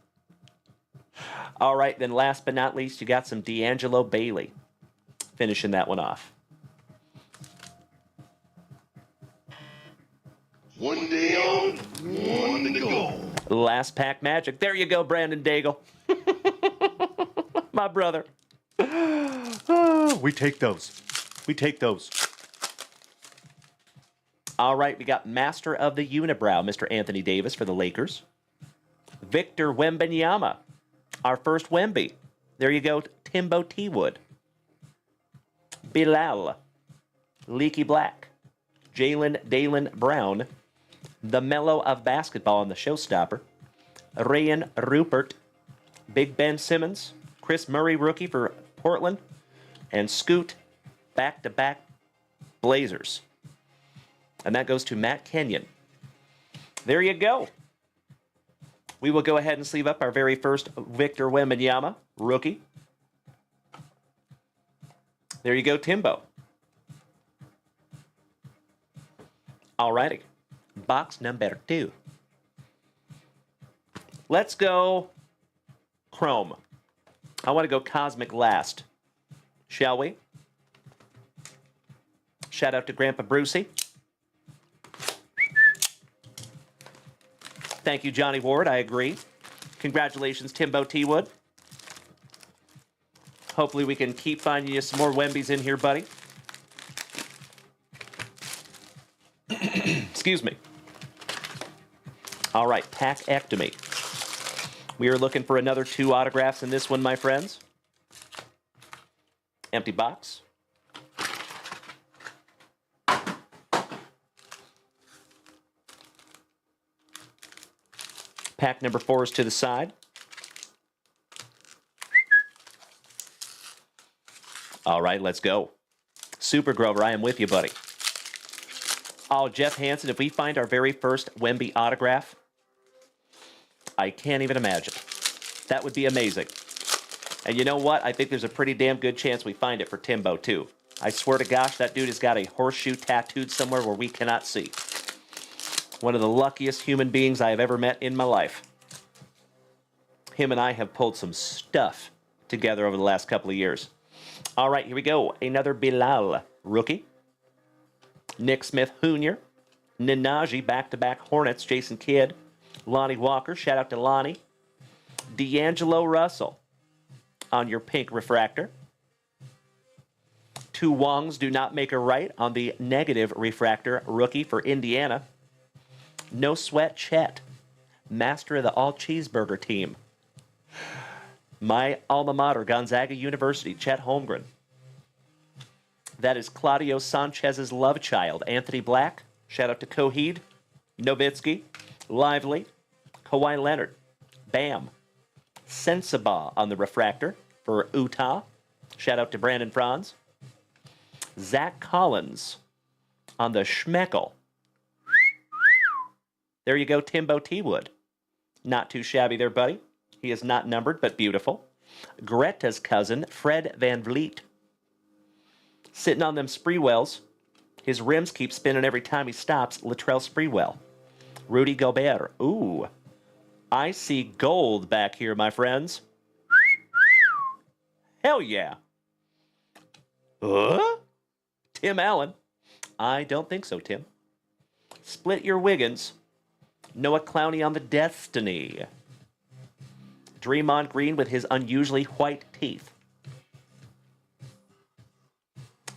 All right, then last but not least, you got some D'Angelo Bailey. Finishing that one off. One day on, one to go. Last pack magic. There you go, Brandon Daigle. My brother. We take those. We take those. All right, we got Master of the Unibrow, Mr. Anthony Davis for the Lakers. Victor Wembanyama, our first Wemby. There you go, Timbo T. Wood. Bilal, Leaky Black, Dalen Brown, the Mellow of Basketball and the Showstopper, Rayan Rupert, Big Ben Simmons, Chris Murray, rookie for Portland, and Scoot, back-to-back Blazers. And that goes to Matt Kenyon. There you go. We will go ahead and sleeve up our very first Victor Wembanyama, rookie. There you go, Timbo. Alrighty. Box number 2. Let's go Chrome. I want to go Cosmic last. Shall we? Shout out to Grandpa Brucey. Thank you, Johnny Ward. I agree. Congratulations, Timbo T. Wood. Hopefully we can keep finding you some more Wembies in here, buddy. Excuse me. All right, Pack-ectomy. We are looking for another 2 autographs in this one, my friends. Empty box. Pack number 4 is to the side. All right, let's go. Super Grover, I am with you, buddy. Oh, Jeff Hansen, if we find our very first Wemby autograph, I can't even imagine. That would be amazing. And you know what? I think there's a pretty damn good chance we find it for Timbo, too. I swear to gosh, that dude has got a horseshoe tattooed somewhere where we cannot see. One of the luckiest human beings I have ever met in my life. Him and I have pulled some stuff together over the last couple of years. All right, here we go. Another Bilal rookie. Nick Smith Jr. Nnaji, back-to-back Hornets. Jason Kidd. Lonnie Walker, shout out to Lonnie. D'Angelo Russell on your pink refractor. 2 Wongs do not make a right on the negative refractor rookie for Indiana. No Sweat Chet, master of the all-cheeseburger team. My alma mater, Gonzaga University, Chet Holmgren. That is Claudio Sanchez's love child, Anthony Black. Shout out to Coheed, Nowitzki, Lively, Kawhi Leonard, Bam. Sensabaugh on the refractor for Utah. Shout out to Brandon Franz. Zach Collins on the Schmeckel. There you go, Timbo T. Wood. Not too shabby there, buddy. He is not numbered, but beautiful. Greta's cousin, Fred Van Vliet. Sitting on them Spreewells. His rims keep spinning every time he stops. Latrell Sprewell. Rudy Gobert. Ooh. I see gold back here, my friends. Hell yeah. Tim Allen. I don't think so, Tim. Split your Wiggins. Noah Clowney on the Destiny. Draymond Green with his unusually white teeth.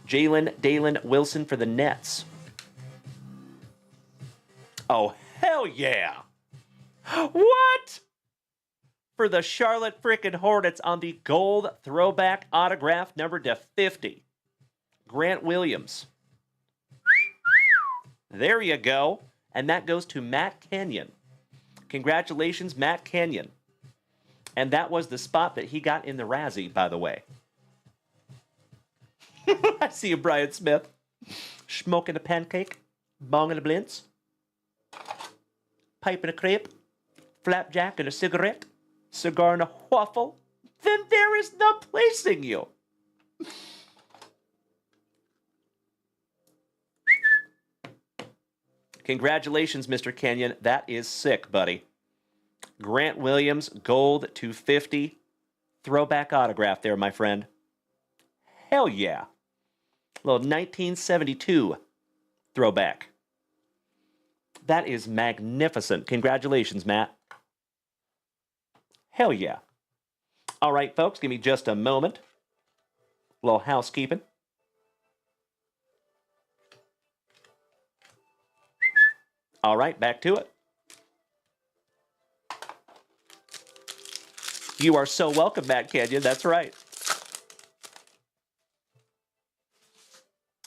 Dalen Wilson for the Nets. Oh, hell yeah. What? For the Charlotte frickin' Hornets on the gold throwback autograph numbered to 50. Grant Williams. There you go. And that goes to Matt Kenyon. Congratulations, Matt Kenyon. And that was the spot that he got in the Razzie, by the way. I see you, Brian Smith. Smoking a pancake, bonging a blintz, piping a crepe, flapjack and a cigarette, cigar and a waffle. Then there is no placing you. Congratulations, Mr. Kenyon. That is sick, buddy. Grant Williams, gold 250. Throwback autograph there, my friend. Hell yeah. Little 1972 throwback. That is magnificent. Congratulations, Matt. Hell yeah. All right, folks, give me just a moment. A little housekeeping. All right, back to it. You are so welcome, Matt Kenyon. That's right.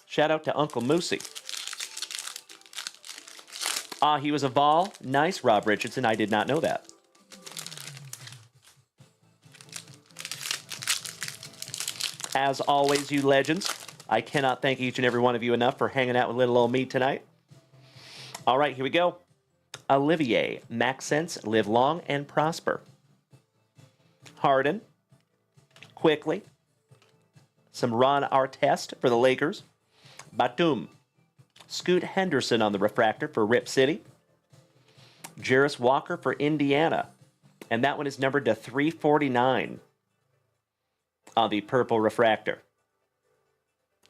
Shout out to Uncle Moosey. Ah, he was a Vol. Nice, Rob Richardson. I did not know that. As always, you legends, I cannot thank each and every one of you enough for hanging out with little old me tonight. All right, here we go. Olivier, Maxence, live long and prosper. Harden, quickly. Some Ron Artest for the Lakers. Batum. Scoot Henderson on the refractor for Rip City. Jarris Walker for Indiana. And that one is numbered to 349 on the purple refractor.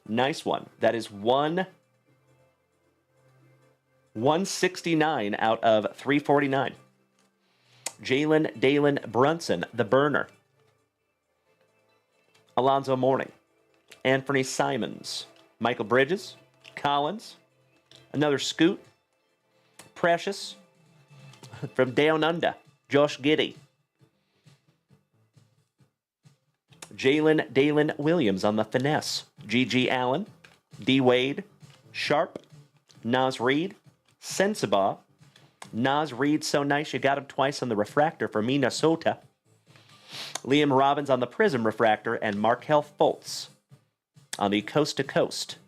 Nice one. That is 169 out of 349. Jalen Dalen Brunson, the burner. Alonzo Mourning. Anthony Simons. Michael Bridges. Collins. Another Scoot. Precious. From Down Under. Josh Giddey. Jalen Dalen Williams on the finesse. G.G. Allen. D. Wade. Sharp. Naz Reid. Sensabaugh. Naz Reid, so nice you got him twice on the refractor for Minnesota. Liam Robbins on the Prism refractor, and Markelle Fultz on the Coast to Coast.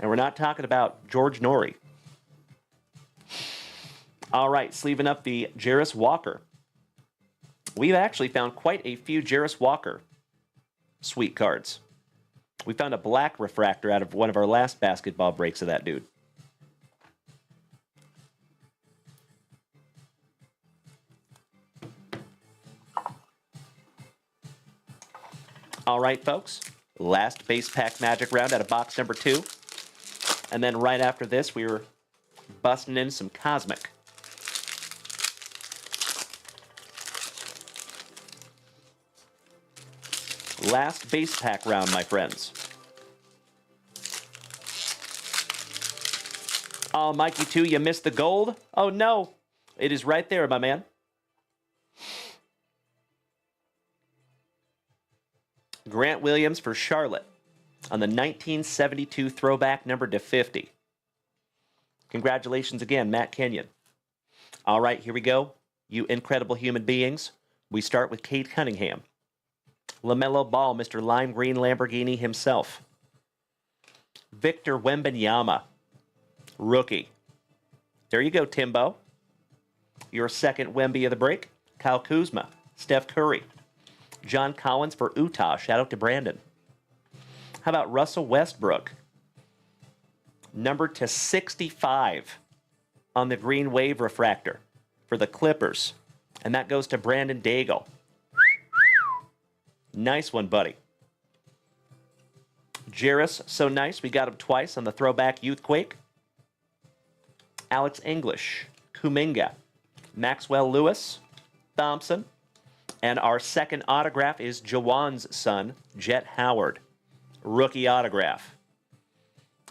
And we're not talking about George Norrie. All right, sleeving up the Jarris Walker. We've actually found quite a few Jarris Walker sweet cards. We found a black refractor out of one of our last basketball breaks of that dude. All right, folks. Last base pack magic round out of box number 2. And then right after this, we were busting in some Cosmic. Last base pack round, my friends. Oh, Mikey 2, you missed the gold? Oh, no. It is right there, my man. Grant Williams for Charlotte on the 1972 throwback numbered to 50. Congratulations again, Matt Kenyon. All right, here we go. You incredible human beings. We start with Cade Cunningham. LaMelo Ball, Mr. Lime Green Lamborghini himself. Victor Wembanyama, rookie. There you go, Timbo. Your second Wemby of the break. Kyle Kuzma, Steph Curry. John Collins for Utah. Shout out to Brandon. How about Russell Westbrook? Numbered to 65 on the Green Wave refractor for the Clippers. And that goes to Brandon Daigle. Nice one, buddy. Jarris, so nice. We got him twice on the throwback Youthquake. Alex English. Kuminga. Maxwell Lewis. Thompson. And our second autograph is Jawan's son, Jet Howard. Rookie autograph.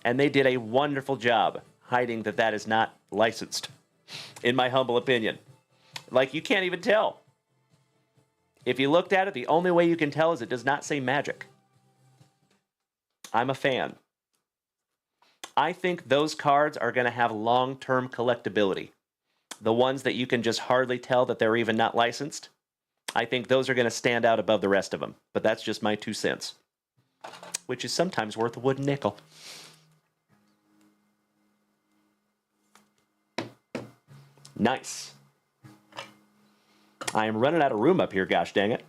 And they did a wonderful job hiding that that is not licensed, in my humble opinion. Like, you can't even tell. If you looked at it, the only way you can tell is it does not say Magic. I'm a fan. I think those cards are going to have long-term collectability. The ones that you can just hardly tell that they're even not licensed, I think those are going to stand out above the rest of them. But that's just my 2 cents, which is sometimes worth a wooden nickel. Nice. I am running out of room up here, gosh dang it.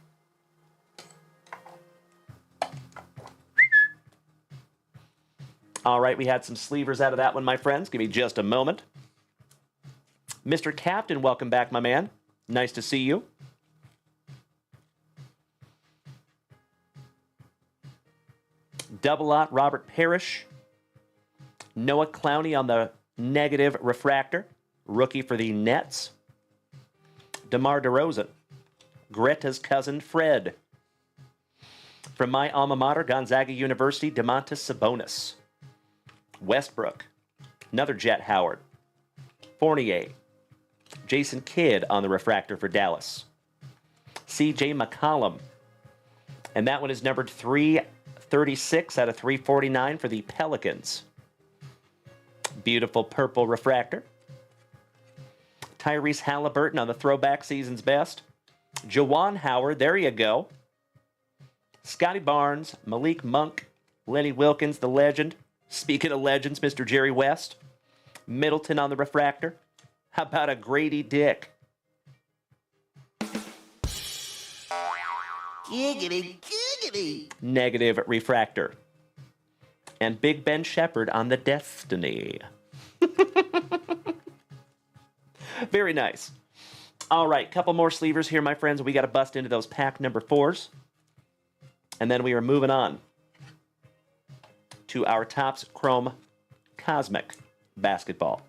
All right, we had some sleevers out of that one, my friends. Give me just a moment. Mr. Captain, welcome back, my man. Nice to see you. Double Lot, Robert Parrish. Noah Clowney on the negative refractor. Rookie for the Nets. DeMar DeRozan. Greta's cousin, Fred. From my alma mater, Gonzaga University, DeMontis Sabonis. Westbrook. Another Jet Howard. Fournier. Jason Kidd on the refractor for Dallas. C.J. McCollum. And that one is numbered 336 out of 349 for the Pelicans. Beautiful purple refractor. Tyrese Halliburton on the throwback season's best. Jawan Howard, there you go. Scotty Barnes, Malik Monk, Lenny Wilkins, the legend. Speaking of legends, Mr. Jerry West. Middleton on the refractor. How about a Grady Dick? Giggity, giggity. Negative refractor. And Big Ben Shepherd on the Destiny. Very nice. All right, couple more sleevers here, my friends. We got to bust into those pack number 4s. And then we are moving on to our Topps Chrome Cosmic Basketball.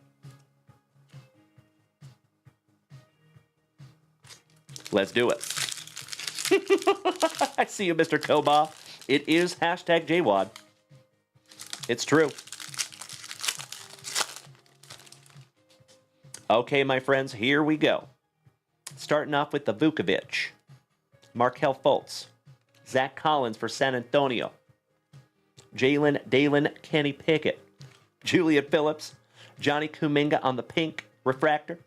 Let's do it. I see you, Mr. Koba. It is hashtag JWAD. It's true. Okay, my friends, here we go. Starting off with the Vukovic. Markelle Fultz. Zach Collins for San Antonio. Jalen Dalen Kenny Pickett. Julian Phillips. Johnny Kuminga on the pink refractor.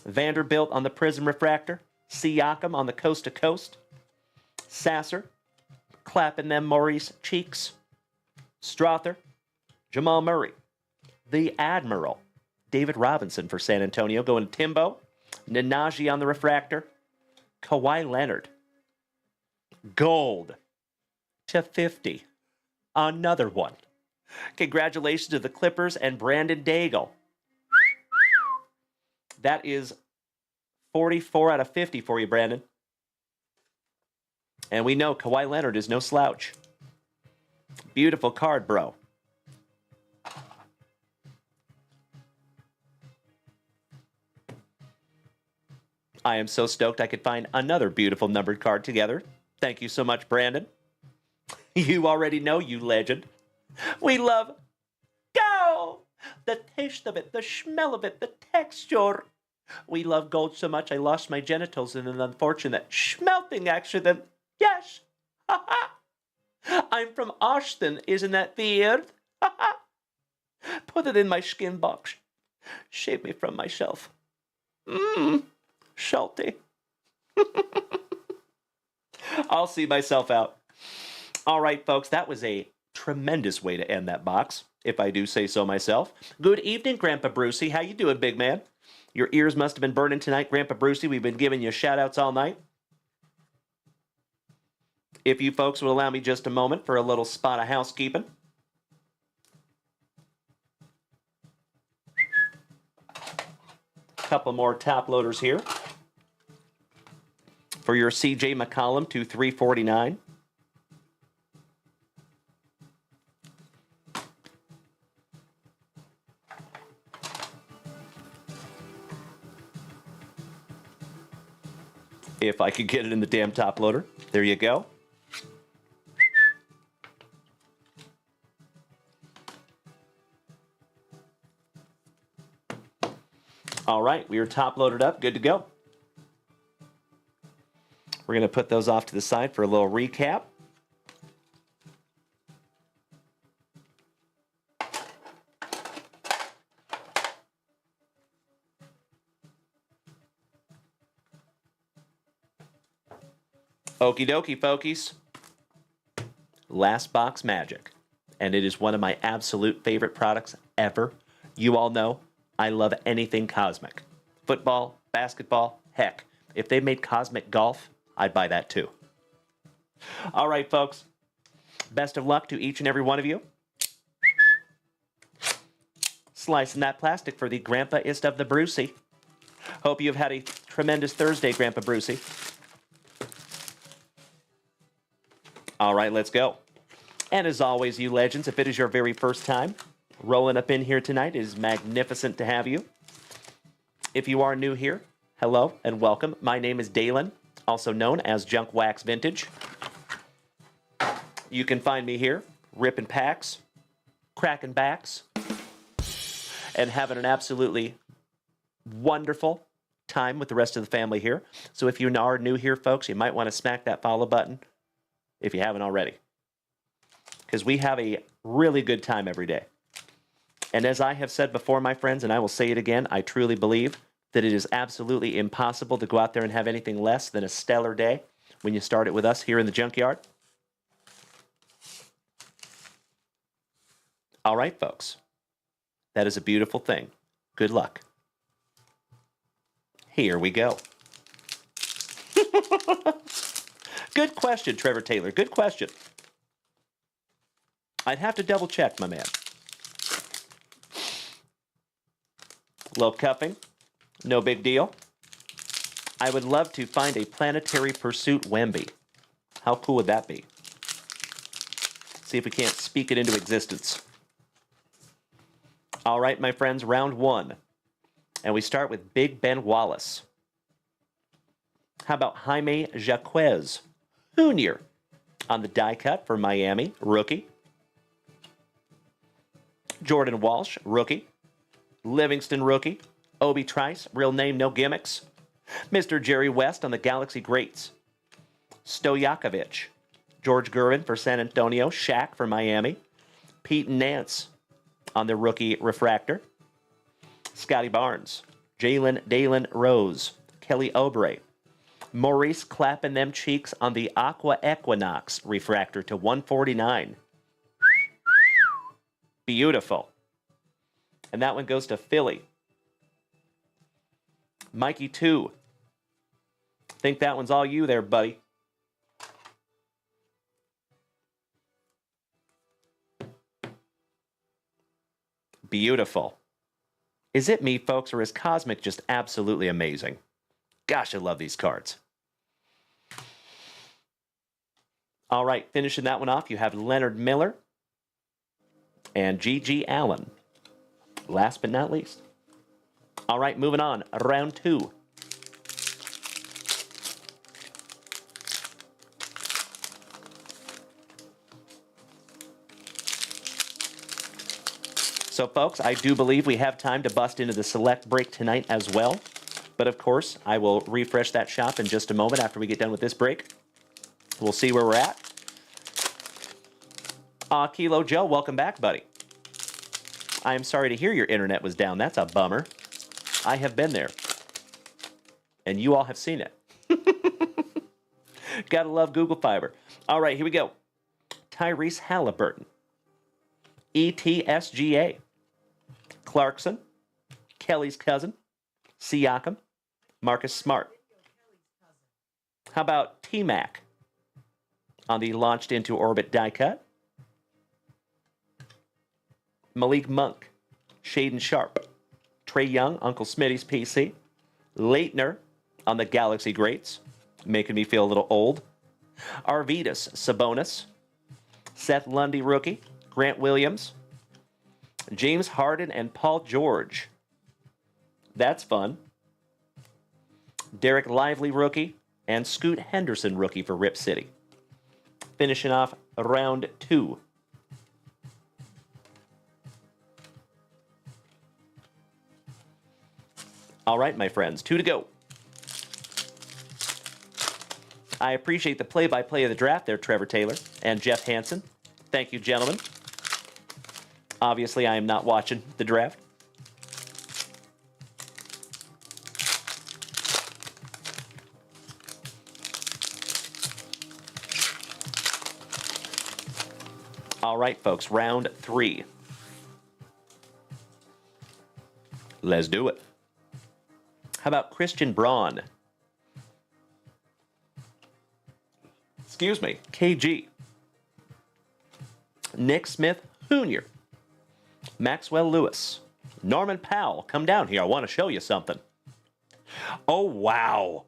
Vanderbilt on the prism refractor. Siakam on the coast to coast. Sasser. Clapping them Maurice cheeks. Strother. Jamal Murray. The Admiral. David Robinson for San Antonio going to Timbo. Nanaji on the refractor. Kawhi Leonard. Gold to 50. Another one. Congratulations to the Clippers and Brandon Daigle. That is 44 out of 50 for you, Brandon. And we know Kawhi Leonard is no slouch. Beautiful card, bro. I am so stoked I could find another beautiful numbered card together. Thank you so much, Brandon. You already know, you legend. We love go! The taste of it, the smell of it, the texture. We love gold so much I lost my genitals in an unfortunate schmelting accident. Yes! Ha ha! I'm from Austin, isn't that weird? Ha ha! Put it in my skin box. Shave me from myself. Salty. I'll see myself out. All right, folks, that was a tremendous way to end that box, if I do say so myself. Good evening, Grandpa Brucey. How you doing, big man? Your ears must have been burning tonight, Grandpa Brucey. We've been giving you shout-outs all night. If you folks will allow me just a moment for a little spot of housekeeping. Couple more top loaders here. For your C.J. McCollum to 349. If I could get it in the damn top loader. There you go. All right, we are top loaded up, good to go. We're going to put those off to the side for a little recap. Okie dokie, folkies. Last box magic. And it is one of my absolute favorite products ever. You all know I love anything cosmic. Football, basketball, heck. If they made cosmic golf, I'd buy that too. All right, folks. Best of luck to each and every one of you. Slicing that plastic for the grandpa-ist of the Brucey. Hope you've had a tremendous Thursday, Grandpa Brucey. All right, let's go. And as always, you legends, if it is your very first time rolling up in here tonight, it is magnificent to have you. If you are new here, hello and welcome. My name is Dalen, also known as Junkwax Vintage. You can find me here, ripping packs, cracking backs, and having an absolutely wonderful time with the rest of the family here. So if you are new here, folks, you might want to smack that follow button if you haven't already, because we have a really good time every day. And as I have said before, my friends, and I will say it again, I truly believe that it is absolutely impossible to go out there and have anything less than a stellar day when you start it with us here in the junkyard. All right, folks. That is a beautiful thing. Good luck. Here we go. Good question, Trevor Taylor. Good question. I'd have to double check, my man. Low cuffing. No big deal. I would love to find a Planetary Pursuit Wemby. How cool would that be? See if we can't speak it into existence. All right, my friends, round one. And we start with Big Ben Wallace. How about Jaime Jaquez Jr. on the die cut for Miami, rookie. Jordan Walsh, rookie. Livingston, rookie. Obi Trice, real name, no gimmicks. Mr. Jerry West on the Galaxy Greats. Stojakovic. George Gervin for San Antonio. Shaq for Miami. Pete Nance on the rookie refractor. Scotty Barnes. Dalen Rose. Kelly Oubre. Maurice clapping them cheeks on the Aqua Equinox refractor to 149. Beautiful. And that one goes to Philly. Mikey 2. Think that one's all you there, buddy. Beautiful. Is it me, folks, or is Cosmic just absolutely amazing? Gosh, I love these cards. All right, finishing that one off, you have Leonard Miller and G.G. Allen. Last but not least. All right, moving on. Round two. So, folks, I do believe we have time to bust into the select break tonight as well. But, of course, I will refresh that shop in just a moment after we get done with this break. We'll see where we're at. Kilo Joe, welcome back, buddy. I am sorry to hear your internet was down. That's a bummer. I have been there. And you all have seen it. Gotta love Google Fiber. All right, here we go. Tyrese Halliburton. ETSGA. Clarkson. Kelly's cousin. Siakam. Marcus Smart. How about T-Mac on the launched into orbit die cut? Malik Monk. Shaden Sharp. Trey Young, Uncle Smitty's PC. Leitner on the Galaxy Greats, making me feel a little old. Arvydas Sabonis. Seth Lundy, rookie. Grant Williams. James Harden and Paul George. That's fun. Derek Lively, rookie. And Scoot Henderson, rookie for Rip City. Finishing off round two. All right, my friends, 2 to go. I appreciate the play-by-play of the draft there, Trevor Taylor and Jeff Hansen. Thank you, gentlemen. Obviously, I am not watching the draft. All right, folks, round 3. Let's do it. How about Christian Braun? Excuse me, KG. Nick Smith Jr. Maxwell Lewis. Norman Powell, come down here. I want to show you something. Oh, wow.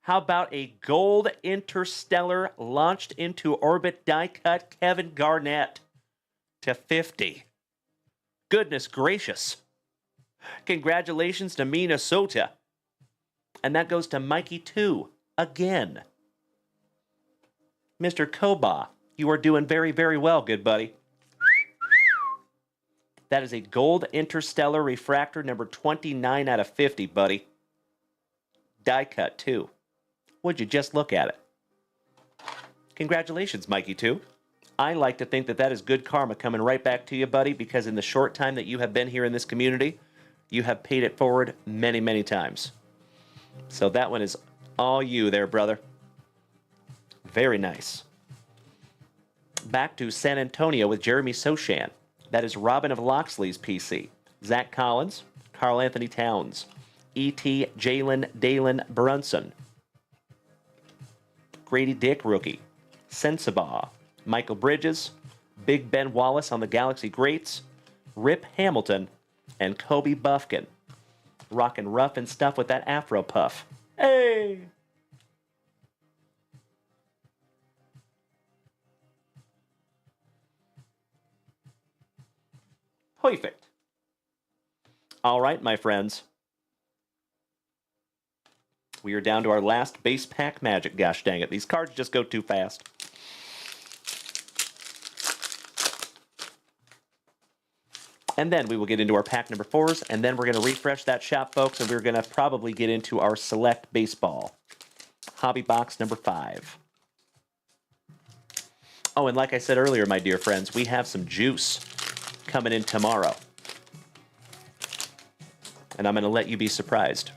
How about a gold interstellar launched into orbit die-cut Kevin Garnett to 50? Goodness gracious. Congratulations to Minnesota. And that goes to Mikey 2 again. Mr. Koba, you are doing very, very well, good buddy. That is a gold interstellar refractor number 29 out of 50, buddy. Die cut, too. Would you just look at it? Congratulations, Mikey 2. I like to think that that is good karma coming right back to you, buddy, because in the short time that you have been here in this community, you have paid it forward many, many times. So that one is all you there, brother. Very nice. Back to San Antonio with Jeremy Sochan. That is Robin of Loxley's PC. Zach Collins, Carl Anthony Towns, E.T. Jalen Dalen Brunson, Grady Dick rookie, Sensabaugh, Michael Bridges, Big Ben Wallace on the Galaxy Greats, Rip Hamilton, and Kobe Buffkin. Rockin' rough and stuff with that Afro puff. Hey! Perfect. All right, my friends. We are down to our last base pack magic. Gosh dang it. These cards just go too fast. And then we will get into our pack number 4s, and then we're going to refresh that shop, folks, and we're going to probably get into our select baseball. Hobby box number 5. Oh, and like I said earlier, my dear friends, we have some juice coming in tomorrow. And I'm going to let you be surprised.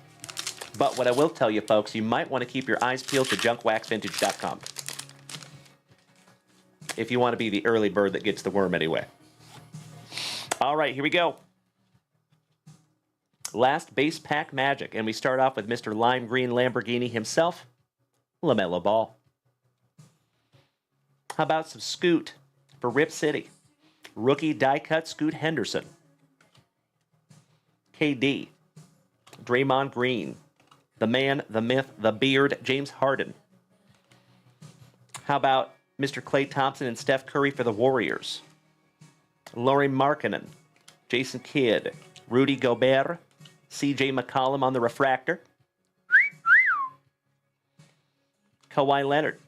But what I will tell you, folks, you might want to keep your eyes peeled to junkwaxvintage.com. If you want to be the early bird that gets the worm anyway. All right, here we go. Last base pack magic. And we start off with Mr. Lime Green Lamborghini himself, LaMelo Ball. How about some Scoot for Rip City? Rookie die cut Scoot Henderson. KD. Draymond Green. The man, the myth, the beard, James Harden. How about Mr. Klay Thompson and Steph Curry for the Warriors? Lauri Markkanen. Jason Kidd. Rudy Gobert. CJ McCollum on the refractor. Kawhi Leonard.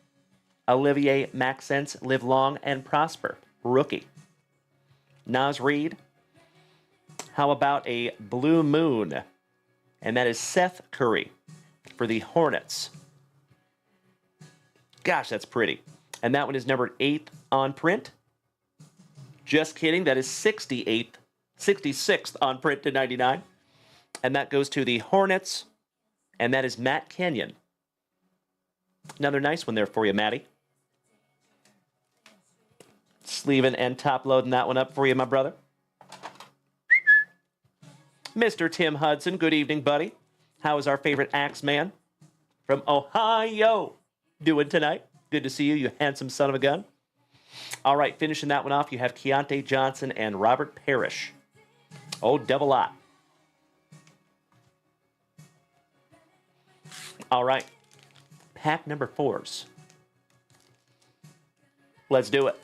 Olivier Maxence, live long and prosper. Rookie. Naz Reid. How about a Blue Moon? And that is Seth Curry for the Hornets. Gosh, that's pretty. And that one is numbered 8th on print. Just kidding. That is 66th on print to 99. And that goes to the Hornets. And that is Matt Kenyon. Another nice one there for you, Matty. Sleeving and top loading that one up for you, my brother. Mr. Tim Hudson, good evening, buddy. How is our favorite Axeman from Ohio doing tonight? Good to see you, you handsome son of a gun. All right, finishing that one off, you have Keontae Johnson and Robert Parrish. Oh, double lot. All right, pack number 4s. Let's do it.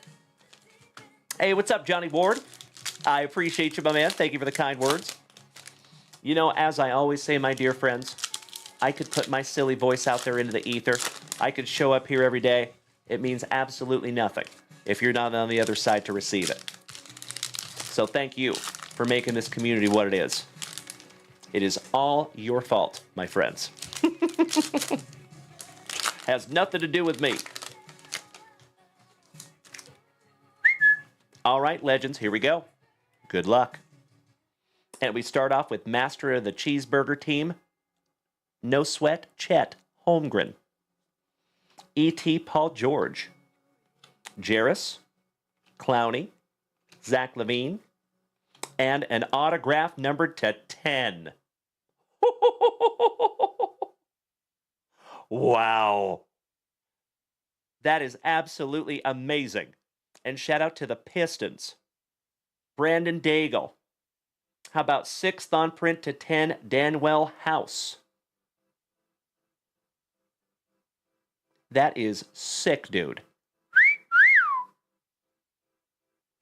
Hey, what's up, Johnny Ward? I appreciate you, my man. Thank you for the kind words. You know, as I always say, my dear friends, I could put my silly voice out there into the ether. I could show up here every day. It means absolutely nothing if you're not on the other side to receive it. So thank you for making this community what it is. It is all your fault, my friends. Has nothing to do with me. All right, legends, here we go. Good luck. And we start off with Master of the Cheeseburger Team, No Sweat, Chet Holmgren. E.T. Paul George. Jarris, Clowney, Zach Levine, and an autograph numbered to 10. Wow. That is absolutely amazing. And shout out to the Pistons. Brandon Daigle, How about 6th on print to 10, Danwell House? That is sick, dude.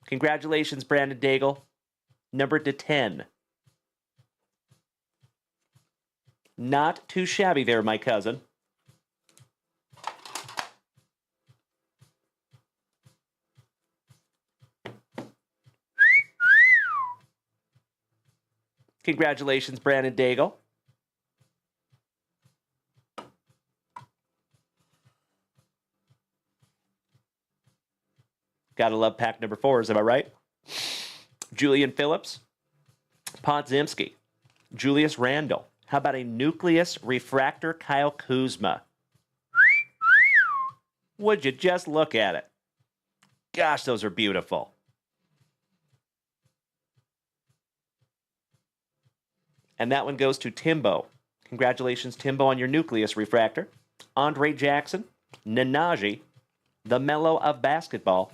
Congratulations, Brandon Daigle. Numbered to 10. Not too shabby there, my cousin. Congratulations, Brandon Daigle. Gotta love pack number 4s, am I right? Julian Phillips, Podzimski, Julius Randle. How about a nucleus refractor Kyle Kuzma? Would you just look at it? Gosh, those are beautiful. And that one goes to Timbo. Congratulations, Timbo, on your nucleus refractor. Andre Jackson, Nanaji, the Mellow of basketball.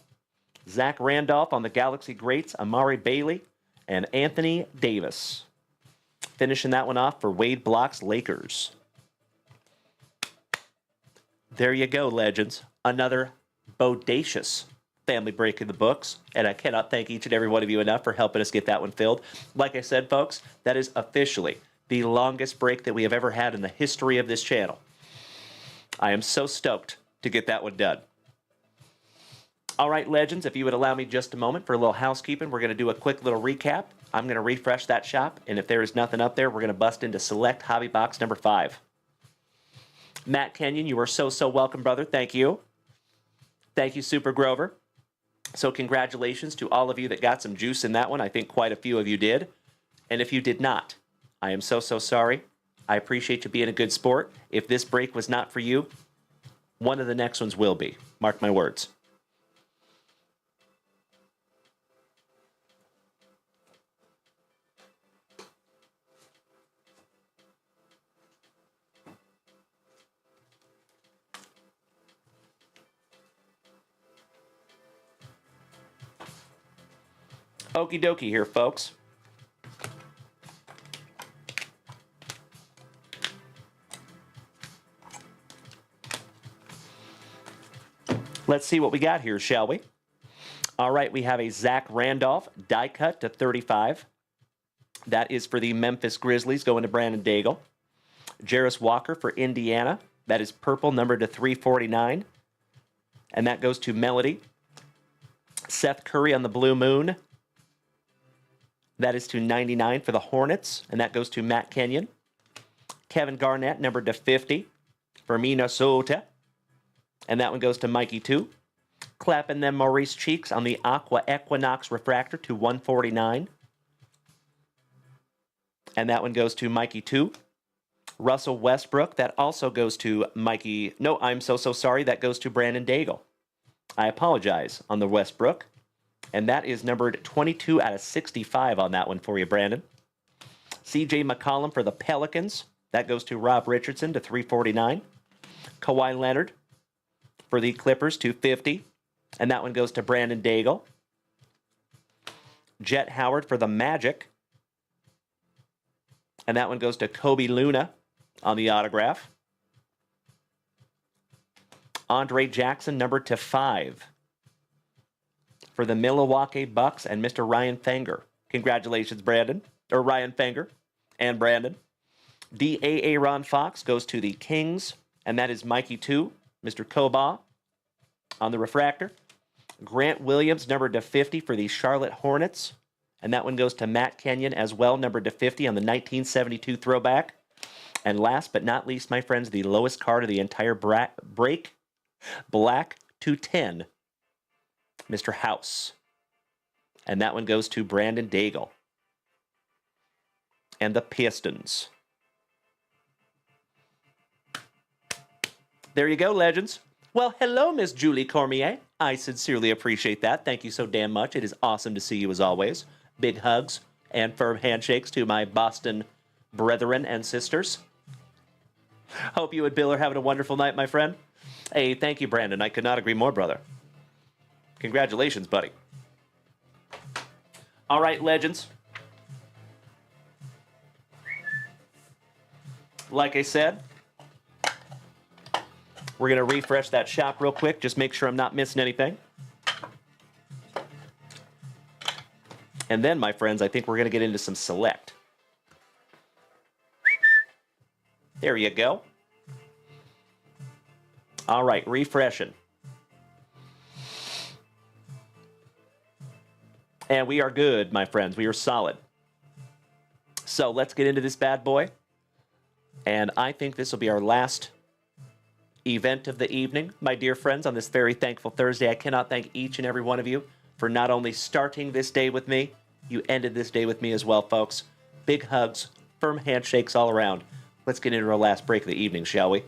Zach Randolph on the Galaxy greats, Amari Bailey, and Anthony Davis. Finishing that one off for Wade Block's Lakers. There you go, legends. Another bodacious family break in the books, and I cannot thank each and every one of you enough for helping us get that one filled. Like I said, folks, that is officially the longest break that we have ever had in the history of this channel. I am so stoked to get that one done. All right, legends, if you would allow me just a moment for a little housekeeping, we're going to do a quick little recap. I'm going to refresh that shop, and if there is nothing up there, we're going to bust into select hobby box number 5. Matt Kenyon, you are so welcome, brother. Thank you. Thank you, Super Grover. So congratulations to all of you that got some juice in that one. I think quite a few of you did. And if you did not, I am so sorry. I appreciate you being a good sport. If this break was not for you, one of the next ones will be. Mark my words. Okie dokie here, folks. Let's see what we got here, shall we? All right, we have a Zach Randolph die cut to 35. That is for the Memphis Grizzlies, going to Brandon Daigle. Jarris Walker for Indiana. That is purple, numbered to 349. And that goes to Melody. Seth Curry on the Blue Moon. That is to 99 for the Hornets, and that goes to Matt Kenyon. Kevin Garnett, numbered to 50 for Minnesota, and that one goes to Mikey 2. Clapping them Maurice Cheeks on the Aqua Equinox Refractor to 149. And that one goes to Mikey 2. Russell Westbrook, that also goes to Mikey. No, I'm so sorry. That goes to Brandon Daigle. I apologize on the Westbrook. And that is numbered 22 out of 65 on that one for you, Brandon. C.J. McCollum for the Pelicans. That goes to Rob Richardson to 349. Kawhi Leonard for the Clippers to 50. And that one goes to Brandon Daigle. Jet Howard for the Magic. And that one goes to Kobe Luna on the autograph. Andre Jackson, numbered to 5. For the Milwaukee Bucks and Mr. Ryan Fenger. Congratulations, Brandon. Or Ryan Fenger and Brandon. D.A. Ron Fox goes to the Kings. And that is Mikey 2, Mr. Koba on the refractor. Grant Williams, numbered to 50 for the Charlotte Hornets. And that one goes to Matt Kenyon as well, numbered to 50 on the 1972 throwback. And last but not least, my friends, the lowest card of the entire break. Black to 10. Mr. House. And that one goes to Brandon Daigle. And the Pistons. There you go, legends. Well, hello, Miss Julie Cormier. I sincerely appreciate that. Thank you so damn much. It is awesome to see you as always. Big hugs and firm handshakes to my Boston brethren and sisters. Hope you and Bill are having a wonderful night, my friend. Hey, thank you, Brandon. I could not agree more, brother. Congratulations, buddy. All right, legends. like I said, we're going to refresh that shop real quick. Just make sure I'm not missing anything. And then, my friends, I think we're going to get into some select. There you go. All right, refreshing. And we are good, my friends. We are solid. So let's get into this bad boy. And I think this will be our last event of the evening, my dear friends, on this very thankful Thursday. I cannot thank each and every one of you for not only starting this day with me, you ended this day with me as well, folks. Big hugs, firm handshakes all around. Let's get into our last break of the evening, shall we?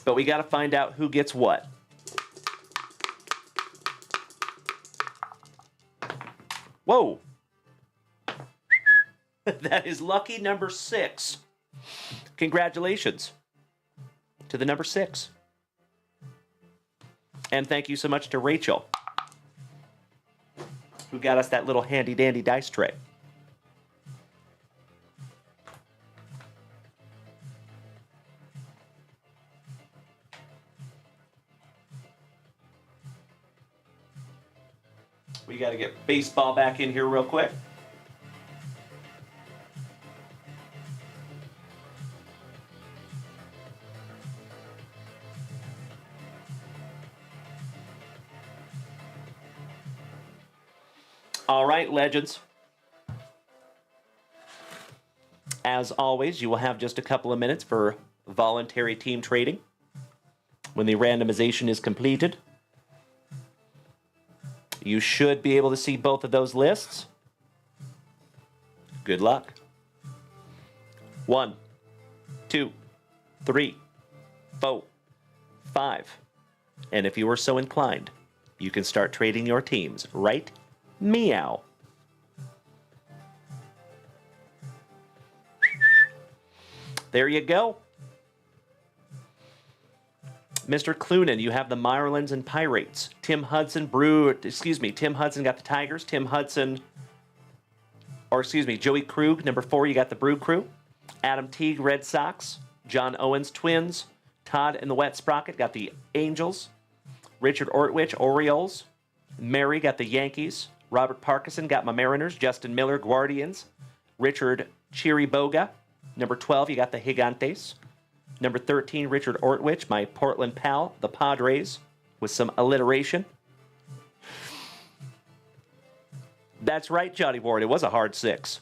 But we got to find out who gets what. Whoa. That is lucky number 6. Congratulations to the number 6. And thank you so much to Rachel, who got us that little handy-dandy dice tray. We got to get baseball back in here real quick. All right, legends. As always, you will have just a couple of minutes for voluntary team trading when the randomization is completed. You should be able to see both of those lists. Good luck. 1, 2, 3, 4, 5. And if you are so inclined, you can start trading your teams right meow. There you go. Mr. Clunan, you have the Marlins and Pirates. Tim Hudson Tim Hudson got the Tigers. Joey Krug, number 4, you got the Brew Crew. Adam Teague, Red Sox. John Owens, Twins. Todd and the Wet Sprocket got the Angels. Richard Ortwich, Orioles. Mary got the Yankees. Robert Parkinson got my Mariners. Justin Miller, Guardians. Richard Chiriboga, number 12, you got the Gigantes. Number 13, Richard Ortwich, my Portland pal, the Padres, with some alliteration. That's right, Johnny Ward, it was a hard 6.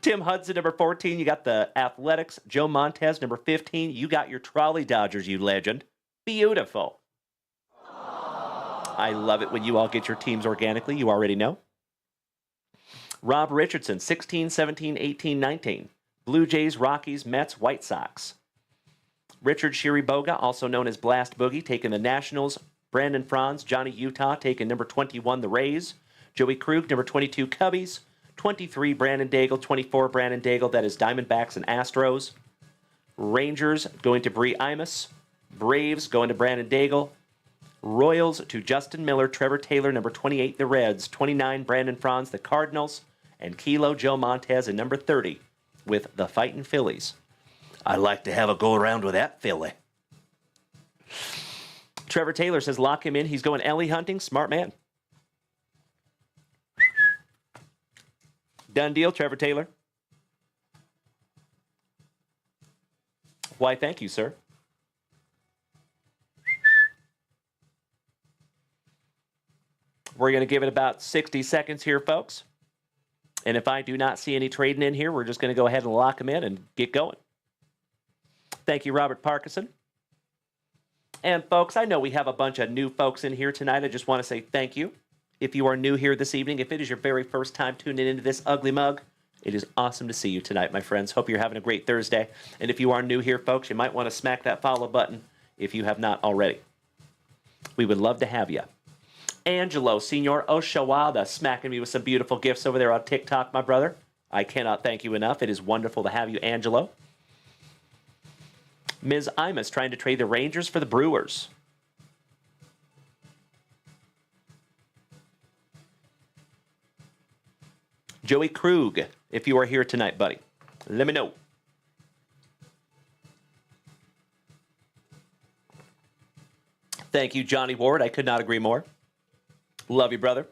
Tim Hudson, number 14, you got the Athletics. Joe Montez, number 15, you got your Trolley Dodgers, you legend. Beautiful. I love it when you all get your teams organically, you already know. Rob Richardson, 16, 17, 18, 19. Blue Jays, Rockies, Mets, White Sox. Richard Chiriboga, also known as Blast Boogie, taking the Nationals. Brandon Franz, Johnny Utah, taking number 21, the Rays. Joey Krug, number 22, Cubbies. 23, Brandon Daigle. 24, Brandon Daigle, that is Diamondbacks and Astros. Rangers going to Bree Imus. Braves going to Brandon Daigle. Royals to Justin Miller, Trevor Taylor, number 28, the Reds. 29, Brandon Franz, the Cardinals. And Kilo Joe Montez, and number 30, with the Fightin' Phillies. I like to have a go around with that Philly. Trevor Taylor says lock him in. He's going Ellie hunting. Smart man. Done deal, Trevor Taylor. Why, thank you, sir. We're going to give it about 60 seconds here, folks. And if I do not see any trading in here, we're just going to go ahead and lock them in and get going. Thank you, Robert Parkinson. And folks, I know we have a bunch of new folks in here tonight. I just want to say thank you. If you are new here this evening, if it is your very first time tuning into this ugly mug, it is awesome to see you tonight, my friends. Hope you're having a great Thursday. And if you are new here, folks, you might want to smack that follow button if you have not already. We would love to have you. Angelo, Senor Oshawada, smacking me with some beautiful gifts over there on TikTok, my brother. I cannot thank you enough. It is wonderful to have you, Angelo. Ms. Imus trying to trade the Rangers for the Brewers. Joey Krug, if you are here tonight, buddy, let me know. Thank you, Johnny Ward. I could not agree more. Love you, brother.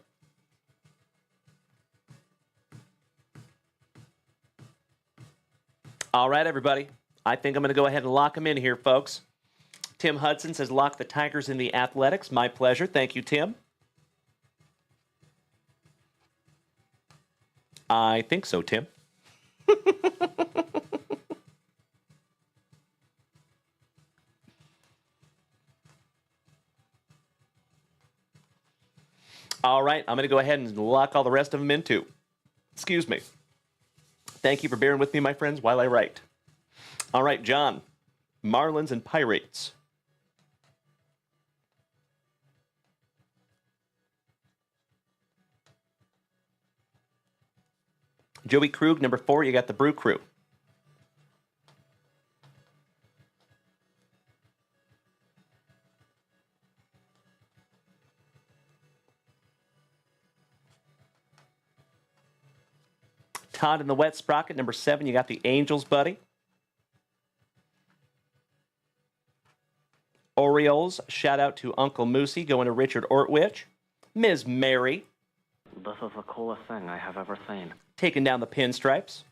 All right, everybody. I think I'm going to go ahead and lock them in here, folks. Tim Hudson says, lock the Tigers in the Athletics. My pleasure. Thank you, Tim. I think so, Tim. All right, I'm going to go ahead and lock all the rest of them in, too. Excuse me. Thank you for bearing with me, my friends, while I write. All right, John. Marlins and Pirates. Joey Krug, number 4, you got the Brew Crew. Todd in the Wet Sprocket, number 7, you got the Angels, buddy. Orioles, shout out to Uncle Moosey, going to Richard Ortwich. Ms. Mary. This is the coolest thing I have ever seen. Taking down the pinstripes.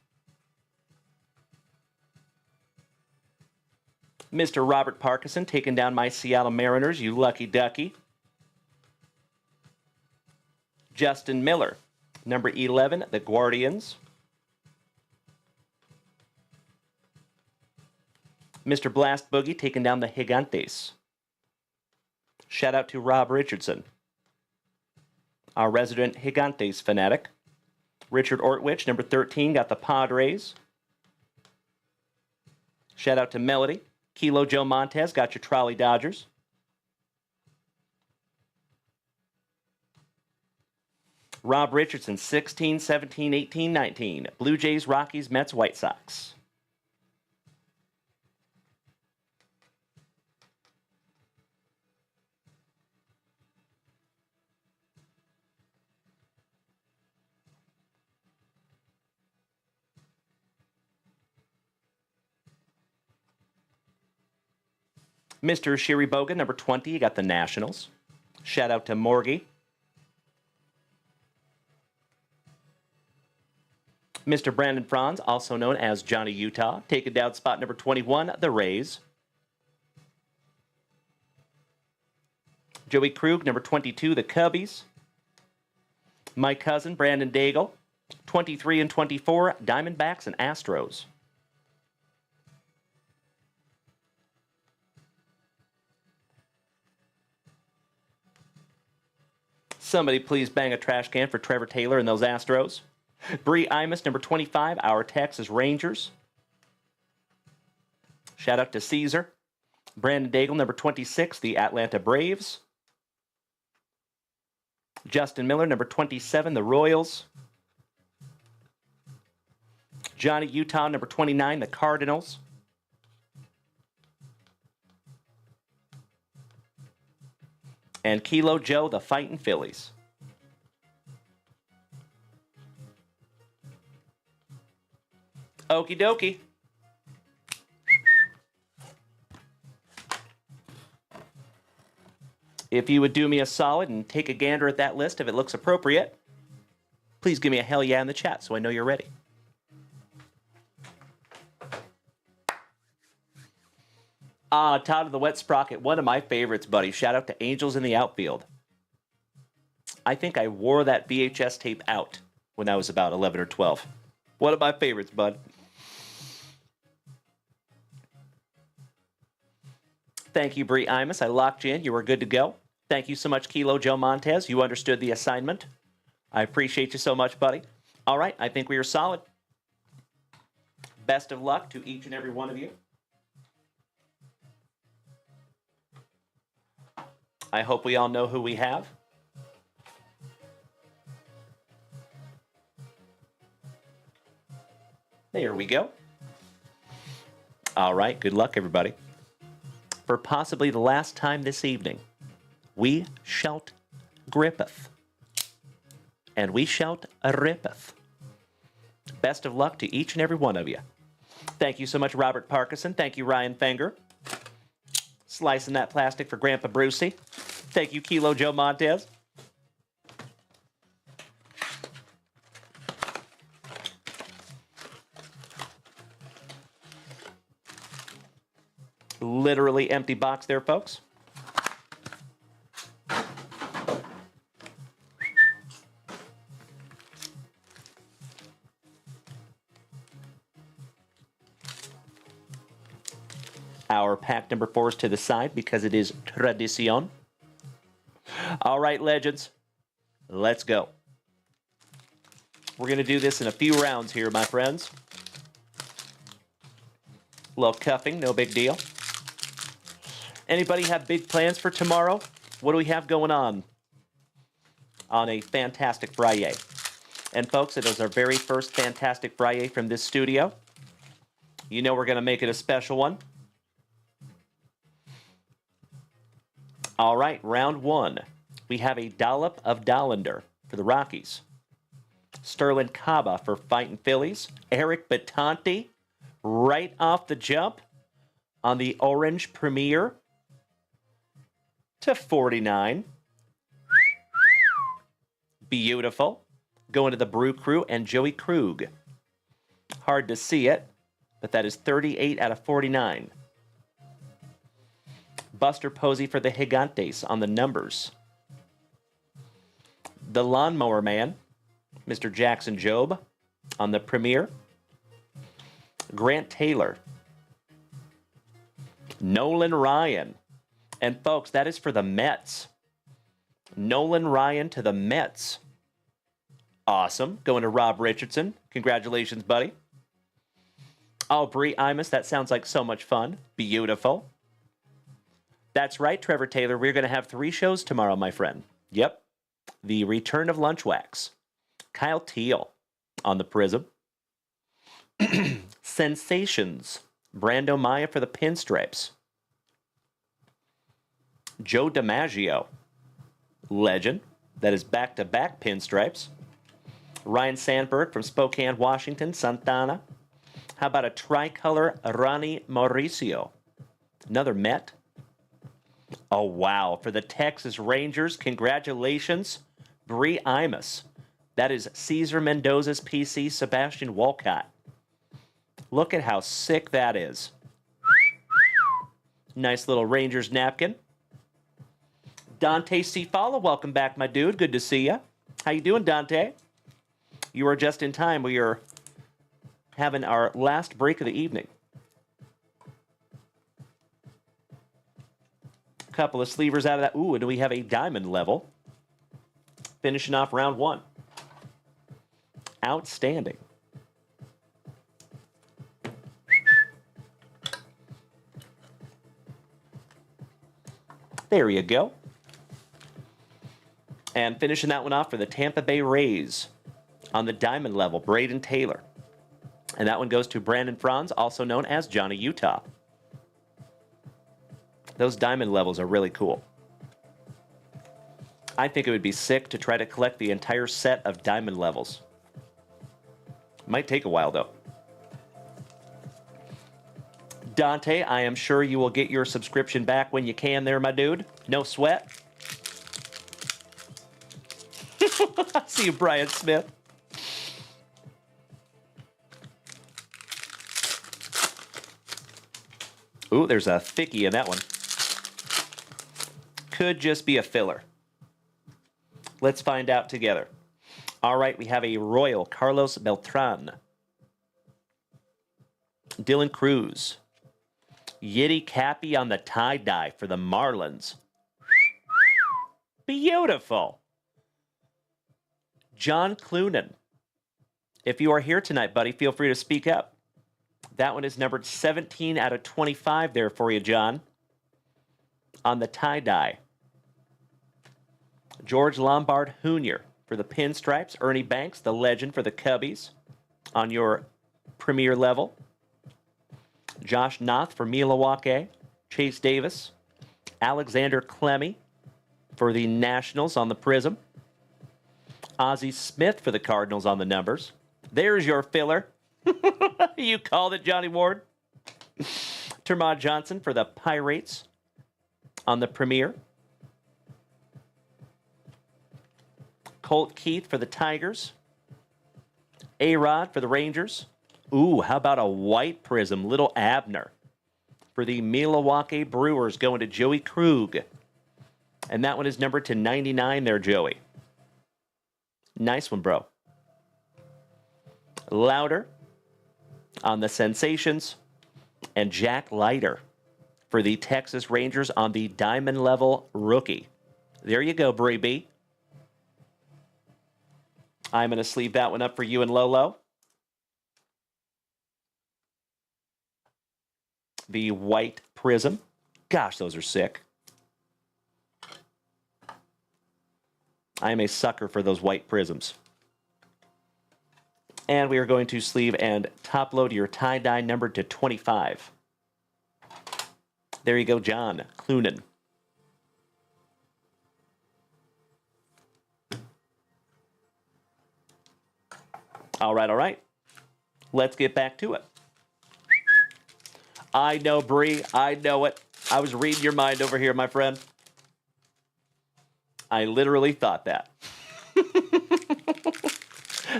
Mr. Robert Parkinson, taking down my Seattle Mariners, you lucky ducky. Justin Miller, number 11, the Guardians. Mr. Blast Boogie taking down the Gigantes. Shout out to Rob Richardson, our resident Gigantes fanatic. Richard Ortwich, number 13, got the Padres. Shout out to Melody. Kilo Joe Montez got your Trolley Dodgers. Rob Richardson, 16, 17, 18, 19. Blue Jays, Rockies, Mets, White Sox. Mr. Sherry Bogan, number 20, you got the Nationals. Shout out to Morgie. Mr. Brandon Franz, also known as Johnny Utah, taking down spot number 21, the Rays. Joey Krug, number 22, the Cubbies. My cousin, Brandon Daigle, 23 and 24, Diamondbacks and Astros. Somebody please bang a trash can for Trevor Taylor and those Astros. Bree Imus, number 25, our Texas Rangers. Shout out to Caesar. Brandon Daigle, number 26, the Atlanta Braves. Justin Miller, number 27, the Royals. Johnny Utah, number 29, the Cardinals. And Kilo Joe, the Fightin' Phillies. Okie dokie. If you would do me a solid and take a gander at that list if it looks appropriate, please give me a hell yeah in the chat so I know you're ready. Todd of the Wet Sprocket, one of my favorites, buddy. Shout out to Angels in the Outfield. I think I wore that VHS tape out when I was about 11 or 12. One of my favorites, bud. Thank you, Bree Imus. I locked you in. You were good to go. Thank you so much, Kilo Joe Montez. You understood the assignment. I appreciate you so much, buddy. All right, I think we are solid. Best of luck to each and every one of you. I hope we all know who we have. There we go. All right, good luck, everybody. For possibly the last time this evening, we shout Grippeth. And we shout a Rippeth. Best of luck to each and every one of you. Thank you so much, Robert Parkinson. Thank you, Ryan Fenger. Slicing that plastic for Grandpa Brucey. Thank you, Kilo Joe Montez. Literally empty box there, folks. Our pack number 4 is to the side because it is tradicion. All right, legends, let's go. We're going to do this in a few rounds here, my friends. A little cuffing, no big deal. Anybody have big plans for tomorrow? What do we have going on a Fantastic Friday? And folks, it is our very first Fantastic Friday from this studio. You know we're going to make it a special one. All right, round 1. We have a dollop of Dollander for the Rockies. Sterling Caba for Fightin' Phillies. Eric Batanti right off the jump on the Orange Premier to 49. Beautiful. Going to the Brew Crew and Joey Krug. Hard to see it, but that is 38 out of 49. Buster Posey for the Gigantes on the numbers. The Lawnmower Man, Mr. Jackson Job on the Premier. Grant Taylor. Nolan Ryan. And folks, that is for the Mets. Nolan Ryan to the Mets. Awesome. Going to Rob Richardson. Congratulations, buddy. Oh, Bree Imus, that sounds like so much fun. Beautiful. That's right, Trevor Taylor. We're going to have 3 shows tomorrow, my friend. Yep. The return of Lunchwax. Kyle Teal on the Prism. Sensations. Brando Maya for the Pinstripes. Joe DiMaggio. Legend. That is back-to-back Pinstripes. Ryan Sandberg from Spokane, Washington. Santana. How about a tricolor Ronnie Mauricio? Another Met. Oh, wow. For the Texas Rangers, congratulations, Bree Imus. That is Cesar Mendoza's PC, Sebastian Walcott. Look at how sick that is. Nice little Rangers napkin. Dante Cifala, welcome back, my dude. Good to see you. How you doing, Dante? You are just in time. We are having our last break of the evening. Couple of sleevers out of that. Ooh, and we have a diamond level. Finishing off round 1. Outstanding. There you go. And finishing that one off for the Tampa Bay Rays on the diamond level, Braden Taylor. And that one goes to Brandon Franz, also known as Johnny Utah. Those diamond levels are really cool. I think it would be sick to try to collect the entire set of diamond levels. Might take a while, though. Dante, I am sure you will get your subscription back when you can there, my dude. No sweat. See you, Brian Smith. Ooh, there's a thickie in that one. Could just be a filler. Let's find out together. All right, we have a Royal Carlos Beltran. Dylan Cruz. Yiddy Cappy on the tie-dye for the Marlins. Beautiful. John Clunan. If you are here tonight, buddy, feel free to speak up. That one is numbered 17 out of 25 there for you, John. On the tie-dye. George Lombard Jr. for the Pinstripes. Ernie Banks, the legend for the Cubbies on your premier level. Josh Noth for Milwaukee. Chase Davis. Alexander Clemmy for the Nationals on the Prism. Ozzie Smith for the Cardinals on the numbers. There's your filler. You called it, Johnny Ward. Termod Johnson for the Pirates on the Premier. Colt Keith for the Tigers. A-Rod for the Rangers. Ooh, how about a white prism, Little Abner for the Milwaukee Brewers, going to Joey Krug. And that one is numbered to 99 there, Joey. Nice one, bro. Louder on the Sensations. And Jack Leiter for the Texas Rangers on the Diamond Level Rookie. There you go, Bree B. I'm going to sleeve that one up for you and Lolo. The white prism. Gosh, those are sick. I am a sucker for those white prisms. And we are going to sleeve and top load your tie-dye numbered to 25. There you go, John Clunan. All right. Let's get back to it. I know, Bree. I know it. I was reading your mind over here, my friend. I literally thought that.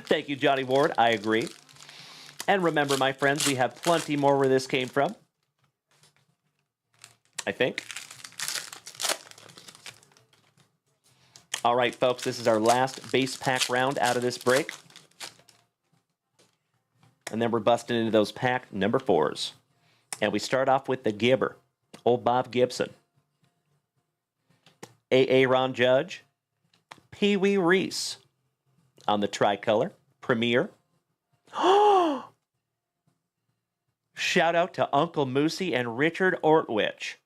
Thank you, Johnny Ward. I agree. And remember, my friends, we have plenty more where this came from. I think. All right, folks, this is our last base pack round out of this break. And then we're busting into those pack number 4s. And we start off with the Gibber, old Bob Gibson. A.A. Ron Judge, Pee Wee Reese on the tricolor, Premier. Shout out to Uncle Moosey and Richard Ortwich.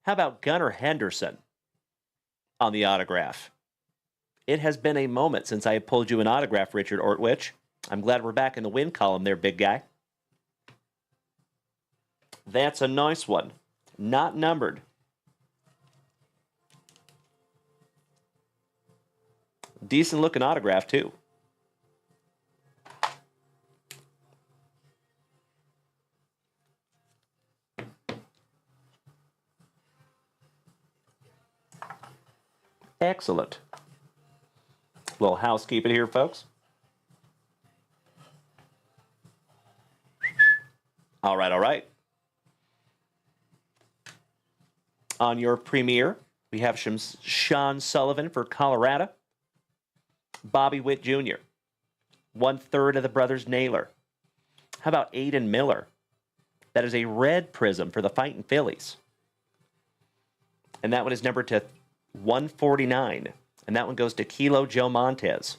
How about Gunnar Henderson on the autograph? It has been a moment since I have pulled you an autograph, Richard Ortwich. I'm glad we're back in the win column there, big guy. That's a nice one. Not numbered. Decent looking autograph, too. Excellent. Little housekeeping here, folks. All right. On your Premier, we have Sean Sullivan for Colorado. Bobby Witt Jr., 1/3 of the brothers Naylor. How about Aiden Miller? That is a red prism for the Fightin' Phillies. And that one is numbered to 149. And that one goes to Kilo Joe Montez.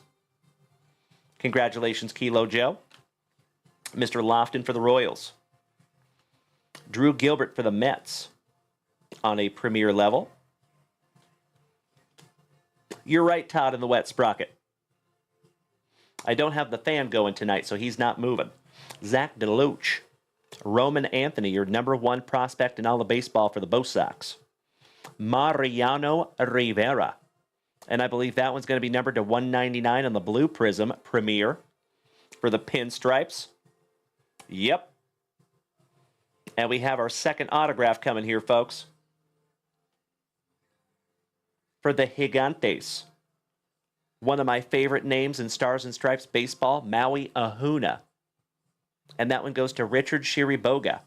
Congratulations, Kilo Joe. Mr. Lofton for the Royals. Drew Gilbert for the Mets on a Premier level. You're right, Todd in the wet sprocket. I don't have the fan going tonight, so he's not moving. Zach DeLuch. Roman Anthony, your number 1 prospect in all of baseball for the Bo Sox. Mariano Rivera. And I believe that one's going to be numbered to 199 on the Blue Prism Premier for the Pinstripes. Yep. And we have our second autograph coming here, folks. For the Gigantes. One of my favorite names in Stars and Stripes baseball, Maui Ahuna. And that one goes to Richard Shiriboga.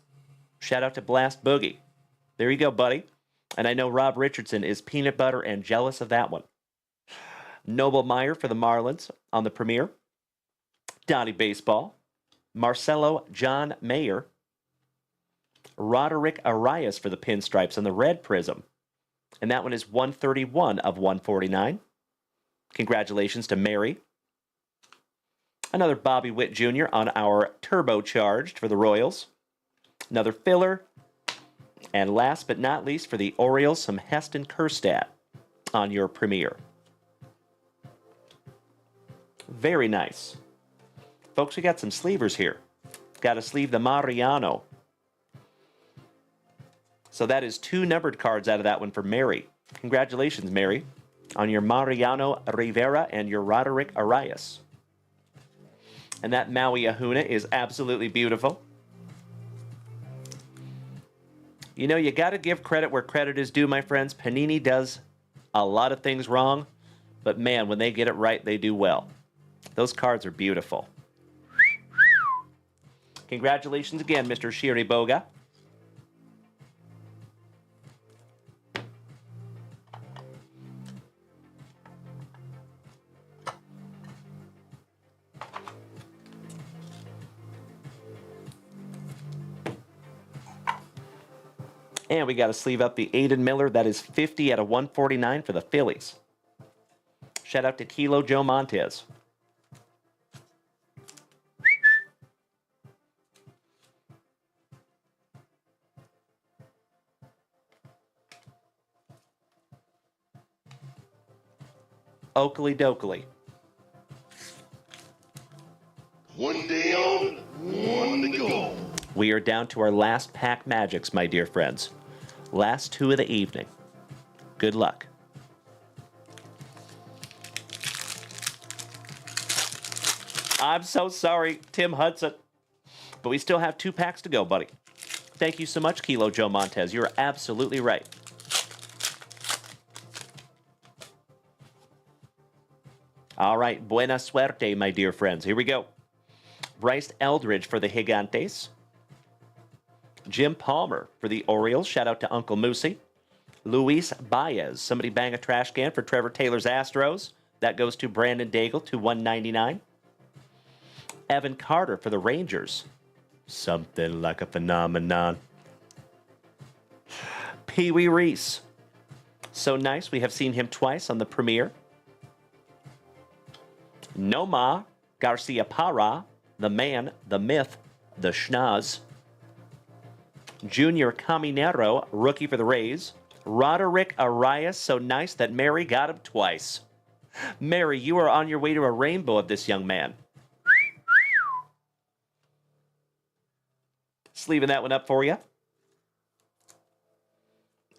Shout out to Blast Boogie. There you go, buddy. And I know Rob Richardson is peanut butter and jealous of that one. Noble Meyer for the Marlins on the Premier. Donnie Baseball. Marcelo John Mayer. Roderick Arias for the Pinstripes on the Red Prism. And that one is 131 of 149. Congratulations to Mary. Another Bobby Witt Jr. on our Turbocharged for the Royals. Another filler. And last but not least for the Orioles, some Heston Kjerstad on your Premier. Very nice. Folks, we got some sleevers here. Got to sleeve the Mariano. So that is 2 numbered cards out of that one for Mary. Congratulations, Mary. on your Mariano Rivera and your Roderick Arias. And that Maui Ahuna is absolutely beautiful. You know, you got to give credit where credit is due, my friends. Panini does a lot of things wrong, but man, when they get it right, they do well. Those cards are beautiful. Congratulations again, Mr. Shiriboga. And we got to sleeve up the Aiden Miller. That is 50 out of 149 for the Phillies. Shout out to Kilo Joe Montez. Oakley Dokley. One down, one to go. We are down to our last pack magics, my dear friends. Last two of the evening. Good luck. I'm so sorry, Tim Hudson. But we still have 2 packs to go, buddy. Thank you so much, Kilo Joe Montez. You're absolutely right. All right, buena suerte, my dear friends. Here we go. Bryce Eldridge for the Gigantes. Jim Palmer for the Orioles. Shout out to Uncle Moosey. Luis Baez. Somebody bang a trash can for Trevor Taylor's Astros. That goes to Brandon Daigle to 199. Evan Carter for the Rangers. Something like a phenomenon. Pee Wee Reese. So nice. We have seen him twice on the premiere. Noma Garcia Parra. The man, the myth, the schnoz. Junior Caminero, rookie for the Rays. Roderick Arias, so nice that Mary got him twice. Mary, you are on your way to a rainbow of this young man. Sleeving that one up for you.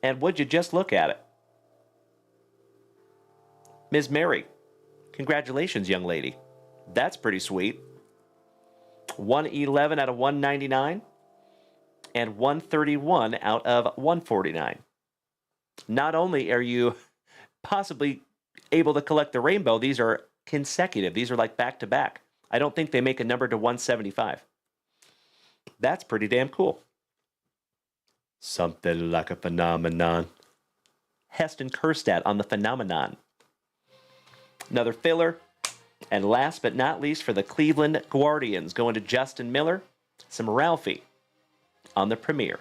And would you just look at it? Ms. Mary, congratulations, young lady. That's pretty sweet. 111 out of 199. And 131 out of 149. Not only are you possibly able to collect the rainbow, these are consecutive. These are like back-to-back. I don't think they make a number to 175. That's pretty damn cool. Something like a phenomenon. Heston Kjerstad on the phenomenon. Another filler. And last but not least for the Cleveland Guardians, going to Justin Miller, some Ralphie on the premiere.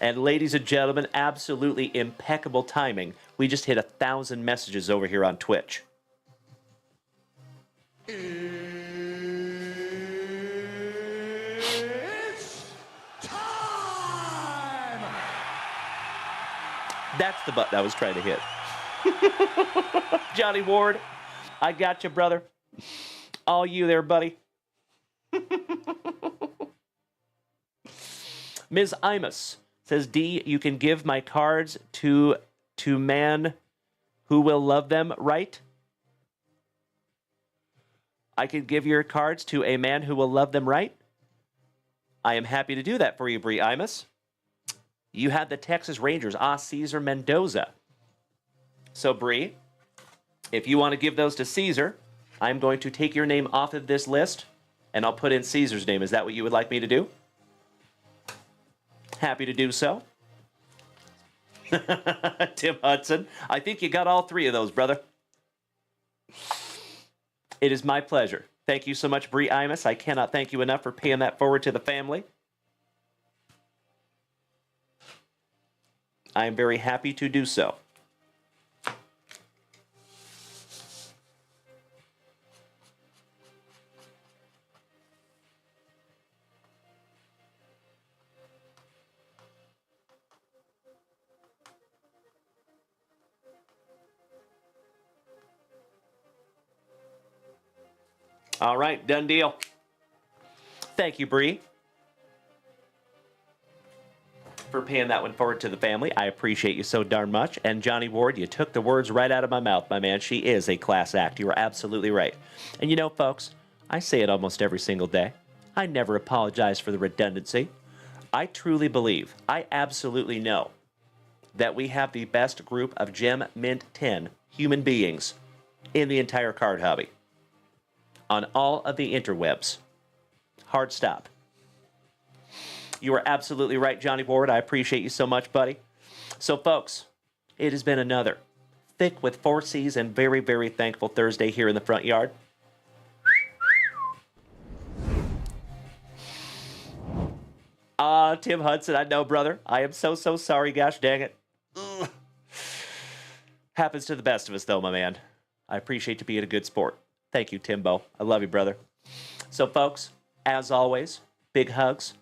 And ladies and gentlemen, absolutely impeccable timing. We just hit 1,000 messages over here on Twitch. It's time! That's the button I was trying to hit. Johnny Ward, I got you, brother. All you there, buddy. Ms. Imus says, D, you can give my cards to man who will love them, right? I can give your cards to a man who will love them, right? I am happy to do that for you, Bree Imus. You had the Texas Rangers, Cesar Mendoza. So, Bree, if you want to give those to Caesar, I'm going to take your name off of this list, and I'll put in Caesar's name. Is that what you would like me to do? Happy to do so. Tim Hudson. I think you got all 3 of those, brother. It is my pleasure. Thank you so much, Bree Imus. I cannot thank you enough for paying that forward to the family. I am very happy to do so. All right, done deal. Thank you, Bree. for paying that one forward to the family. I appreciate you so darn much. And Johnny Ward, you took the words right out of my mouth, my man. She is a class act. You are absolutely right. And you know, folks, I say it almost every single day. I never apologize for the redundancy. I truly believe, I absolutely know, that we have the best group of Gem Mint 10 human beings in the entire card hobby. On all of the interwebs. Hard stop. You are absolutely right, Johnny Ward. I appreciate you so much, buddy. So, folks, it has been another thick with 4 C's and very, very thankful Thursday here in the front yard. Tim Hudson, I know, brother. I am so sorry, gosh dang it. Ugh. Happens to the best of us, though, my man. I appreciate you being a good sport. Thank you, Timbo. I love you, brother. So, folks, as always, big hugs,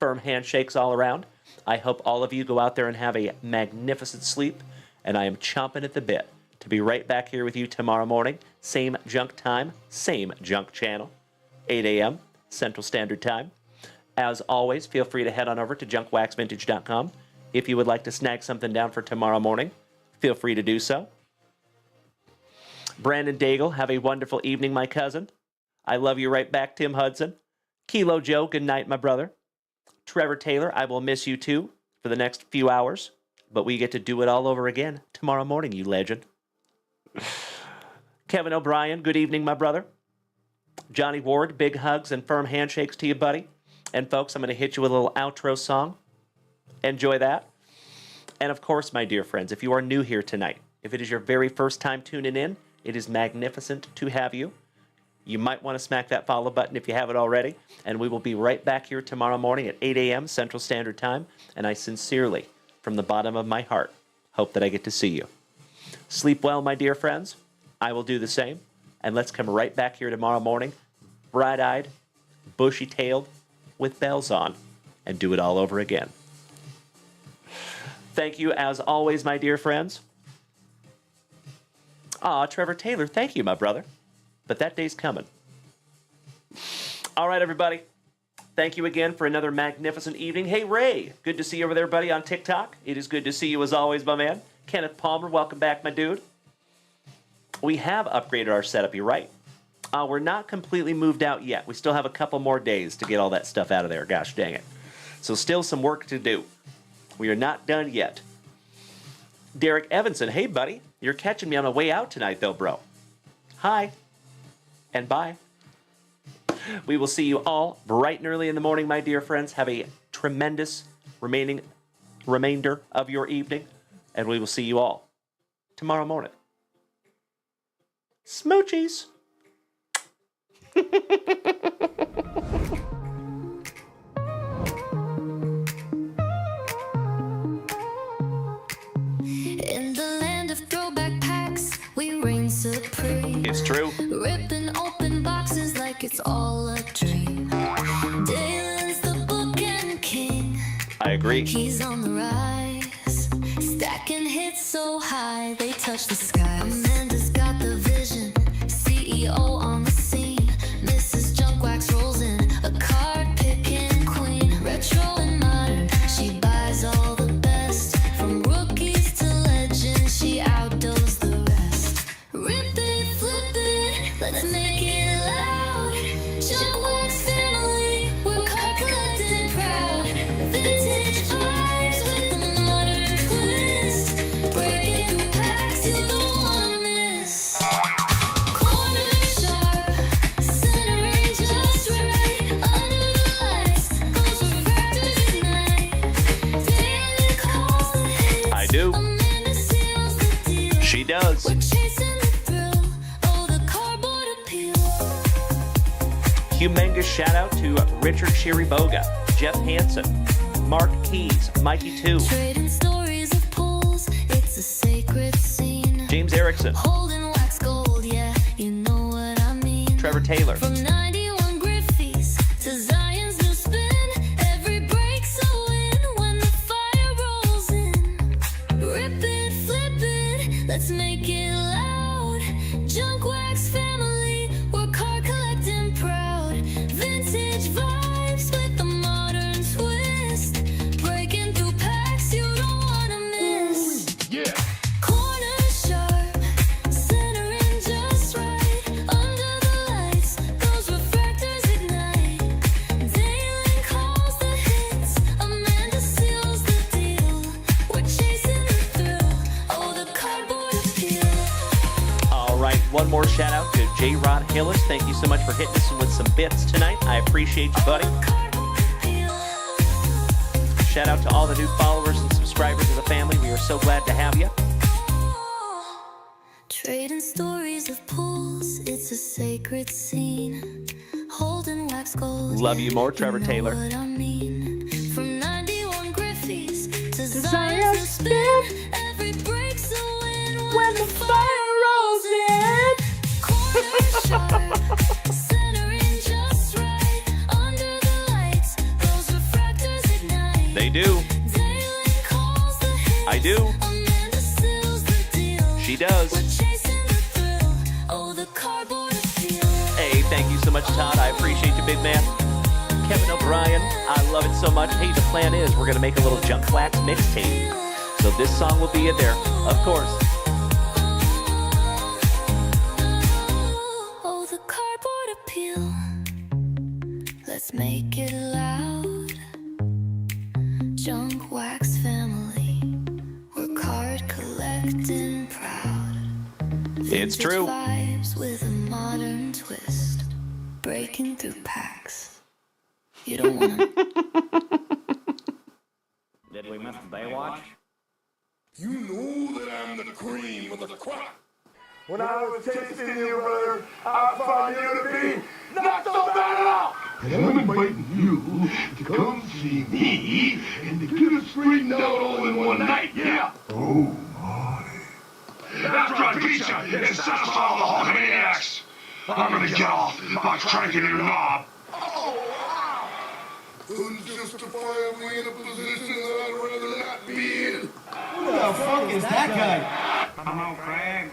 firm handshakes all around. I hope all of you go out there and have a magnificent sleep, and I am chomping at the bit to be right back here with you tomorrow morning. Same junk time, same junk channel, 8 a.m. Central Standard Time. As always, feel free to head on over to junkwaxvintage.com. If you would like to snag something down for tomorrow morning, feel free to do so. Brandon Daigle, have a wonderful evening, my cousin. I love you right back, Tim Hudson. Kilo Joe, good night, my brother. Trevor Taylor, I will miss you too for the next few hours, but we get to do it all over again tomorrow morning, you legend. Kevin O'Brien, good evening, my brother. Johnny Ward, big hugs and firm handshakes to you, buddy. And folks, I'm going to hit you with a little outro song. Enjoy that. And of course, my dear friends, if you are new here tonight, if it is your very first time tuning in, it is magnificent to have you. You might want to smack that follow button if you haven't already. And we will be right back here tomorrow morning at 8 a.m. Central Standard Time. And I sincerely, from the bottom of my heart, hope that I get to see you. Sleep well, my dear friends. I will do the same. And let's come right back here tomorrow morning, bright-eyed, bushy-tailed, with bells on, and do it all over again. Thank you, as always, my dear friends. Trevor Taylor, thank you, my brother. But that day's coming. All right, everybody. Thank you again for another magnificent evening. Hey, Ray, good to see you over there, buddy, on TikTok. It is good to see you as always, my man. Kenneth Palmer, welcome back, my dude. We have upgraded our setup, you're right. We're not completely moved out yet. We still have a couple more days to get all that stuff out of there. Gosh dang it. So still some work to do. We are not done yet. Derek Evanson, hey, buddy. You're catching me on the way out tonight, though, bro. Hi. And bye. We will see you all bright and early in the morning, my dear friends. Have a tremendous remainder of your evening. And we will see you all tomorrow morning. Smoochies. In the land of throwback packs, we reign supreme. It's true. Ripping open boxes like it's all a dream. Dalen's the bookend king. I agree. He's on the rise, stacking hits so high they touch the sky. Amanda's got the vision, CEO on the scene. Mrs. Junkwax rolls in, a card-picking queen. Retro and modern, she buys all the best. From rookies to legends, she outdoes the rest. Rip it, flip it, let's make it loud. Junkwax family, we're card collecting proud. Vintage vibes with a modern twist. Breaking through packs you don't wanna miss. Corner sharp, centering just right. Under the lights, those refractors ignite. Daily calls the hits. I do. Amanda seals the deal. She does. We're chasing the thrill. Oh, the cardboard appeal. Humongous shout out to Richard Shiriboga, Jeff Hansen, Mark Keys, Mikey 2, Trading stories of pools, it's a sacred scene. James Erickson, Holding wax gold, yeah, you know what I mean. Trevor Taylor, From 91 Griffies to Zion's new spin, every break's a win when the fire rolls in. Rip it, flip it, let's make it loud. Junkwax family, we're card collecting proud. Vintage vibes with a modern twist, breaking through past. J-Rod Hillis, thank you so much for hitting us with some bits tonight. I appreciate you, buddy. Shout out to all the new followers and subscribers of the family. We are so glad to have you. Trading stories of pools, it's a sacred scene. Holding wax gold. Love you more, Trevor know Taylor. What I mean. From 91 Griffies to Zion's a spin. Every break's a win when the fire rolls in. Corner sharp, centering just right. Under the lights, those refractors ignite. They do. Daylight calls the hits. I do. Amanda seals the deal. She does. We're chasing the thrill. Oh, the cardboard appeal. Hey, thank you so much, Todd. I appreciate you, big man. Kevin O'Brien, I love it so much. Hey, the plan is we're going to make a little junkwax mixtape. So this song will be in there, of course. Oh, the cardboard appeal. Let's make it loud. Junkwax family. We're card collecting proud. It's true. Vibes with a modern twist. Breaking through packs. You don't want to. Did we miss Baywatch? You know that I'm the cream of the crop. When I was tasting you, brother, I found you to be not so bad at all. And I'm inviting you to come see me and to get us straightened out all in one night, yeah? Oh, my. After I beat you and satisfy all the Hulkamaniacs, I'm gonna get off by cranking your knob. Unjustifiably in a position that I'd rather not be in. Who the fuck is that guy? Come on, Craig.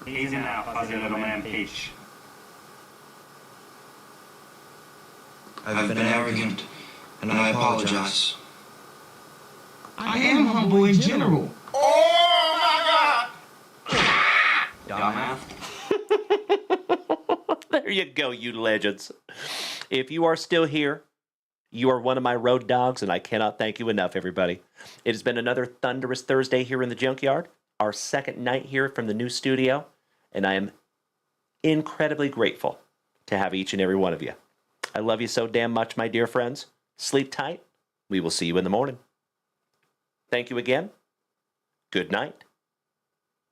Easy now, fuzzy little man Peach. I've been arrogant, and I apologize. I am humble in general. Dumbass. There you go, you legends. If you are still here, you are one of my road dogs, and I cannot thank you enough, everybody. It has been another thunderous Thursday here in the Junkyard, our second night here from the new studio, and I am incredibly grateful to have each and every one of you. I love you so damn much, my dear friends. Sleep tight. We will see you in the morning. Thank you again. Good night.